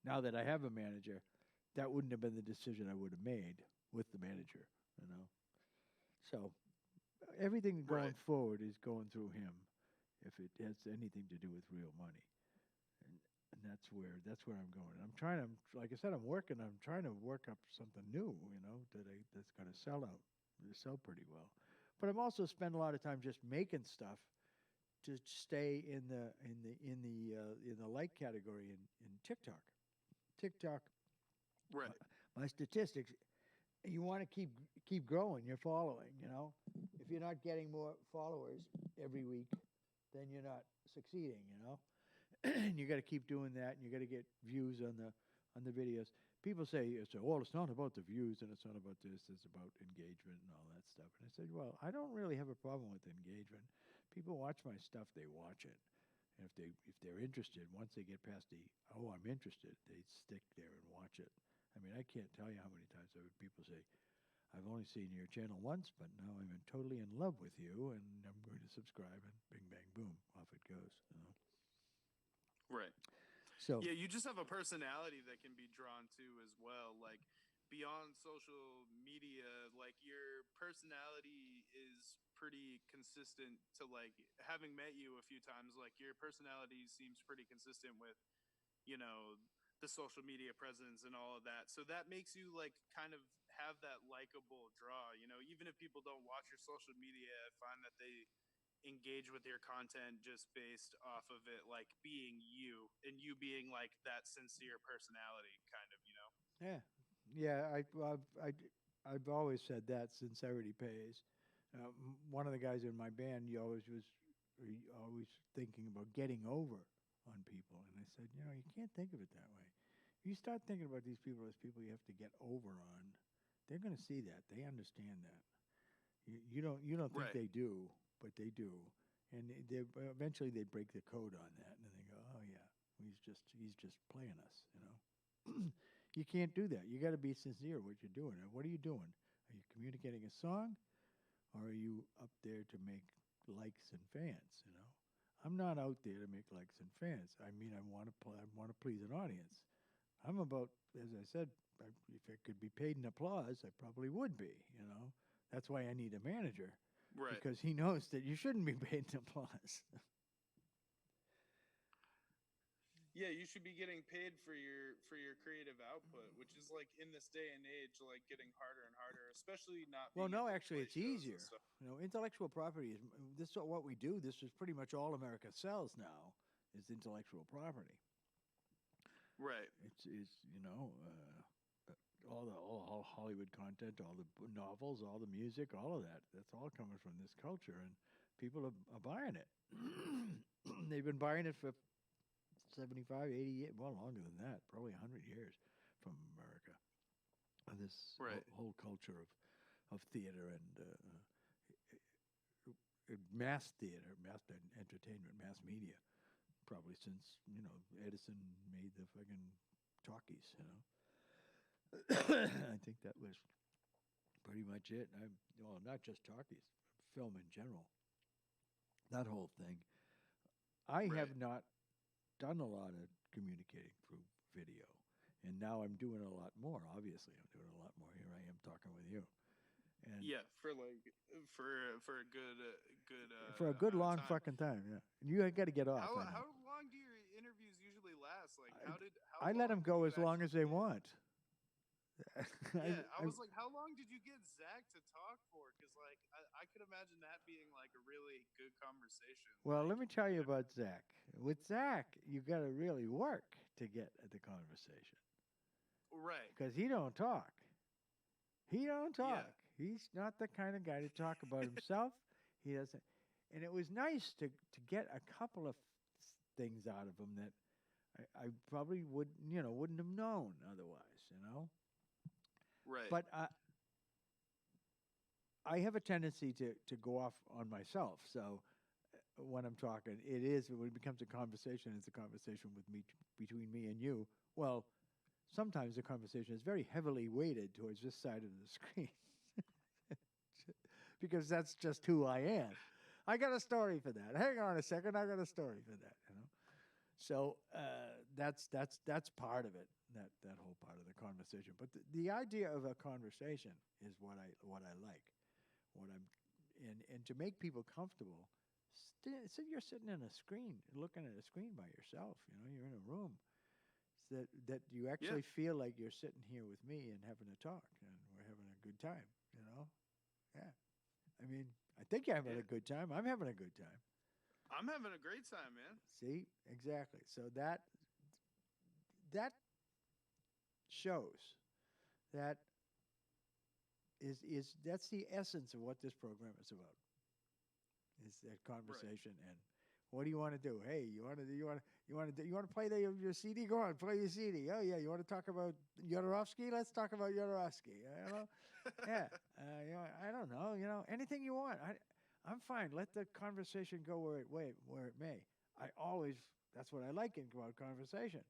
now that I have a manager, that wouldn't have been the decision I would have made with the manager. So everything going Right. forward is going through him, if it has anything to do with real money, and that's where I'm going. I'm trying to, like I said, I'm trying to work up something new, that's going to sell pretty well. But I'm also spend a lot of time just making stuff to stay in the like category in TikTok. Right. My statistics, you want to keep growing your following. If you're not getting more followers every week, then you're not succeeding. And you got to keep doing that, and you got to get views on the videos. People say, well, it's not about the views, and it's not about this. It's about engagement and all that stuff. And I said, well, I don't really have a problem with engagement. People watch my stuff; they watch it. And if they're interested, once they get past I'm interested, they stick there and watch it. I mean, I can't tell you how many times I've heard people say, I've only seen your channel once, but now I'm totally in love with you, and I'm going to subscribe, and bing, bang, boom, off it goes. Right. So yeah, you just have a personality that can be drawn to as well. Like beyond social media, like your personality is pretty consistent to like having met you a few times. Like your personality seems pretty consistent with, the social media presence and all of that. So that makes you like kind of have that likable draw, even if people don't watch your social media, I find that they engage with your content just based off of it like being you and you being like that sincere personality kind of, you know. Yeah, yeah. I've always said that sincerity pays. One of the guys in my band, he always thinking about getting over on people, and I said, you can't think of it that way. If you start thinking about these people as people you have to get over on, they're going to see that. They understand that. You don't think Right. they do, but they do, and eventually they break the code on that, and they go, oh yeah, he's just playing us, You can't do that. You got to be sincere what you're doing. And what are you doing? Are you communicating a song, or are you up there to make likes and fans? I'm not out there to make likes and fans. I mean, I want to please an audience. I'm about, as I said, if it could be paid in applause, I probably would be. That's why I need a manager, Right. because he knows that you shouldn't be paid in applause. Yeah, you should be getting paid for your creative output, which is like in this day and age, like getting harder and harder, especially not. Well, being no, able to actually, play it's shows and easier. stuff. Intellectual property is this. Is what we do. This is pretty much all America sells now is intellectual property. Right. It's all Hollywood content, all the novels, all the music, all of that. That's all coming from this culture, and people are buying it. They've been buying it for 75, 80 years, well, longer than that, probably 100 years from America. This Right. whole culture of theater and mass theater, mass entertainment, mass media, probably since, Edison made the fucking talkies, I think that was pretty much it. Well, not just talkies, film in general. That whole thing. I have not done a lot of communicating through video, and now I'm doing a lot more. Obviously, I'm doing a lot more. Here I am talking with you. And yeah, for a good long time. fucking time. Yeah, and you got to get off. How long do your interviews usually last? Like, I let them go as long as they want. Yeah, I was like, how long did you get Zach to talk for? Because like, I could imagine that being like a really good conversation. Well, like, let me tell you about Zach. With Zach, you got to really work to get at the conversation. Right. Because he don't talk. He don't talk. Yeah. He's not the kind of guy to talk about himself. He doesn't. And it was nice to get a couple of things out of him that I probably wouldn't have known otherwise, Right. But I have a tendency to go off on myself. So when I'm talking, when it becomes a conversation, it's a conversation between me and you. Well, sometimes the conversation is very heavily weighted towards this side of the screen because that's just who I am. I got a story for that. Hang on a second, I got a story for that. So that's part of it. That whole part of the conversation. But the idea of a conversation is what I like. And to make people comfortable. You're sitting in a screen, looking at a screen by yourself. You're in a room. That you actually feel like you're sitting here with me and having a talk, and we're having a good time. Yeah. I mean, I think you're having a good time. I'm having a good time. I'm having a great time, man. See, exactly. So that shows that that's the essence of what this program is about. Is that conversation and what do you want to do? Hey, you want to play your CD? Go on, play your CD. Oh yeah, you want to talk about Jodorowsky? Let's talk about Jodorowsky. Yeah. I don't know. Anything you want. I'm fine. Let the conversation go where it may. That's what I like about conversation.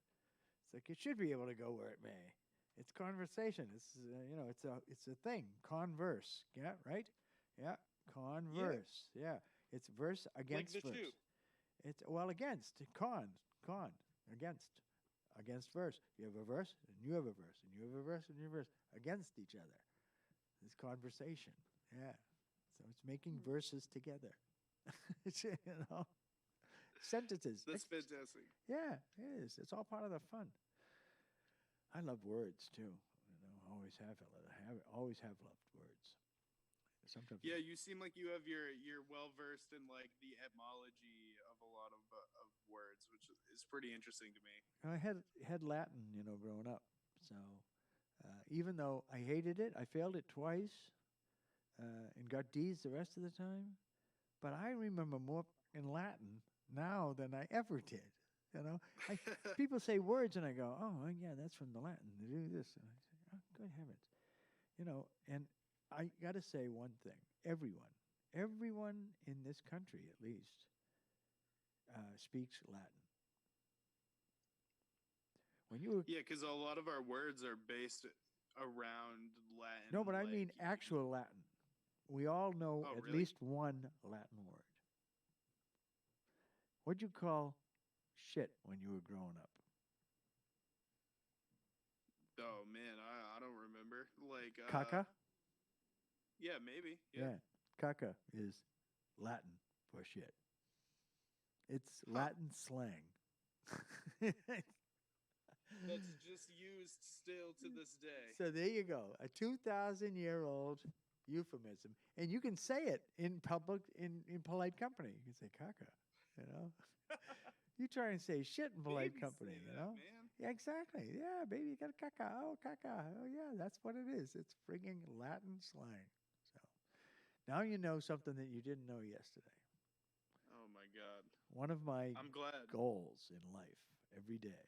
It's like it should be able to go where it may. It's conversation. It's a thing. Converse. Yeah, right? Yeah. Converse. Yeah. It's verse against like the verse. shoe. It's against against verse. You have a verse and you have a verse and you have a verse and you have a verse against each other. This conversation. Yeah. So it's making verses together. Sentences. That's fantastic. Yeah, it is. It's all part of the fun. I love words too. Always have loved words. Sometimes. Yeah, you seem like you're well versed in like the etymology of a lot of words, which is pretty interesting to me. I had Latin, growing up. So even though I hated it, I failed it twice and got D's the rest of the time. But I remember more in Latin now than I ever did. People say words, and I go, "Oh, yeah, that's from the Latin. They do this." And I say, "Oh, good heavens!" And I got to say one thing: everyone in this country, at least, speaks Latin. When you were Yeah, because a lot of our words are based around Latin. no, but I like, mean actual Latin. We all know Oh, at really? least one Latin word. What'd you call shit when you were growing up? Oh man, I don't remember. Like Caca? Yeah, maybe. Yeah. Caca is Latin for shit. It's Huh. Latin slang. That's just used still to this day. So there you go. A 2,000-year-old euphemism. And you can say it in public, in polite company. You can say caca, you know? You try and say shit in polite Babies company, say you that, know? man. Yeah, exactly. Yeah, baby, you got a caca. Oh, caca. Oh, yeah, that's what it is. It's frigging Latin slang. So now you know something that you didn't know yesterday. Oh my god. One of my I'm glad. goals in life every day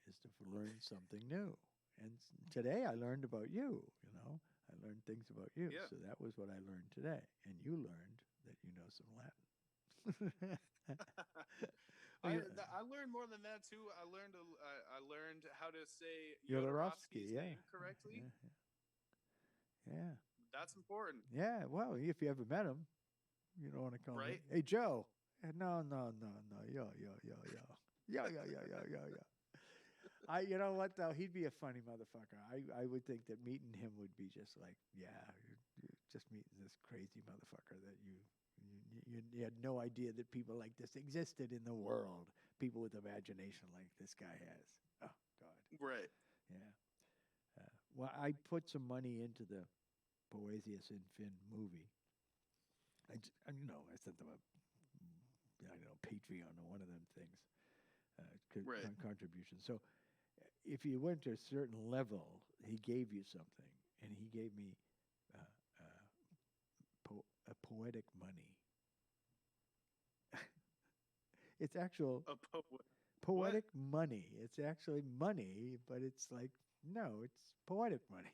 is to learn something new. And today I learned about you, I learned things about you. Yeah. So that was what I learned today. And you learned that you know some Latin. I learned more than that too. I learned how to say Yodorovsky, Yodorovsky's yeah. name correctly. Yeah. That's important. Yeah, well, if you ever met him, you don't want to call him, Right? hey, Joe. No, no, no, no. Yo, yo, yo, yo. Yo, yo, yo, yo, yo, yo. You know what, though? He'd be a funny motherfucker. I would think that meeting him would be just like, yeah, you're just meeting this crazy motherfucker that you had no idea that people like this existed in the world. People with imagination like this guy has. Oh, God. Right. Yeah. Well, I put some money into the Poesius and Finn movie. I sent them Patreon or one of them things, Right. contribution. So if you went to a certain level, he gave you something, and he gave me a poetic money. It's actual A poet. poetic money. It's actually money, but it's like, no, it's poetic money.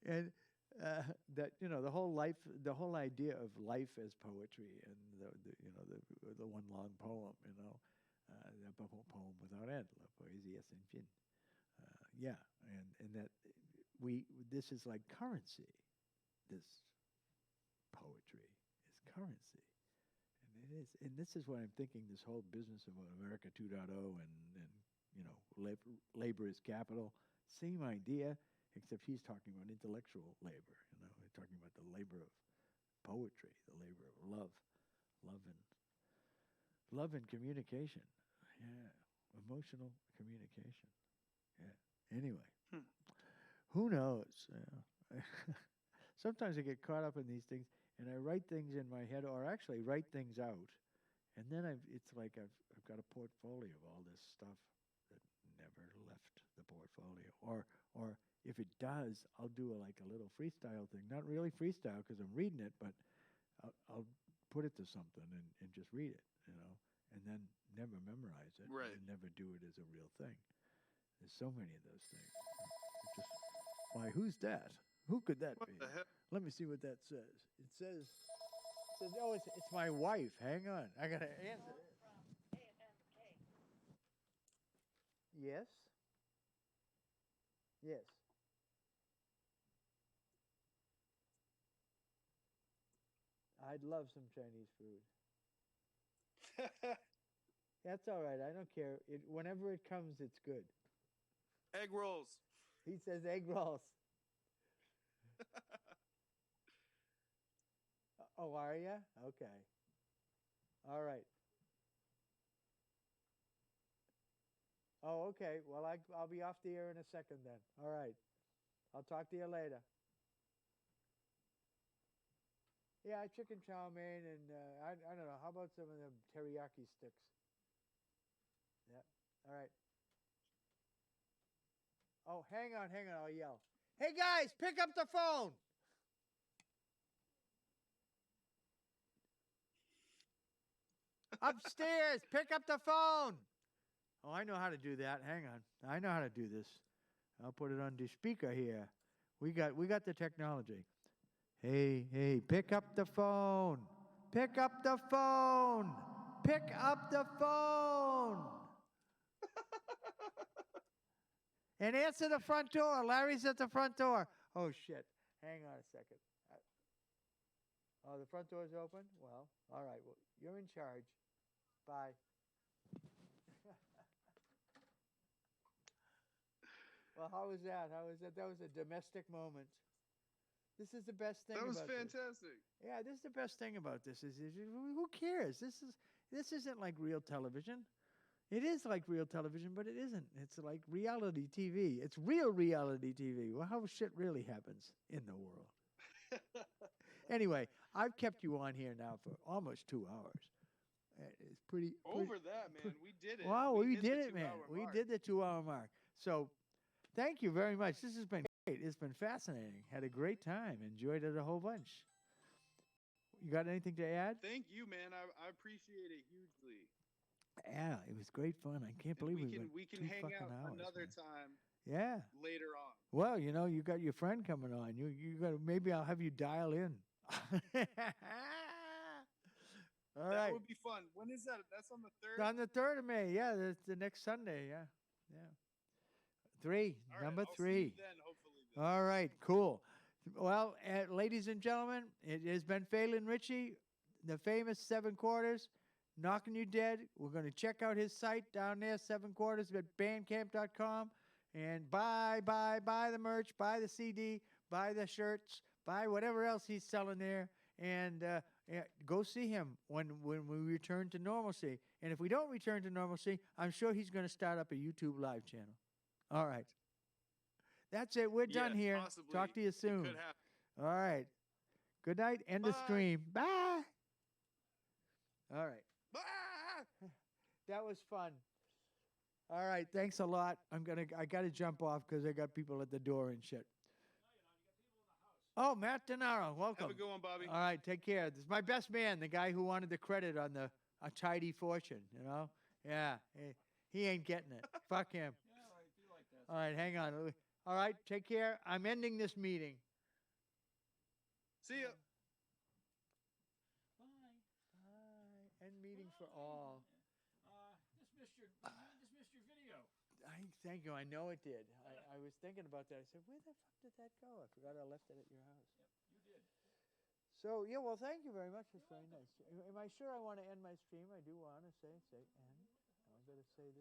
It's and that the whole idea of life as poetry, and the one long poem, the poem without end, La Poesia Sin Fin. Yeah, and that this is like currency. This poetry is currency. And it is, and this is what I'm thinking. This whole business of America 2.0 and labor is capital. Same idea, except he's talking about intellectual labor. We're talking about the labor of poetry, the labor of love and communication. Yeah, emotional communication. Yeah. Anyway, who knows? Sometimes I get caught up in these things, and I write things in my head, or actually write things out, and then it's like I've got a portfolio of all this stuff that never left the portfolio. Or if it does, I'll do a little freestyle thing. Not really freestyle because I'm reading it, but I'll put it to something and just read it, and then never memorize it, Right. and never do it as a real thing. There's so many of those things. Why, who's that? Who could that What be? the hell? Let me see what that says. It says, oh, it's my wife. Hang on. I got to answer it. Yes? Yes. I'd love some Chinese food. That's all right. I don't care. Whenever it comes, it's good. Egg rolls. He says egg rolls. Oh, are you? Okay. All right. Oh, okay. Well, I'll be off the air in a second then. All right. I'll talk to you later. Yeah, chicken chow mein and I don't know. How about some of them teriyaki sticks? Yeah. All right. Oh, hang on. I'll yell. Hey guys, pick up the phone. Upstairs, pick up the phone. Oh, I know how to do that. Hang on. I know how to do this. I'll put it on the speaker here. We got the technology. Hey, pick up the phone. Pick up the phone. Pick up the phone. And answer the front door. Larry's at the front door. Oh, shit. Hang on a second. Oh, the front door's open? Well, all right. Well, you're in charge. Bye. Well, how was that? That was a domestic moment. This is the best thing That was about fantastic. this. Yeah, this is the best thing about this is who cares? This isn't like real television. It is like real television, but it isn't. It's like reality TV. It's real reality TV. Well, how shit really happens in the world. Anyway, I've kept you on here now for almost 2 hours. It's pretty Over that, man. We did it. Wow, we hit did the it, man. 2-hour We mark. did the 2-hour mark. So, thank you very much. This has been great. It's been fascinating. Had a great time. Enjoyed it a whole bunch. You got anything to add? Thank you, man. I appreciate it hugely. Yeah, it was great fun. I can't believe we can 2 hang fucking out hours, another man. time Yeah. later on. Well, you got your friend coming on. You got maybe I'll have you dial in. All That right. would be fun. When is that? That's on the 3rd? On the 3rd of May. Yeah, that's the next Sunday. Yeah. 3. All right, Number I'll 3. see you then, hopefully. Then. All right, cool. Well, ladies and gentlemen, it has been Phelan Ritchie, the famous Sevenqrtrs, knocking you dead. We're going to check out his site down there, Sevenqrtrs at bandcamp.com, and buy the merch, buy the CD, buy the shirts, buy whatever else he's selling there, and go see him when we return to normalcy. And if we don't return to normalcy, I'm sure he's going to start up a YouTube live channel. All right. That's it. We're done here. Possibly. Talk to you soon. Could happen. All right. Good night. End the Bye. stream. Bye. All right. Ah! That was fun. All right. Thanks a lot. I gotta jump off because I got people at the door and shit. Oh, Matt Denaro, welcome. Have a good one, Bobby. All right, take care. This is my best man, the guy who wanted the credit on the A Tidy Fortune. Yeah. He ain't getting it. Fuck him. Yeah, I do like that. All right, hang on. All right, take care. I'm ending this meeting. See ya. Bye. Bye. End meeting for all. Dismissed your video. Thank you. I know it did. I was thinking about that. I said, where the fuck did that go? I forgot I left it at your house. Yep, you did. So, yeah, well, thank you very much. It's very nice. Am I sure I want to end my stream? I do want to say end. I'm going to say this.